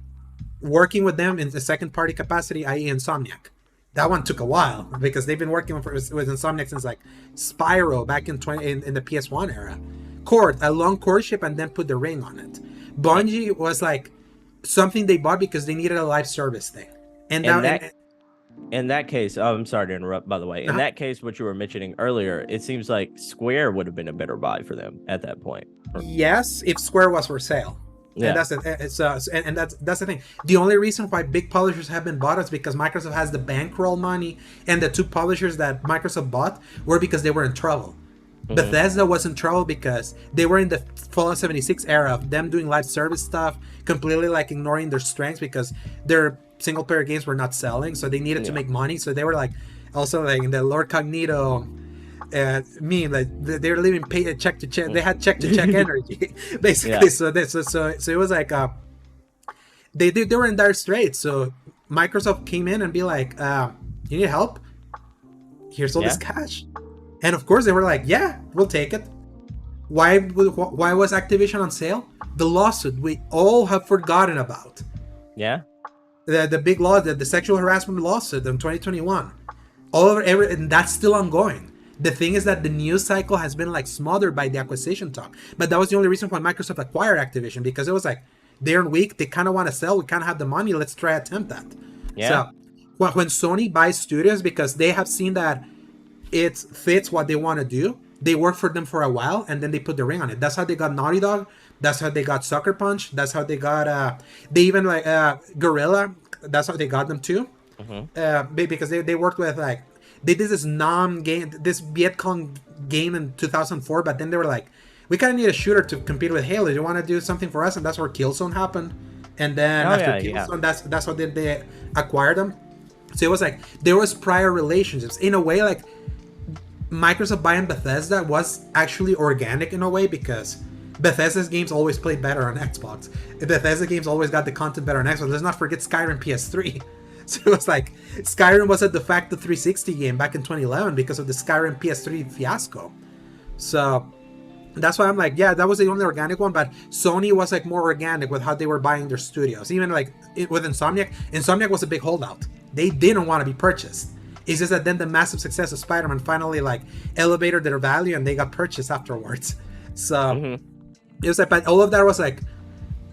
working with them in the second party capacity, i.e. Insomniac. That one took a while because they've been working with Insomniac since like Spyro back in the PS1 era. A long courtship and then put the ring on it. Bungie was like something they bought because they needed a live service thing. And in that case, I'm sorry to interrupt, by the way. In that case, what you were mentioning earlier, it seems like Square would have been a better buy for them at that point. Yes, if Square was for sale. Yeah. And that's the thing. The only reason why big publishers have been bought is because Microsoft has the bankroll money, and the two publishers that Microsoft bought were because they were in trouble. Bethesda was in trouble because they were in the Fallout 76 era of them doing live service stuff, completely like ignoring their strengths because their single player games were not selling, so they needed to make money. So they were like also like in the Lord Cognito like they're living check to check. They had check to check energy, basically. So it was like they were in dire straits. So Microsoft came in and be like, "You need help? Here's all this cash." And of course they were like, "Yeah, we'll take it." Why was Activision on sale? The lawsuit we all have forgotten about. Yeah. The big law, the sexual harassment lawsuit in 2021, and that's still ongoing. The thing is that the news cycle has been like smothered by the acquisition talk. But that was the only reason why Microsoft acquired Activision, because it was like, they're weak, they kind of want to sell, we kind of have the money, let's try attempt that. Yeah. So when Sony buys studios, because they have seen that it fits what they want to do, they work for them for a while, and then they put the ring on it. That's how they got Naughty Dog. That's how they got Sucker Punch. That's how they got, they even like Guerrilla. That's how they got them too. Because they worked with like, they did this this Viet Cong game in 2004, but then they were like, we kind of need a shooter to compete with Halo. Do you want to do something for us? And that's where Killzone happened. And then Killzone, that's how they acquired them. So it was like, there was prior relationships. In a way, like, Microsoft buying Bethesda was actually organic in a way, because Bethesda's games always played better on Xbox. Bethesda games always got the content better on Xbox. Let's not forget Skyrim PS3. So it was like, Skyrim was a de facto 360 game back in 2011 because of the Skyrim PS3 fiasco. So that's why I'm like, yeah, that was the only organic one, but Sony was like more organic with how they were buying their studios. Even like with Insomniac was a big holdout. They didn't want to be purchased. It's just that then the massive success of Spider-Man finally like elevated their value and they got purchased afterwards. So it was like, but all of that was like,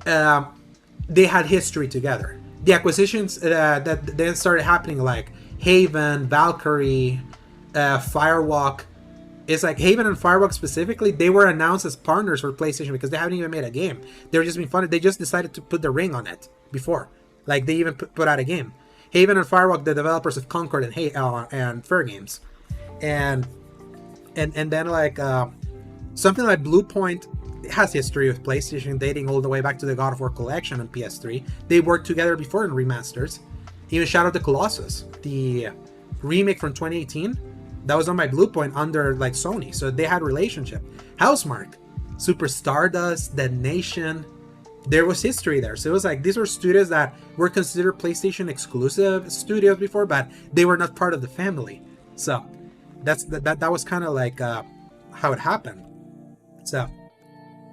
they had history together. The acquisitions that then started happening, like Haven, Valkyrie, Firewalk, It's like Haven and Firewalk specifically, they were announced as partners for PlayStation because they haven't even made a game. They were just being funny. They just decided to put the ring on it before. Like, they even put out a game. Haven and Firewalk, the developers of Concord and Fair Games. And then, like, something like Bluepoint has history with PlayStation, dating all the way back to the God of War collection on PS3. They worked together before in remasters. Even Shadow of the Colossus, the remake from 2018, that was on my Bluepoint under like Sony, so they had relationship. Housemarque, Super Stardust, Dead Nation, there was history there. So it was like these were studios that were considered PlayStation exclusive studios before, but they were not part of the family. So that was kind of like how it happened. So,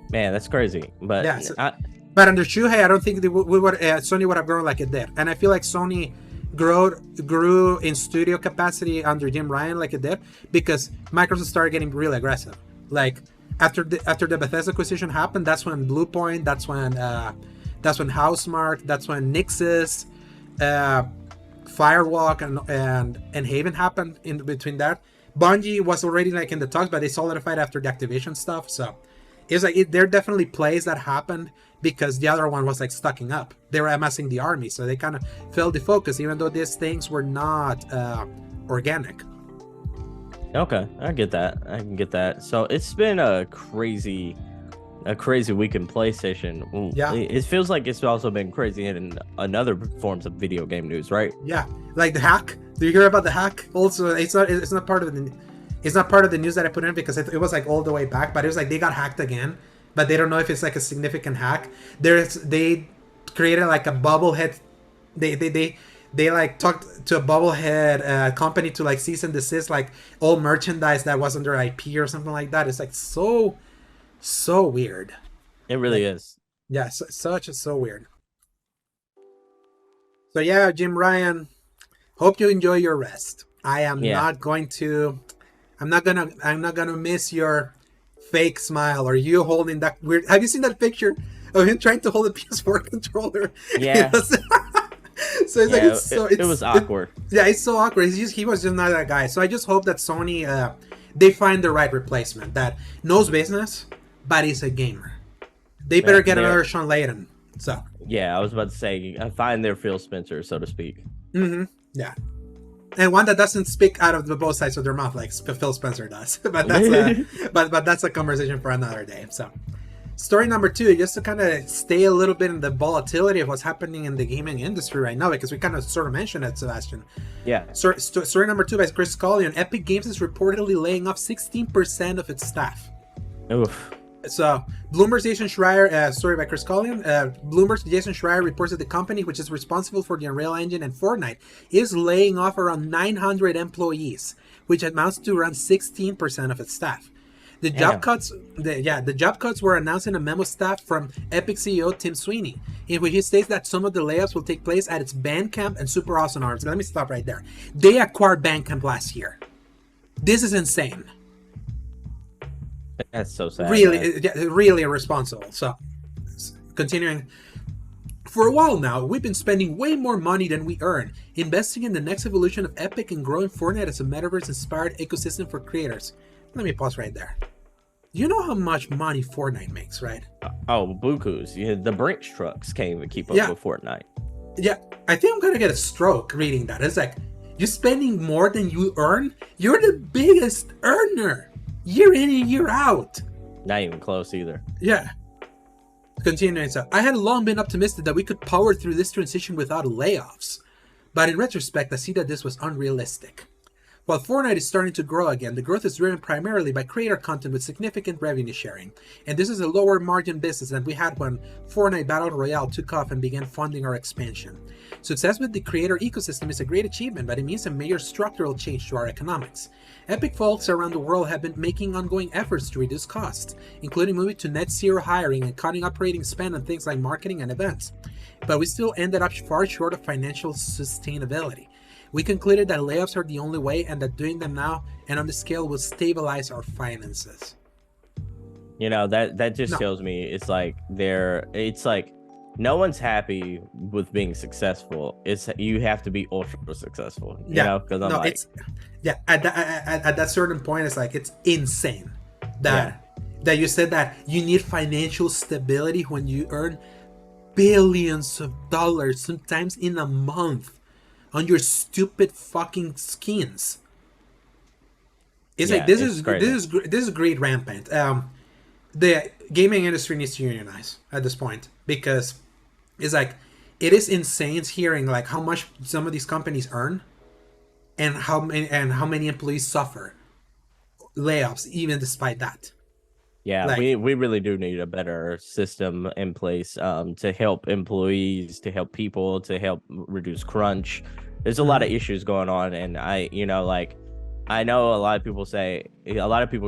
man, that's crazy. But yeah, but under Shuhei, I don't think Sony would have grown like it did, and I feel like Sony grew in studio capacity under Jim Ryan like it did because Microsoft started getting really aggressive. Like after the Bethesda acquisition happened, that's when Bluepoint, that's when Housemarque, that's when Nixxes, Firewalk and Haven happened in between that. Bungie was already like in the talks, but they solidified after the Activision stuff. So it's like there are definitely plays that happened because the other one was like stocking up. They were amassing the army, so they kind of failed the focus, even though these things were not organic. Okay, I get that. I can get that. So it's been a crazy week in PlayStation. Yeah, it feels like it's also been crazy in another forms of video game news, right? Yeah, like the hack. Do you hear about the hack? Also, it's not part of the news that I put in because it was like all the way back, but it was like they got hacked again, but they don't know if it's like a significant hack. They created like a bubblehead. They like talked to a bubblehead company to like cease and desist like all merchandise that was under IP or something like that. It's like so weird. It really is. Yeah, so weird. So yeah, Jim Ryan, hope you enjoy your rest. I'm not gonna miss your fake smile or you holding that weird. Have you seen that picture of him trying to hold a PS4 controller? Yeah. So it's it was awkward. It's so awkward. He was just not that guy. So I just hope that Sony they find the right replacement that knows business, but is a gamer. They better get another Sean Layden. So yeah, I was about to say find their Phil Spencer, so to speak. Mm-hmm. Yeah. And one that doesn't speak out of the both sides of their mouth like Phil Spencer does. But that's a conversation for another day. So story number 2, just to kind of stay a little bit in the volatility of what's happening in the gaming industry right now, because we kind of sort of mentioned it, Sebastian. Yeah. Story number 2 by Chris Scullion. Epic Games is reportedly laying off 16% of its staff. Oof. So, Bloomberg's Jason Schreier, story by Chris Scullion. Bloomberg's Jason Schreier reports that the company, which is responsible for the Unreal Engine and Fortnite, is laying off around 900 employees, which amounts to around 16% of its staff. The job cuts were announced in a memo staff from Epic CEO Tim Sweeney, in which he states that some of the layoffs will take place at its Bandcamp and Super Awesome Arms. Let me stop right there. They acquired Bandcamp last year. This is insane. That's so sad. Really irresponsible. So, continuing. For a while now, we've been spending way more money than we earn, investing in the next evolution of Epic and growing Fortnite as a metaverse-inspired ecosystem for creators. Let me pause right there. You know how much money Fortnite makes, right? Oh, bukus. Yeah, the Brinks trucks can't even keep up with Fortnite. Yeah, I think I'm gonna get a stroke reading that. It's like, you're spending more than you earn? You're the biggest earner! Year in and year out. Not even close either. Yeah. Continuing, so I had long been optimistic that we could power through this transition without layoffs. But in retrospect, I see that this was unrealistic. While Fortnite is starting to grow again, the growth is driven primarily by creator content with significant revenue sharing. And this is a lower margin business than we had when Fortnite Battle Royale took off and began funding our expansion. Success with the creator ecosystem is a great achievement, but it means a major structural change to our economics. Epic folks around the world have been making ongoing efforts to reduce costs, including moving to net zero hiring and cutting operating spend on things like marketing and events. But we still ended up far short of financial sustainability. We concluded that layoffs are the only way and that doing them now and on the scale will stabilize our finances. You know, that just tells me it's like no one's happy with being successful. It's you have to be ultra successful. You know, because I'm like, it's at that certain point, it's like it's insane that you said that you need financial stability when you earn billions of dollars, sometimes in a month, on your stupid fucking skins. It's like this is great rampant. The gaming industry needs to unionize at this point, because it's like it is insane hearing like how much some of these companies earn and how many employees suffer layoffs even despite that. Yeah, like, we really do need a better system in place to help employees, to help people, to help reduce crunch. There's a lot of issues going on, and I know a lot of people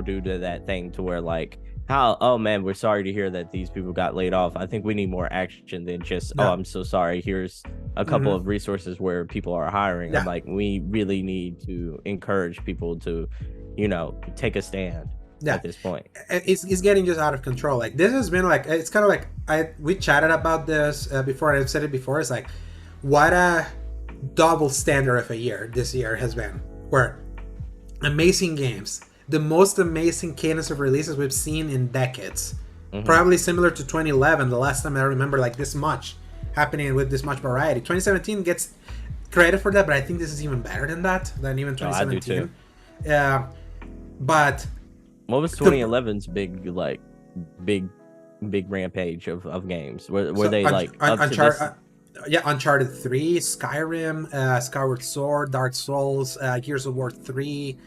do that thing to where like, oh man, we're sorry to hear that these people got laid off. I think we need more action than just, oh, I'm so sorry, here's a couple of resources where people are hiring. I'm like, we really need to encourage people to, take a stand. At this point, it's getting just out of control. Like this has been like, it's kind of like we chatted about this before. I've said it before. It's like, what a double standard of a year this year has been, where amazing games, the most amazing cadence of releases we've seen in decades, probably similar to 2011, the last time I remember like this much happening with this much variety. 2017 gets credit for that, but I think this is even better than even 2017. I do too. But what was 2011's big rampage of games? Were they like Uncharted 3, Skyrim, Skyward Sword, Dark Souls, Gears of War 3,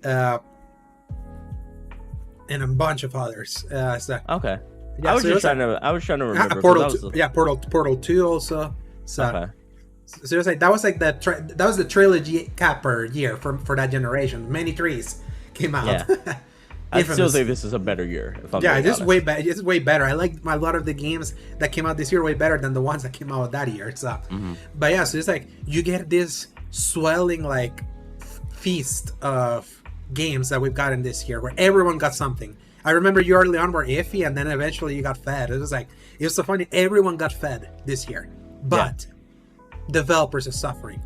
and a bunch of others. Okay. Yeah, I was trying to remember. Portal 2 also. So, okay. So it was like that was like that was the trilogy capper year for that generation. Many threes came out. Yeah. I still think this is a better year. This is way better. It's way better. I like a lot of the games that came out this year way better than the ones that came out that year. So, but yeah, so it's like you get this swelling like feast of games that we've gotten this year, where everyone got something. I remember you early on were iffy, and then eventually you got fed. It was so funny. Everyone got fed this year, but developers are suffering.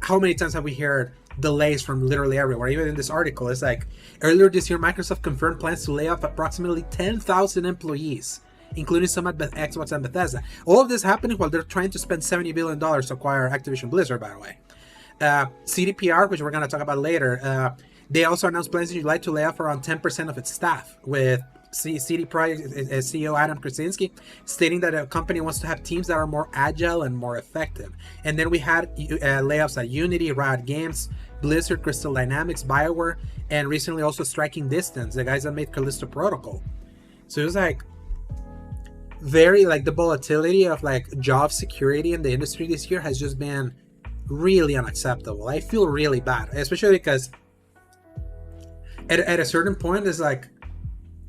How many times have we heard delays from literally everywhere? Even in this article, it's like earlier this year, Microsoft confirmed plans to lay off approximately 10,000 employees, including some at Xbox and Bethesda. All of this happening while they're trying to spend $70 billion to acquire Activision Blizzard, by the way. CDPR, which we're going to talk about later, they also announced plans in July to lay off around 10% of its staff, with CD Projekt CEO Adam Krasinski stating that the company wants to have teams that are more agile and more effective. And then we had layoffs at Unity, Riot Games, Blizzard, Crystal Dynamics, BioWare, and recently also Striking Distance, the guys that made Callisto Protocol. So it was like very like the volatility of like job security in the industry this year has just been really unacceptable. I feel really bad, especially because at a certain point it's like,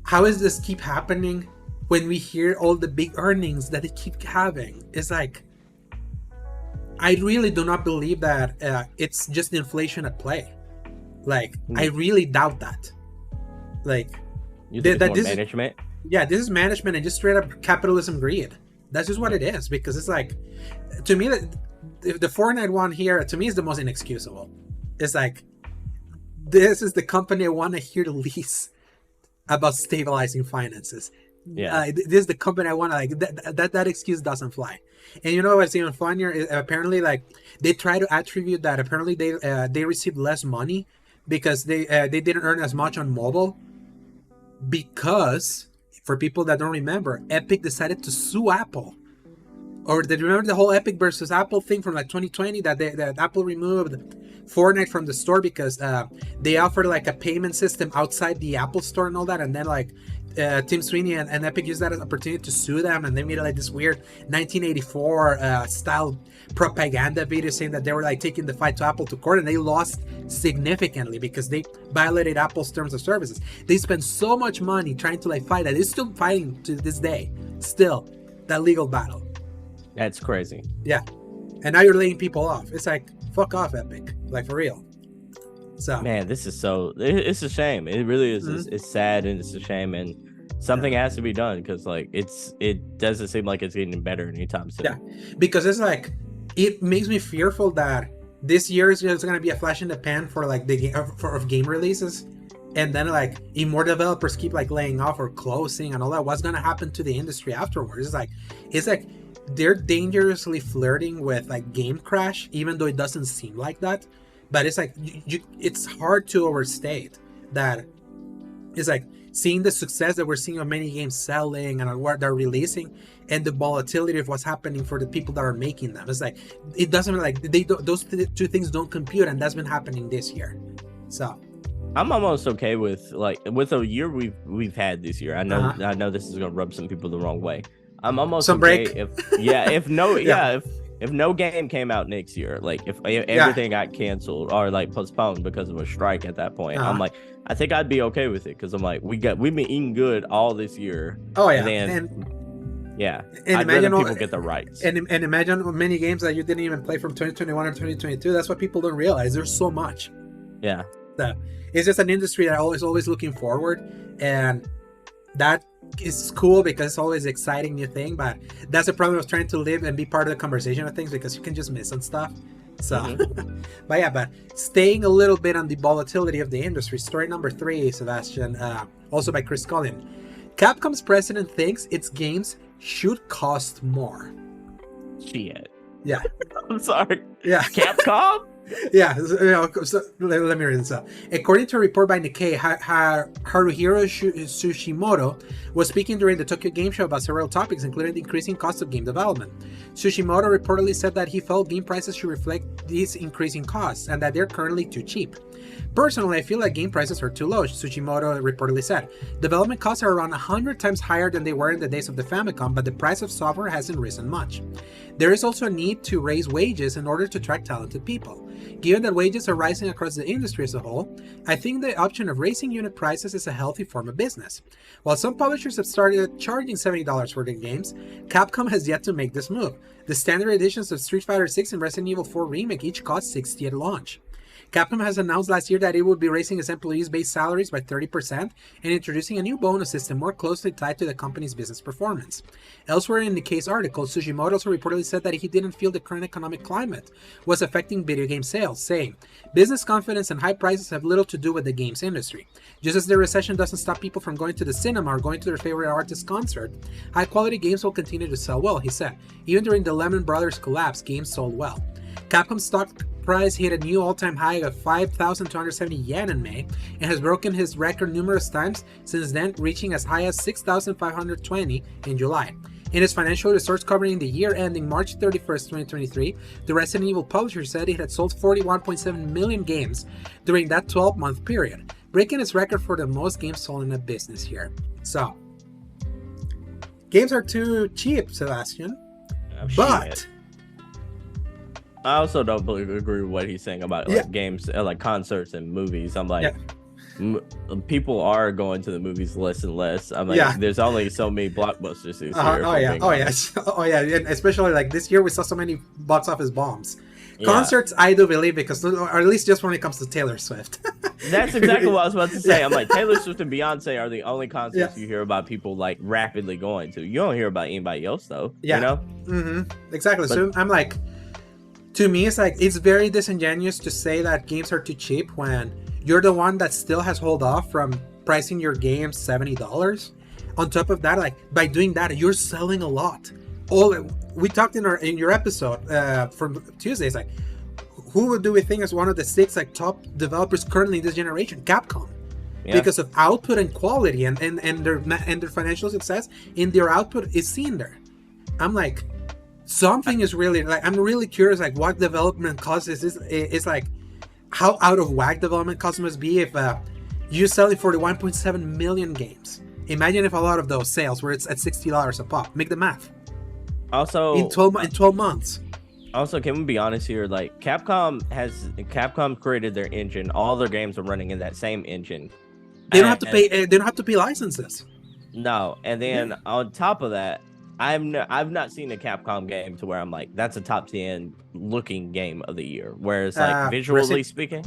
how does this keep happening when we hear all the big earnings that they keep having? It's like, I really do not believe that it's just inflation at play. Like, I really doubt that. Like, you think it's more management? This is management and just straight up capitalism greed. That's just what it is. Because it's like, to me, the Fortnite one here, to me, is the most inexcusable. It's like, this is the company I want to hear the least about stabilizing finances. This is the company I want to like. That excuse doesn't fly. And you know what's even funnier is apparently like they try to attribute that apparently they received less money because they didn't earn as much on mobile, because for people that don't remember, Epic decided to sue Apple. Or did you remember the whole Epic versus Apple thing from like 2020 that Apple removed Fortnite from the store because they offered like a payment system outside the Apple store and all that, and then like Tim Sweeney and Epic used that as an opportunity to sue them, and they made like this weird 1984 style propaganda video saying that they were like taking the fight to Apple to court, and they lost significantly because they violated Apple's terms of services. They spent so much money trying to like fight that. They're still fighting to this day, still that legal battle. That's crazy. Yeah. And now you're laying people off. It's like, fuck off, Epic. Like, for real. So, man, it's a shame. It really is. It's sad and it's a shame. And something has to be done, because like it doesn't seem like it's getting better anytime soon. Yeah, because it's like, it makes me fearful that this year is just gonna be a flash in the pan for like the game of game releases, and then like if more developers keep like laying off or closing and all that, what's gonna happen to the industry afterwards? It's like they're dangerously flirting with like game crash, even though it doesn't seem like that. But it's like it's hard to overstate that. It's like seeing the success that we're seeing of many games selling and what they're releasing, and the volatility of what's happening for the people that are making them. It's like it doesn't, like those two things don't compute, and that's been happening this year. So I'm almost okay with a year we've had this year. I know this is gonna rub some people the wrong way. I'm almost some okay break. If no game came out next year, like if everything got canceled or like postponed because of a strike at that point, I'm like, I think I'd be okay with it, because I'm like, we've been eating good all this year. Oh yeah, and I'd rather people get the rights. And imagine many games that you didn't even play from 2021 or 2022. That's what people don't realize. There's so much. Yeah. So it's just an industry that always looking forward, and that is cool because it's always exciting new thing. But that's the problem of trying to live and be part of the conversation of things, because you can just miss on stuff. So but staying a little bit on the volatility of the industry, story number 3, Sebastian, also by Chris Collin. Capcom's president thinks its games should cost more. Shit. Yeah. I'm sorry. Yeah. Capcom? Yeah, so let me read this out. According to a report by Nikkei, Haruhiro Tsushimoto was speaking during the Tokyo Game Show about several topics, including the increasing cost of game development. Tsushimoto reportedly said that he felt game prices should reflect these increasing costs, and that they're currently too cheap. Personally, I feel like game prices are too low, Tsushimoto reportedly said. Development costs are around 100 times higher than they were in the days of the Famicom, but the price of software hasn't risen much. There is also a need to raise wages in order to attract talented people. Given that wages are rising across the industry as a whole, I think the option of raising unit prices is a healthy form of business. While some publishers have started charging $70 for their games, Capcom has yet to make this move. The standard editions of Street Fighter VI and Resident Evil 4 Remake each cost $60 at launch. Capcom has announced last year that it would be raising its employees' base salaries by 30% and introducing a new bonus system more closely tied to the company's business performance. Elsewhere in the case article, Tsushimoto also reportedly said that he didn't feel the current economic climate was affecting video game sales, saying, "Business confidence and high prices have little to do with the games industry. Just as the recession doesn't stop people from going to the cinema or going to their favorite artist's concert, high-quality games will continue to sell well," he said. Even during the Lehman Brothers collapse, games sold well. Capcom's stock price hit a new all-time high of 5,270 yen in May and has broken his record numerous times since then, reaching as high as 6,520 in July. In its financial reports covering the year ending March 31st, 2023, the Resident Evil publisher said it had sold 41.7 million games during that 12-month period, breaking its record for the most games sold in a business year. So, games are too cheap, Sebastian. But I also don't agree with what he's saying about like games, like concerts and movies. I'm like, people are going to the movies less and less. I'm like, there's only so many blockbusters this year. Oh yeah, and especially like this year we saw so many box office bombs. Concerts, I do believe, because, or at least just when it comes to Taylor Swift. That's exactly what I was about to say. I'm like, Taylor Swift and Beyonce are the only concerts you hear about people like rapidly going to. You don't hear about anybody else though. You know? Exactly. But, so I'm like, to me, it's like, it's very disingenuous to say that games are too cheap when you're the one that still has hold off from pricing your games $70. On top of that, like, by doing that, you're selling a lot. We talked in your episode from Tuesdays, like, who do we think is one of the 6 like top developers currently in this generation? Capcom. Because of output and quality and their financial success in their output is seen there. I'm like, something is really, like, I'm really curious, like, what development cost is like, how out of whack development cost must be if you're selling 41.7 million games. Imagine if a lot of those sales were at $60 a pop. Make the math. Also, in 12 months. Also, can we be honest here? Like, Capcom created their engine. All their games are running in that same engine. They don't have to pay. They don't have to pay licenses. No, and then on top of that, I've not seen a Capcom game to where I'm like, that's a top 10 looking game of the year. Whereas, like, visually speaking,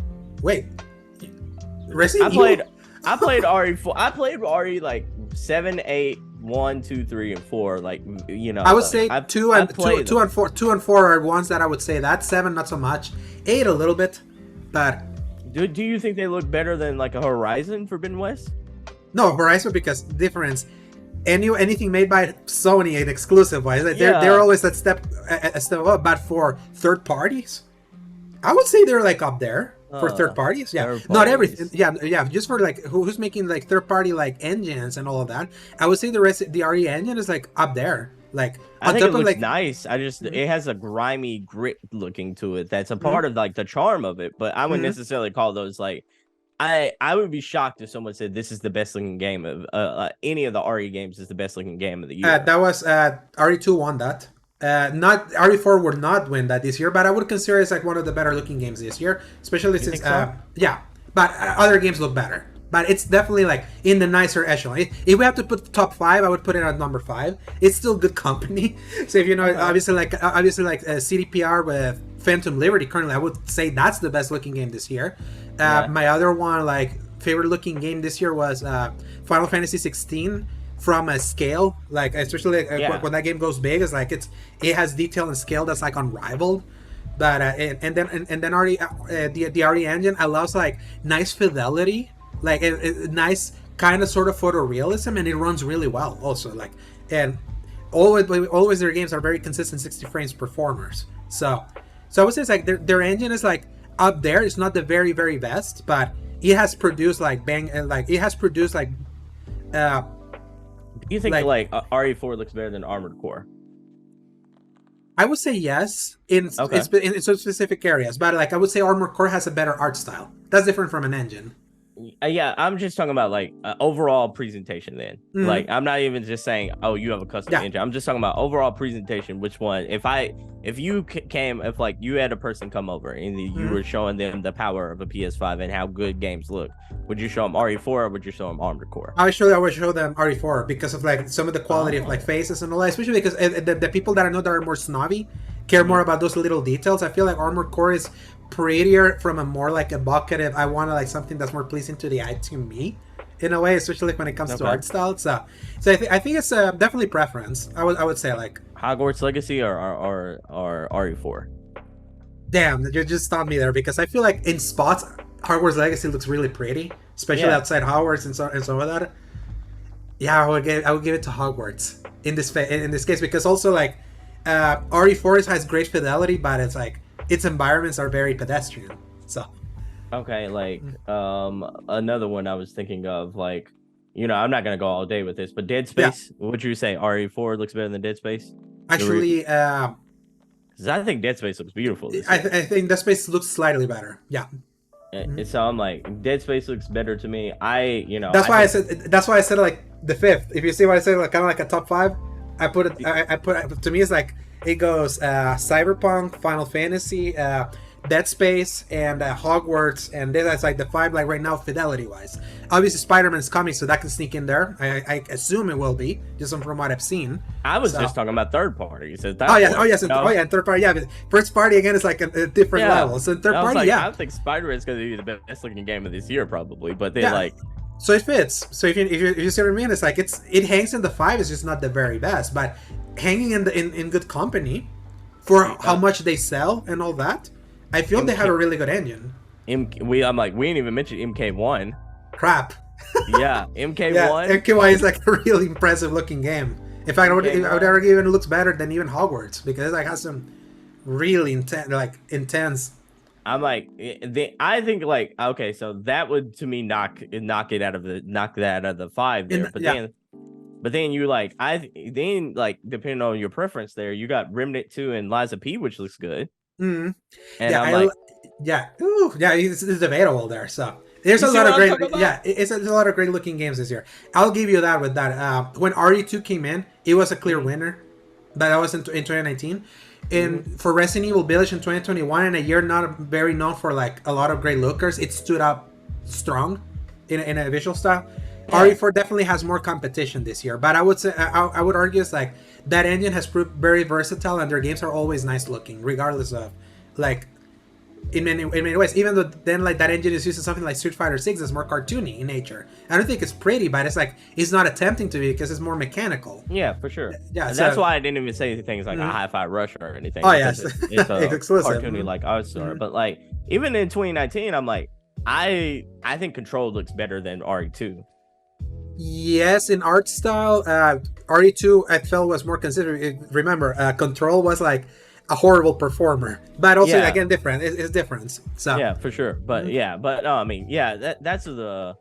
Resident Evil? I played RE4. I played RE like 7, 8, 1, 2, 3, and 4. Like, you know, I would say I've 2 and 4 are ones that I would say that. 7 not so much. 8 a little bit, but do you think they look better than like a Horizon Forbidden West? No, Horizon, because difference. Anything made by Sony and exclusive wise, they're always a step up. But for third parties, I would say they're like up there for third parties. Yeah, not everything. Yeah. Just for like who's making like third party like engines and all of that. I would say the RE engine is like up there. Like I think it looks nice. It has a grimy grit looking to it. That's a part of like the charm of it. But I wouldn't necessarily call those like. I would be shocked if someone said this is the best looking game of any of the RE games is the best looking game of the year. That was RE2 won that. Not RE4 would not win that this year, but I would consider it's like one of the better looking games this year, especially since yeah. But other games look better. But it's definitely like in the nicer echelon. If we have to put top 5, I would put it at number 5. It's still good company. So if you know, obviously like CDPR with Phantom Liberty currently, I would say that's the best looking game this year. My other one, like favorite looking game this year was Final Fantasy 16 from a scale, like especially when that game goes big, it's like it has detail and scale that's like unrivaled. But and then already the RE engine allows like nice fidelity, like a nice kind of sort of photorealism, and it runs really well also. Like, and always their games are very consistent 60 frames performers. So I would say it's like their engine is like up there. It's not the very very best, but it has produced like you think like RE4 looks better than Armored Core? I would say yes in some specific areas, but like I would say Armored Core has a better art style. That's different from an engine. Yeah, I'm just talking about like overall presentation then. Like I'm not even just saying, oh, you have a custom engine. I'm just talking about overall presentation. Which one? If like you had a person come over and you were showing them the power of a PS5 and how good games look, would you show them RE4 or would you show them Armored Core? I would show them RE4 because of like some of the quality of like faces and all that, especially because the people that I know that are more snobby care more about those little details. I feel like Armored Core is prettier from a more like evocative. I want to like something that's more pleasing to the eye to me, in a way, especially when it comes to art style. So I think it's definitely preference. I would say like Hogwarts Legacy or RE4. Damn, you just stopped me there because I feel like in spots Hogwarts Legacy looks really pretty, especially outside Hogwarts and so of that. Yeah, I would give it to Hogwarts in this case because also like RE4 has great fidelity, but it's like its environments are very pedestrian. So okay, like another one I was thinking of, like, you know, I'm not gonna go all day with this, but Dead Space. What would you say RE4 looks better than Dead Space? Actually, because I think Dead Space looks beautiful. I think Dead Space looks slightly better. Yeah. And so I'm like, Dead Space looks better to me. That's why I said like the 5th. If you see what I said, like kind of like a top 5, I put it. I put to me it's like it goes Cyberpunk, Final Fantasy, Dead Space, and Hogwarts, and that's like the 5 like right now fidelity wise. Obviously Spider-Man's coming, so that can sneak in there. I assume it will be just from what I've seen. I was just talking about third party. So third party. Yeah, first party again is like a different level. So third party, like, I think Spider-Man's going to be the best looking game of this year probably, but then like. So it fits. So if you see what I mean, it's like it hangs in the 5. It's just not the very best, but hanging in good company for how much they sell and all that. I feel they have a really good engine. We didn't even mention MK1. Crap. Yeah, MK1. Yeah, MK1 is like a really impressive looking game. In fact, I would argue even looks better than even Hogwarts because it like has some really intense. I'm like, I think like, okay, so that would to me knock that out of the 5 there, but then you like depending on your preference there, you got Remnant 2 and Lies of P, which looks good. And it's debatable there. So there's a lot of great, it's a lot of great looking games this year. I'll give you that with that. When RE2 came in, it was a clear winner, but that was in 2019. And for Resident Evil Village in 2021, in a year not very known for like a lot of great lookers, it stood up strong in a visual style. RE4 definitely has more competition this year, but I would say I would argue it's like that engine has proved very versatile, and their games are always nice looking, regardless of like in many ways. Even though then like that engine is using something like Street Fighter 6 that's more cartoony in nature. I don't think it's pretty, but it's like it's not attempting to be because it's more mechanical. Yeah, for sure. Yeah, and so, that's why I didn't even say things like a Hi-Fi Rush or anything. Oh yes, it's it's exclusive. Cartoony like All-Star. But like even in 2019, I'm like I think Control looks better than RE2. Yes, in art style, RE2 I felt was more considered. Remember, Control was like a horrible performer, but also again different. It's different. So yeah, for sure. But I mean, that's the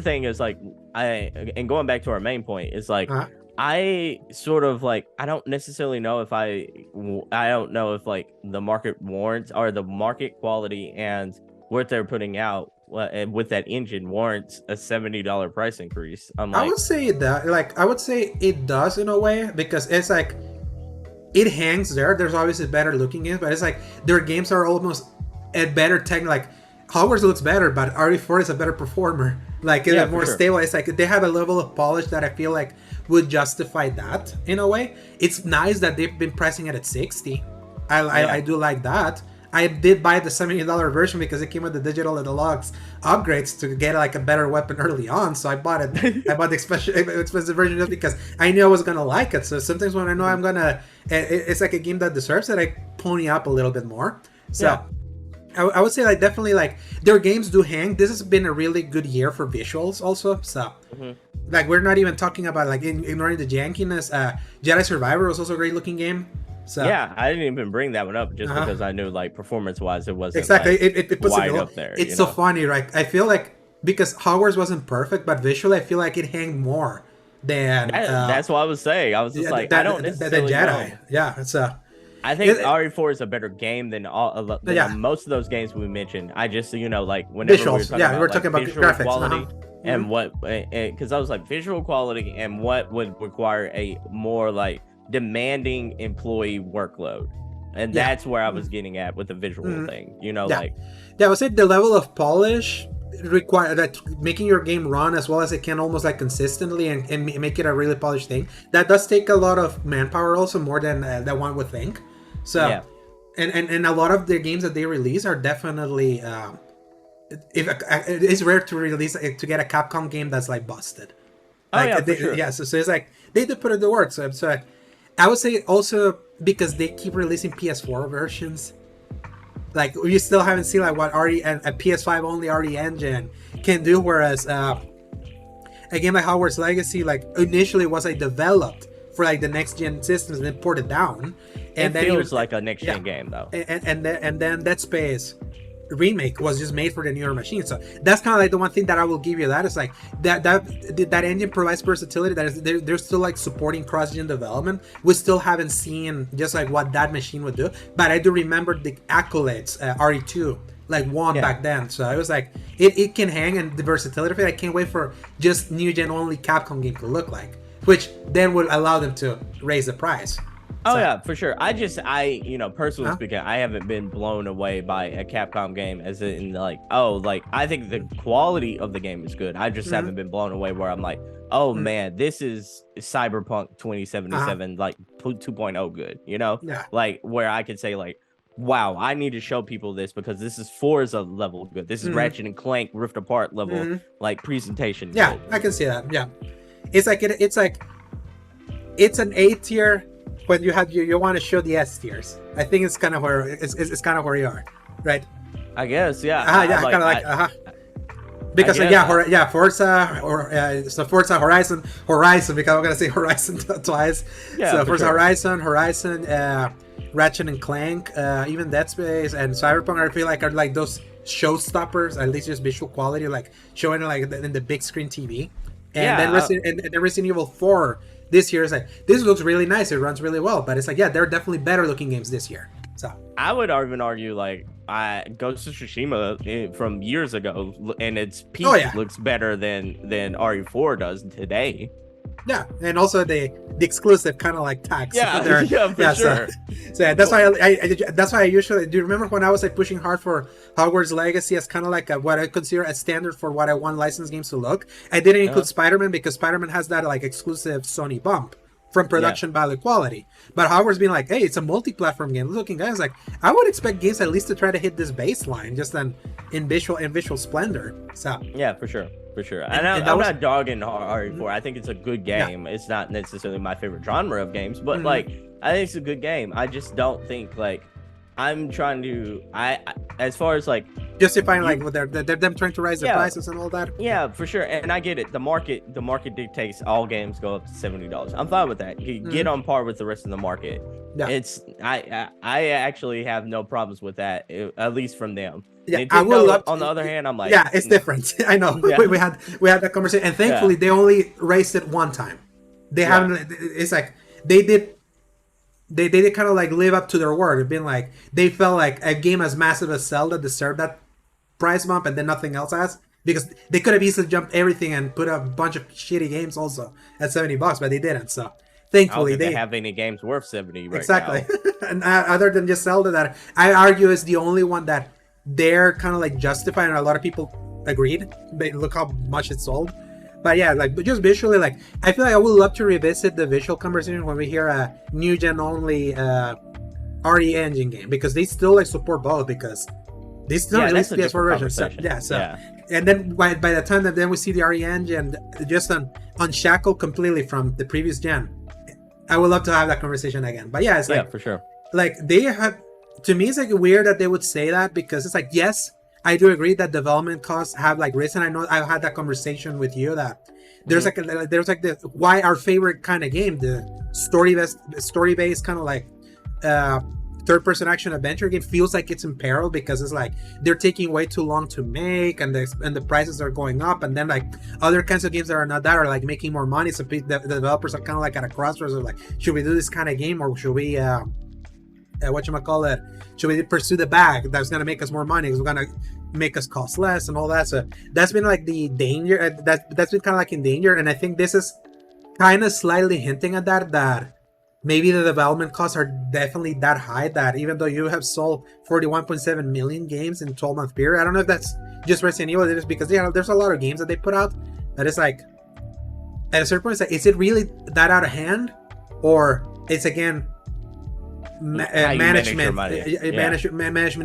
thing is like and going back to our main point is like I sort of like I don't necessarily know if I don't know if like the market warrants or the market quality and what they're putting out with that engine warrants a $70 price increase. I would say that I would say it does in a way because it's like it hangs there. There's obviously better looking games, but it's like their games are almost at better tech. Like Hogwarts looks better, but RE4 is a better performer. Like it's more stable. It's like they have a level of polish that I feel like would justify that in a way. It's nice that they've been pricing it at 60. I do like that. I did buy the $70 version because it came with the digital and deluxe upgrades to get like a better weapon early on. So I bought it. I bought the expensive version just because I knew I was gonna like it. So sometimes when I know I'm gonna, it's like a game that deserves it, I pony up a little bit more. So I would say like definitely like their games do hang. This has been a really good year for visuals also. So like we're not even talking about like ignoring the jankiness. Jedi Survivor was also a great looking game. So yeah, I didn't even bring that one up just because I knew like performance wise it wasn't exactly like, it puts wide it up there. It's so funny, right? I feel like because Hogwarts wasn't perfect, but visually I feel like it hanged more than that's what I was saying. I was just like I don't necessarily Jedi. know. Yeah, it's I think RE4 is a better game than all of most of those games we mentioned. I just like whenever visuals, we're talking about visual graphics quality and what because I was like visual quality and what would require a more like demanding employee workload, and that's where I was getting at with the visual thing. Like I would say the level of polish require that making your game run as well as it can almost like consistently and make it a really polished thing. That does take a lot of manpower, also more than that one would think. So and a lot of the games that they release are definitely it's rare to release to get a Capcom game that's like busted. For sure. So it's like they did put in the work. So I would say also because they keep releasing PS4 versions. Like you still haven't seen like what RE and a PS5 only RE engine can do, whereas a game like Hogwarts Legacy like initially was like developed for like the next gen systems and then ported down. And it feels like a next gen game though. And then Dead Space remake was just made for the newer machine. So that's kind of like the one thing that I will give you. That is like that engine provides versatility. That is they're still like supporting cross-gen development. We still haven't seen just like what that machine would do. But I do remember the accolades RE2 like won back then. So I was like it can hang, and the versatility of it. I can't wait for just new gen only Capcom game to look like, which then would allow them to raise the price. Oh yeah, for sure. I personally speaking, I haven't been blown away by a Capcom game as in like I think the quality of the game is good. I just haven't been blown away where I'm like, man, this is Cyberpunk 2077 like 2.0 good, like where I could say like, wow, I need to show people this because this is Forza level good. This is Ratchet and Clank Rift Apart level like presentation. Yeah, good. I can see that. Yeah, it's an A tier. When you have you want to show the S tiers, I think it's kind of where it's kind of where you are, right? I guess, yeah. Kind of like because Forza or so Forza Horizon because I'm gonna say Horizon twice. Yeah, so Forza Horizon, Ratchet and Clank, even Dead Space and Cyberpunk, I feel like are like those showstoppers, at least just visual quality, like showing it like in the big screen TV. And then Resident Evil 4 this year is like, this looks really nice, it runs really well, but it's like, they're definitely better looking games this year. So I would even argue like Ghost of Tsushima from years ago and its peak looks better than RE4 does today. Yeah, and also the exclusive kind of like tax. For sure. So that's why I usually do. You remember when I was like pushing hard for Hogwarts Legacy as kind of like what I consider a standard for what I want licensed games to look. I didn't include Spider-Man because Spider-Man has that like exclusive Sony bump. from production value quality. But Hogwarts being like, hey, it's a multi-platform game. Looking guys, like I would expect games at least to try to hit this baseline, just in visual splendor. So yeah, for sure. And I'm not dogging RE4. I think it's a good game. Yeah. It's not necessarily my favorite genre of games, but like I think it's a good game. I just don't think like I'm trying to as far as like justifying like they're them trying to raise their prices and all that. Yeah, for sure. And I get it. The market dictates all games go up to $70. I'm fine with that. You get on par with the rest of the market. Yeah. It's I actually have no problems with that, at least from them. Yeah, Nintendo, I will love on the other hand, I'm like, yeah, it's different. I know. Yeah. we had that conversation, and thankfully they only raised it one time. They haven't. It's like they did kind of like live up to their word. It's been like they felt like a game as massive as Zelda deserved that price bump, and then nothing else has, because they could have easily jumped everything and put a bunch of shitty games also at $70, but they didn't. So thankfully they have any games worth 70 right exactly now. And other than just Zelda, that I argue is the only one that they're kind of like justifying, and a lot of people agreed. Look how much it sold. But yeah, like just visually, like I feel like I would love to revisit the visual conversation when we hear a new gen only RE Engine game, because they still like support both, because they still release PS4 versions. So and then by the time that then we see the RE Engine just unshackled completely from the previous gen, I would love to have that conversation again. But yeah, it's like for sure. Like they have, to me, it's like weird that they would say that, because it's like, yes, I do agree that development costs have like risen. I know I've had that conversation with you that there's the why our favorite kind of game, the story based kind of like third person action adventure game, feels like it's in peril, because it's like they're taking way too long to make, and the prices are going up, and then like other kinds of games that are not that are like making more money. So the developers are kind of like at a crossroads of like, should we do this kind of game, or should we should we pursue the bag that's gonna make us more money, because we're gonna make us cost less and all that. So that's been like the danger, that's been kind of like in danger. And I think this is kind of slightly hinting at that maybe the development costs are definitely that high, that even though you have sold 41.7 million games in a 12-month period, I don't know if that's just Resident Evil, it is because there's a lot of games that they put out that is like, at a certain point, it's like, is it really that out of hand, or it's again management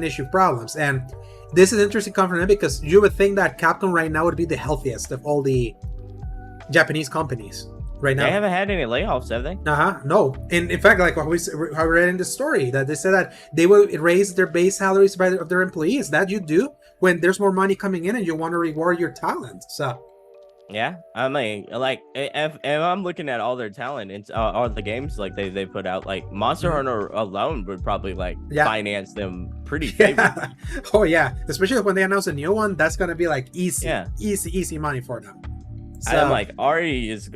issue problems? And this is interesting coming from, because you would think that Capcom right now would be the healthiest of all the Japanese companies right now. They haven't had any layoffs, have they? No. And in fact, like how we read in the story, that they said that they will raise their base salaries of their employees. That you do when there's more money coming in and you want to reward your talent. So yeah, I mean, like if I'm looking at all their talent and all the games like they put out, like Monster Hunter alone would probably like finance them pretty favorably. Oh yeah, especially when they announce a new one, that's gonna be like easy money for them. So, I'm like RE is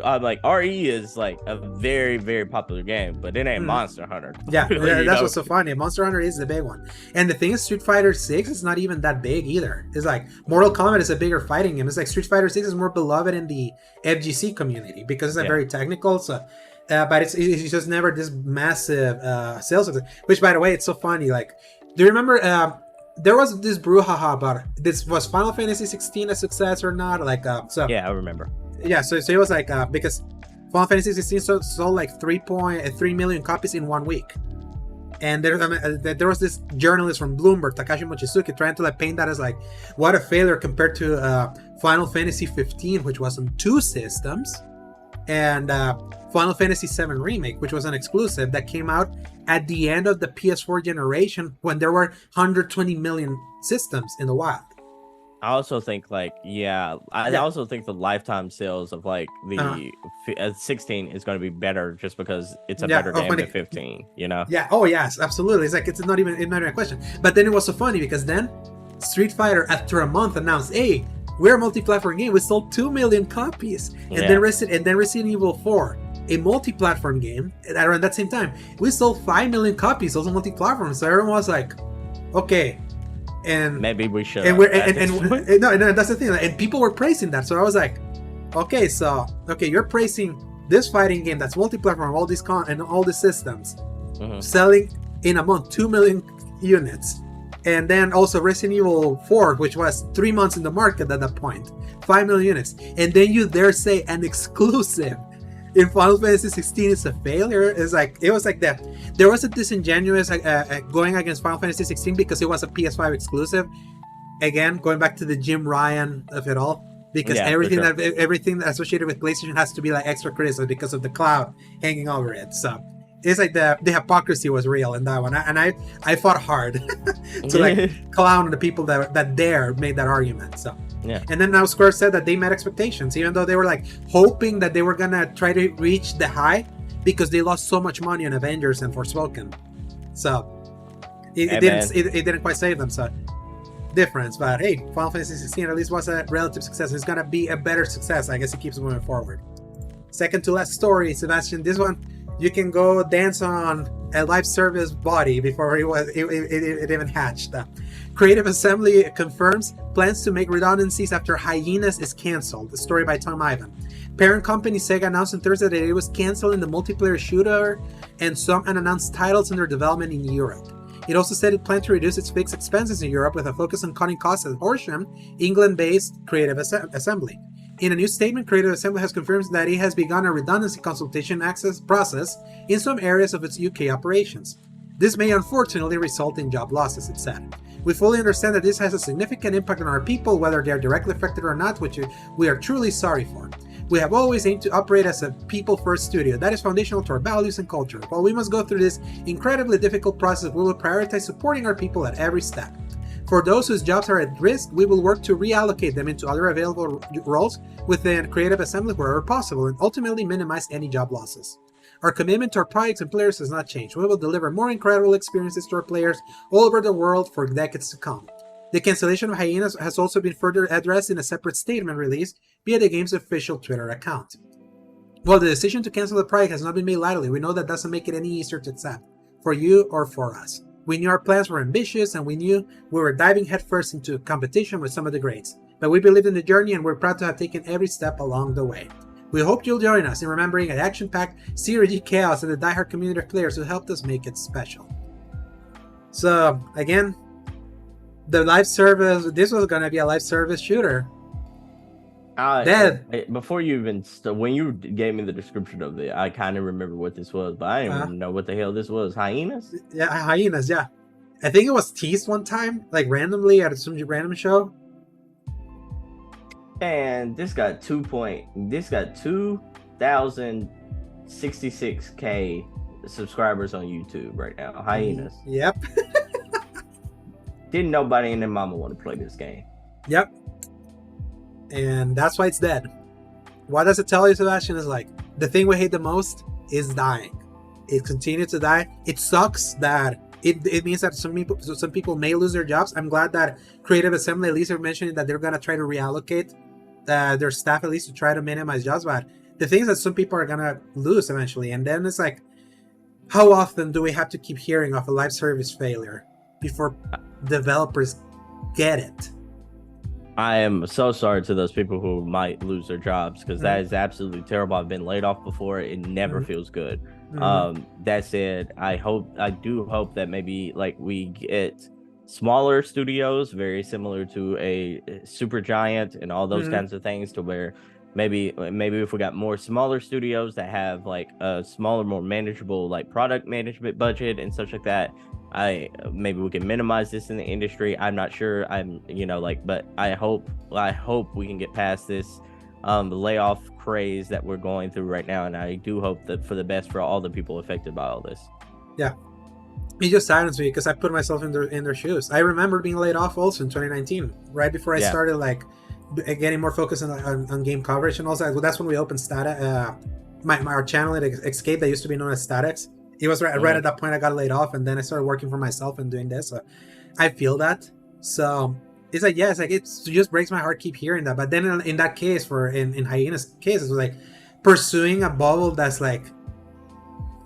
like a very, very popular game, but it ain't Monster Hunter. Yeah, that's what's so funny. Monster Hunter is the big one, and the thing is, Street Fighter 6 is not even that big either. It's like Mortal Kombat is a bigger fighting game. It's like Street Fighter 6 is more beloved in the FGC community because it's very technical. So, but it's just never this massive sales success. Which, by the way, it's so funny. Like, do you remember? There was this brouhaha about this, was Final Fantasy 16 a success or not? Like, yeah, I remember. Yeah, so it was like because Final Fantasy 16 sold like 3.3 million copies in 1 week, and there was this journalist from Bloomberg, Takashi Mochizuki, trying to like paint that as like what a failure compared to Final Fantasy 15, which was on 2 systems, and Final Fantasy 7 Remake, which was an exclusive that came out at the end of the PS4 generation when there were 120 million systems in the wild. I also think I also think the lifetime sales of like the 16 is going to be better just because it's a better game than 15, you know? Yeah. Oh yes, absolutely. It's like it's not even a question. But then it was so funny because then Street Fighter, after a month, announced, "Hey, we're a multi-platform game. We sold 2 million copies," and then Resident Evil 4. A multi-platform game around that same time, we sold 5 million copies, also multi-platform. So everyone was like, okay, and maybe we should. And no, that's the thing. And people were praising that. So I was like, okay, you're praising this fighting game that's multi-platform, all these and all the systems, selling in a month 2 million units, and then also Resident Evil 4, which was 3 months in the market at that point, 5 million units, and then you dare say an exclusive in Final Fantasy 16 it's a failure. It's like it was like that. There was a disingenuous going against Final Fantasy 16 because it was a PS5 exclusive. Again, going back to the Jim Ryan of it all, because everything associated with PlayStation has to be like extra criticism because of the cloud hanging over it. So it's like the hypocrisy was real in that one, and I fought hard to like clown the people that made that argument. So yeah, and then now Square said that they met expectations, even though they were like hoping that they were gonna try to reach the high because they lost so much money on Avengers and Forspoken. So it didn't quite save them. So difference, but hey, Final Fantasy 16 at least was a relative success. It's gonna be a better success. I guess it keeps moving forward. Second to last story, Sebastian. This one you can go dance on a live service body before it even hatched. Creative Assembly confirms plans to make redundancies after Hyenas is canceled. The story by Tom Ivan. Parent company Sega announced on Thursday that it was canceling the multiplayer shooter and some unannounced titles under development in Europe. It also said it planned to reduce its fixed expenses in Europe with a focus on cutting costs at Horsham, England-based Creative Assembly. In a new statement, Creative Assembly has confirmed that it has begun a redundancy consultation access process in some areas of its UK operations. This may unfortunately result in job losses, it said. We fully understand that this has a significant impact on our people, whether they are directly affected or not, which we are truly sorry for. We have always aimed to operate as a people-first studio. That is foundational to our values and culture. While we must go through this incredibly difficult process, we will prioritize supporting our people at every step. For those whose jobs are at risk, we will work to reallocate them into other available roles within Creative Assembly wherever possible and ultimately minimize any job losses. Our commitment to our products and players has not changed. We will deliver more incredible experiences to our players all over the world for decades to come. The cancellation of Hyenas has also been further addressed in a separate statement released via the game's official Twitter account. While the decision to cancel the project has not been made lightly, we know that doesn't make it any easier to accept, for you or for us. We knew our plans were ambitious and we knew we were diving headfirst into competition with some of the greats, but we believed in the journey and we're proud to have taken every step along the way. We hope you'll join us in remembering an action-packed CRG chaos and the diehard community of players who helped us make it special. So, again, the live service, this was going to be a live service shooter. Dead. Before you even, when you gave me the description of it, I kind of remember what this was, but I didn't even know what the hell this was. Hyenas? Yeah, Hyenas, yeah. I think it was teased one time, like randomly at some random show. And this got 2,066K subscribers on YouTube right now. Hyenas. Yep. Didn't nobody and their mama want to play this game. Yep. And that's why it's dead. What does it tell you, Sebastian? Is like the thing we hate the most is dying. It continues to die. It sucks that it means that some people may lose their jobs. I'm glad that Creative Assembly at least are mentioning that they're gonna try to reallocate their staff at least to try to minimize jobs. But the things that some people are gonna lose eventually, and then it's like, how often do we have to keep hearing of a live service failure before developers get it? I am so sorry to those people who might lose their jobs because that is absolutely terrible. I've been laid off before. It never feels good. That said, I do hope that maybe like we get smaller studios very similar to a Supergiant and all those kinds of things, to where maybe if we got more smaller studios that have like a smaller, more manageable like product management budget and such like that, maybe we can minimize this in the industry. I'm not sure. But I hope we can get past this the layoff craze that we're going through right now, and I do hope that for the best for all the people affected by all this. Yeah, it just saddens me because I put myself in their shoes. I remember being laid off also in 2019, right before I started like getting more focused on game coverage, and also that's when we opened our channel at Escape that used to be known as Statex. It was right at that point I got laid off, and then I started working for myself and doing this. So I feel that. So it's like, yeah, it's like, it just breaks my heart keep hearing that. But then in that case, in Hyena's case, it was like pursuing a bubble that's like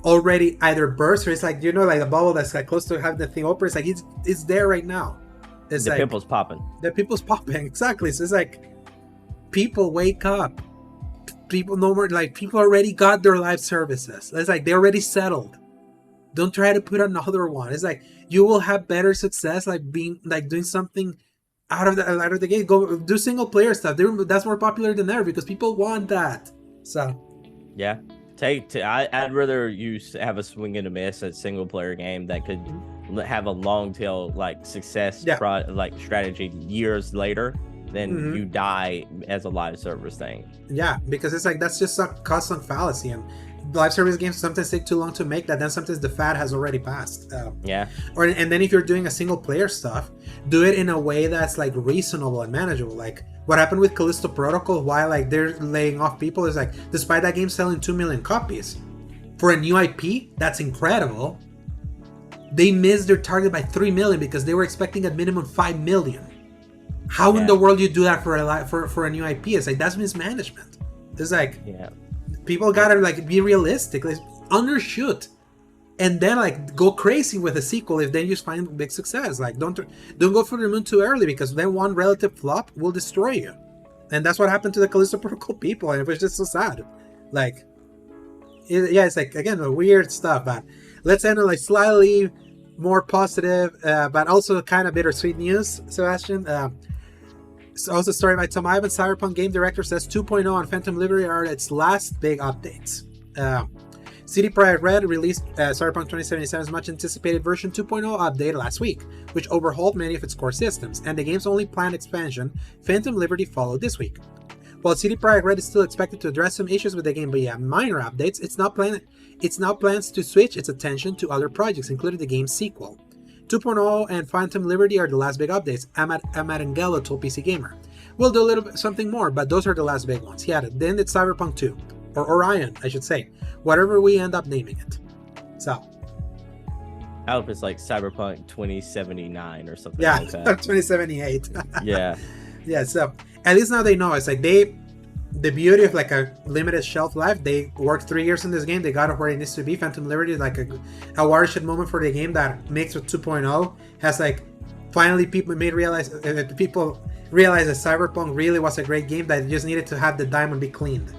already either burst, or it's like, like a bubble that's like close to having the thing open. It's like it's there right now. It's the pimple's popping. The pimple's popping, exactly. So it's like, people wake up. People no more, like, people already got their live services. It's like they're already settled. Don't try to put another one. It's like you will have better success like doing something out of the gate. Go do single player stuff. That's more popular than ever because people want that. So Yeah. I'd rather you have a swing and a miss at single player game that could have a long tail like success like strategy years later than you die as a live service thing. Yeah, because it's like that's just a constant fallacy, and live service games sometimes take too long to make that. Then sometimes the fad has already passed. And then if you're doing a single player stuff, do it in a way that's like reasonable and manageable. Like what happened with Callisto Protocol, why like they're laying off people is like, despite that game selling 2 million copies for a new IP, that's incredible. They missed their target by 3 million because they were expecting at minimum 5 million. How in the world you do that for a new IP? It's like that's mismanagement. It's like people gotta like be realistic, like undershoot, and then like go crazy with a sequel if then you find big success. Like don't go for the moon too early, because then one relative flop will destroy you, and that's what happened to the Callisto Protocol people, and it was just so sad. Like, it's like again the weird stuff. But let's end on like slightly more positive, but also kind of bittersweet news, Sebastian. So also a story by Tom Ivan, Cyberpunk game director, says 2.0 and Phantom Liberty are its last big updates. CD Projekt Red released Cyberpunk 2077's much anticipated version 2.0 update last week, which overhauled many of its core systems, and the game's only planned expansion, Phantom Liberty, followed this week. While CD Projekt Red is still expected to address some issues with the game via minor updates, it's now plans to switch its attention to other projects, including the game's sequel. 2.0 and Phantom Liberty are the last big updates, Amarangelo told PC Gamer. We'll do a little bit something more, but those are the last big ones. He added, then it's Cyberpunk 2, or Orion, I should say, whatever we end up naming it. So. I hope it's like Cyberpunk 2079 or something like that. 2078. Yeah. Yeah, so at least now they know. It's like the beauty of like a limited shelf life, they worked 3 years in this game, they got it where it needs to be. Phantom Liberty is like a watershed moment for the game that mixed with 2.0 has like finally people realize that Cyberpunk really was a great game that just needed to have the diamond be cleaned.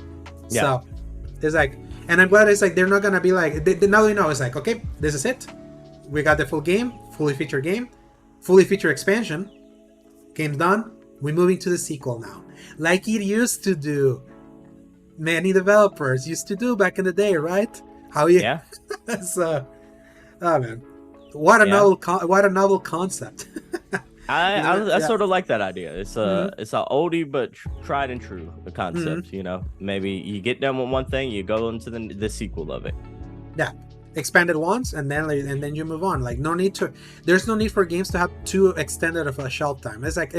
So it's like, and I'm glad it's like they're not gonna be like now they know it's like, okay, this is it, we got the full game, fully featured expansion, game's done, we're moving to the sequel now, like it used to do. Many developers used to do back in the day, right? So, oh man, what a novel concept. I sort of like that idea. It's a oldie but tried and true concept. You know, maybe you get done with one thing, you go into the sequel of it. Yeah, expand it once and then you move on. Like there's no need for games to have too extended of a shelf time. It's like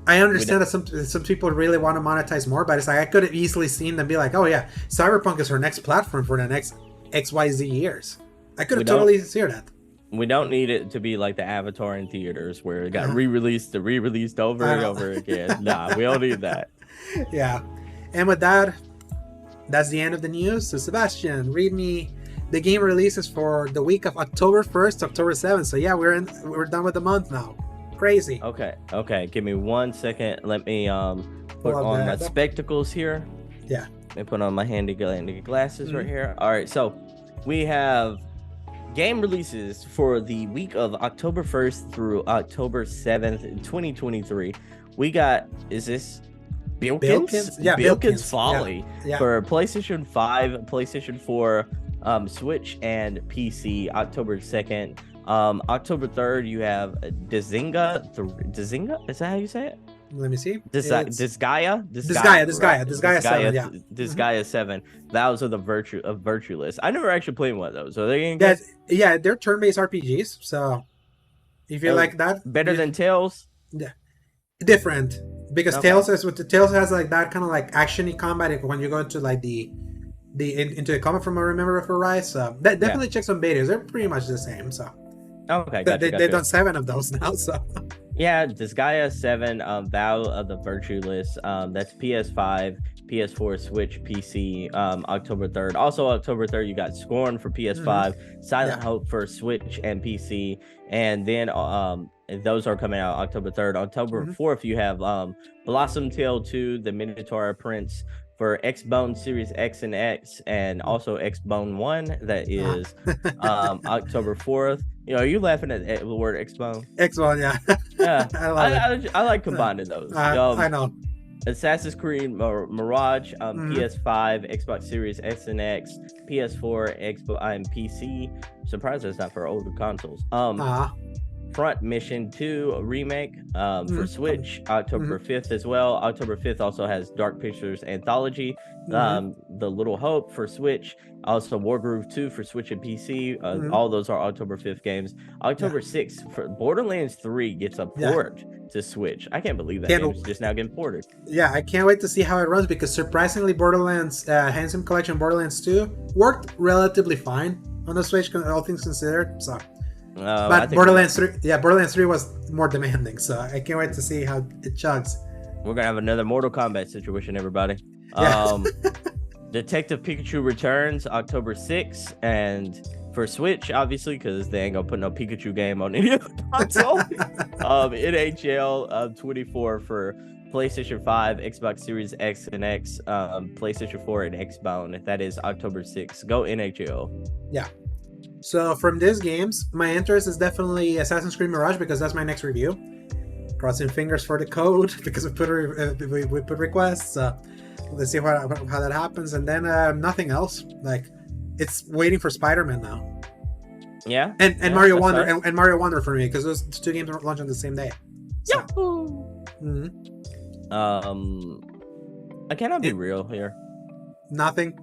I understand that some people really want to monetize more, but it's like I could have easily seen them be like, oh yeah, Cyberpunk is our next platform for the next XYZ years. I could have totally seen that. We don't need it to be like the Avatar in theaters where it got re-released over and over again. Nah, we don't need that. Yeah. And with that, that's the end of the news. So Sebastian, read me the game releases for the week of October 1st, October 7th. So yeah, we're done with the month now. Crazy. Okay. Give me 1 second. Let me put on my spectacles here. Yeah. Let me put on my handy glasses right here. All right. So we have game releases for the week of October 1st through October 7th, 2023. We got, is this Bilkins? Yeah, Bilkins Folly for PlayStation 5, PlayStation 4, Switch, and PC, October 2nd. October 3rd, you have Disgaea. Is that how you say it? Let me see. Disgaea 7. Yeah. Disgaea 7. Those are the Virtueless. I never actually played one of those. Are they good? Yeah, they're turn-based RPGs. So if you like that, better than Tales. Yeah, different because Tales has like that kind of like action-y combat when you go into like into the combat from I remember for Rise. So that definitely check some betas. They're pretty much the same. So. Okay, they've done 7 of those now, so yeah. Disgaea 7, Vow of the Virtueless, that's PS5, PS4, Switch, PC, October 3rd. Also October 3rd, you got Scorn for PS5, Silent Hope for Switch and PC, and then those are coming out October 3rd. October 4th, you have Blossom Tale 2, The Minotaur Prince for Xbone Series X and X, and also Xbone 1. That is October 4th. You know, are you laughing at the word Xbone? Xbone, yeah. Yeah, I like combining those. I know. Assassin's Creed Mirage, PS5, Xbox Series X and X, PS4, Xbox, and PC. Surprised it's not for older consoles. Front Mission 2 remake for Switch, October 5th as well. October 5th also has Dark Pictures Anthology, The Little Hope for Switch, also Wargroove 2 for Switch and PC. All those are October 5th games. October 6th for Borderlands 3 gets a port to Switch. I can't believe that game's just now getting ported. Yeah, I can't wait to see how it runs because surprisingly Borderlands Handsome Collection Borderlands 2 worked relatively fine on the Switch, all things considered. So but Borderlands 3 was more demanding, so I can't wait to see how it chugs. We're gonna have another Mortal Kombat situation, everybody. Detective Pikachu returns October 6th, and for Switch, obviously, because they ain't gonna put no Pikachu game on any other console. NHL 24 for PlayStation 5, Xbox Series X and X, PlayStation 4, and Xbox. That is October 6th. Go NHL. Yeah. So from these games, my interest is definitely Assassin's Creed Mirage because that's my next review. Crossing fingers for the code because we put requests. So let's see how that happens. And then nothing else. Like it's waiting for Spider-Man now. Yeah. And Mario Wonder and Mario Wonder for me because those two games are launched on the same day. So. I cannot be real here. Nothing.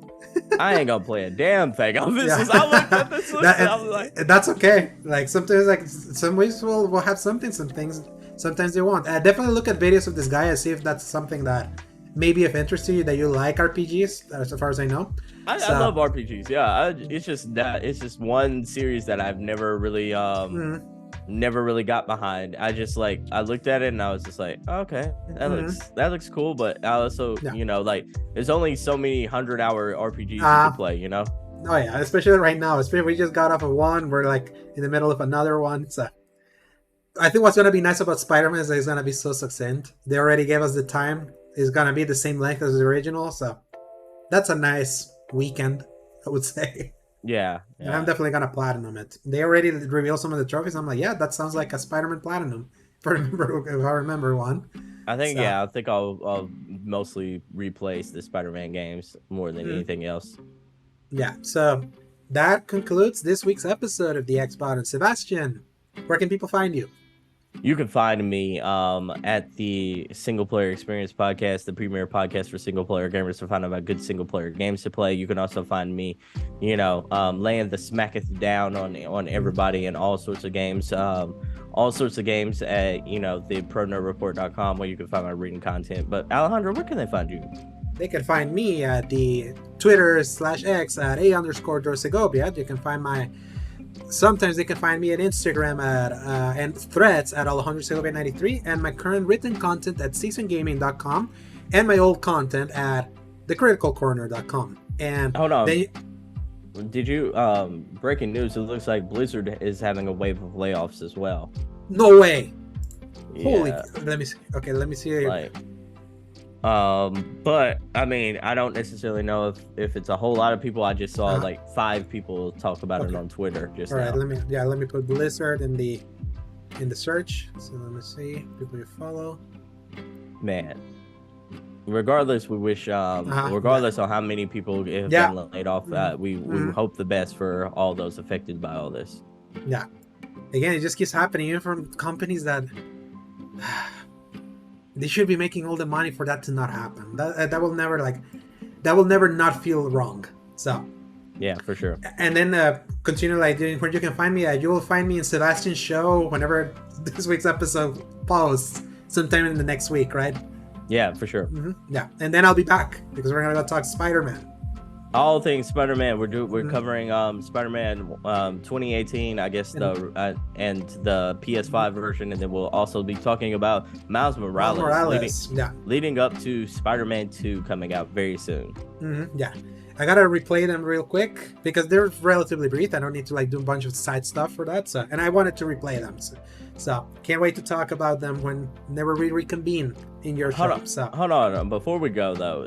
I ain't gonna play a damn thing on this. I looked at this list and I was like, that's okay. Like sometimes, like some weeks we'll have something, some things. Sometimes they won't. Definitely look at videos of this guy and see if that's something that may be of interest to you. That you like RPGs, as far as I know. I love RPGs. Yeah, it's just one series that I've never really never really got behind. I just like I looked at it and I was just like, okay, that looks cool, but I also like there's only so many 100-hour RPGs you can play, you know. Oh yeah, especially right now. Especially we just got off of one, we're like in the middle of another one. So I think what's gonna be nice about Spider-Man is that it's gonna be so succinct. They already gave us the time. It's gonna be the same length as the original, so that's a nice weekend, I would say. Yeah. And I'm definitely gonna platinum it. They already revealed some of the trophies. I'm like, yeah, that sounds like a Spider-Man platinum. If I remember one. I think I'll mostly replace the Spider-Man games more than anything else. Yeah. So that concludes this week's episode of the Xbot. And Sebastian, where can people find you? You can find me at the Single Player Experience Podcast, the premier podcast for single player gamers to find out about good single player games to play. You can also find me, laying the smacketh down on everybody in all sorts of games. All sorts of games at, the pronerdreport.com where you can find my reading content. But Alejandro, where can they find you? They can find me at the Twitter/X at _Dorsegovia. You can find sometimes they can find me at Instagram and Threads at Alejandro Segovia93, and my current written content at seasongaming.com, and my old content at thecriticalcorner.com. And hold on. Did you breaking news? It looks like Blizzard is having a wave of layoffs as well. No way. Yeah. Holy. Let me see. Okay, let me see. But I mean, I don't necessarily know if it's a whole lot of people. I just saw like 5 people talk about it on Twitter just now. Let me put Blizzard in the search. So let me see people you follow. Man, regardless, we wish regardless of how many people have been laid off, we hope the best for all those affected by all this. Yeah. Again, it just keeps happening even from companies that they should be making all the money for that to not happen. That will never not feel wrong. So yeah, for sure. And then continue where you can find me. You will find me in Sebastian's show whenever this week's episode posts, sometime in the next week, right? Yeah, for sure. Yeah, and then I'll be back because we're gonna talk Spider-Man. All things Spider-Man. We're covering Spider-Man 2018, I guess, and the PS5 version, and then we'll also be talking about Miles Morales. Leading up to Spider-Man 2 coming out very soon. Yeah, I gotta replay them real quick because they're relatively brief. I don't need to do a bunch of side stuff for that. So, and I wanted to replay them. So can't wait to talk about them whenever we reconvene in your show. Hold on. Before we go though,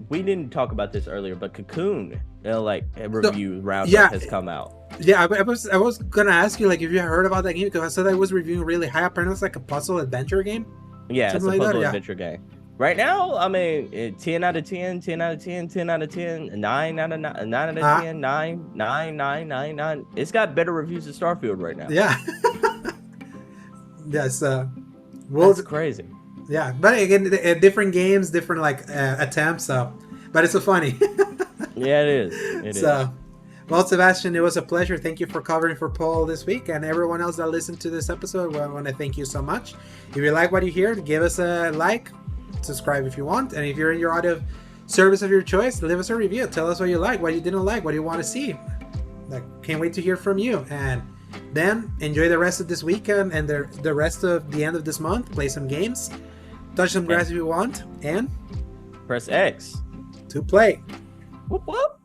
we didn't talk about this earlier, but Cocoon, review roundup has come out. Yeah, I was gonna ask you if you heard about that game because I said I was reviewing really high. Apparently, it's like a puzzle adventure game. Yeah, it's a puzzle adventure game. Right now, I mean, 10 out of 10, 10 out of 10, 10 out of 10, 9 out of 9, 9 out of 10, 9, 9, 9, 9, 9. It's got better reviews than Starfield right now. Yeah. Yes. That's crazy. Yeah, but again, different games, different attempts. So, but it's so funny. Yeah, it is. Well, Sebastian, it was a pleasure. Thank you for covering for Paul this week, and everyone else that listened to this episode. Well, I want to thank you so much. If you like what you hear, give us a like, subscribe if you want, and if you're in your audio service of your choice, leave us a review. Tell us what you like, what you didn't like, what you want to see. Can't wait to hear from you. And then enjoy the rest of this weekend and the rest of the end of this month. Play some games, touch some grass if you want, and press X to play. Whoop, whoop.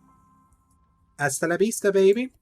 Hasta la vista, baby.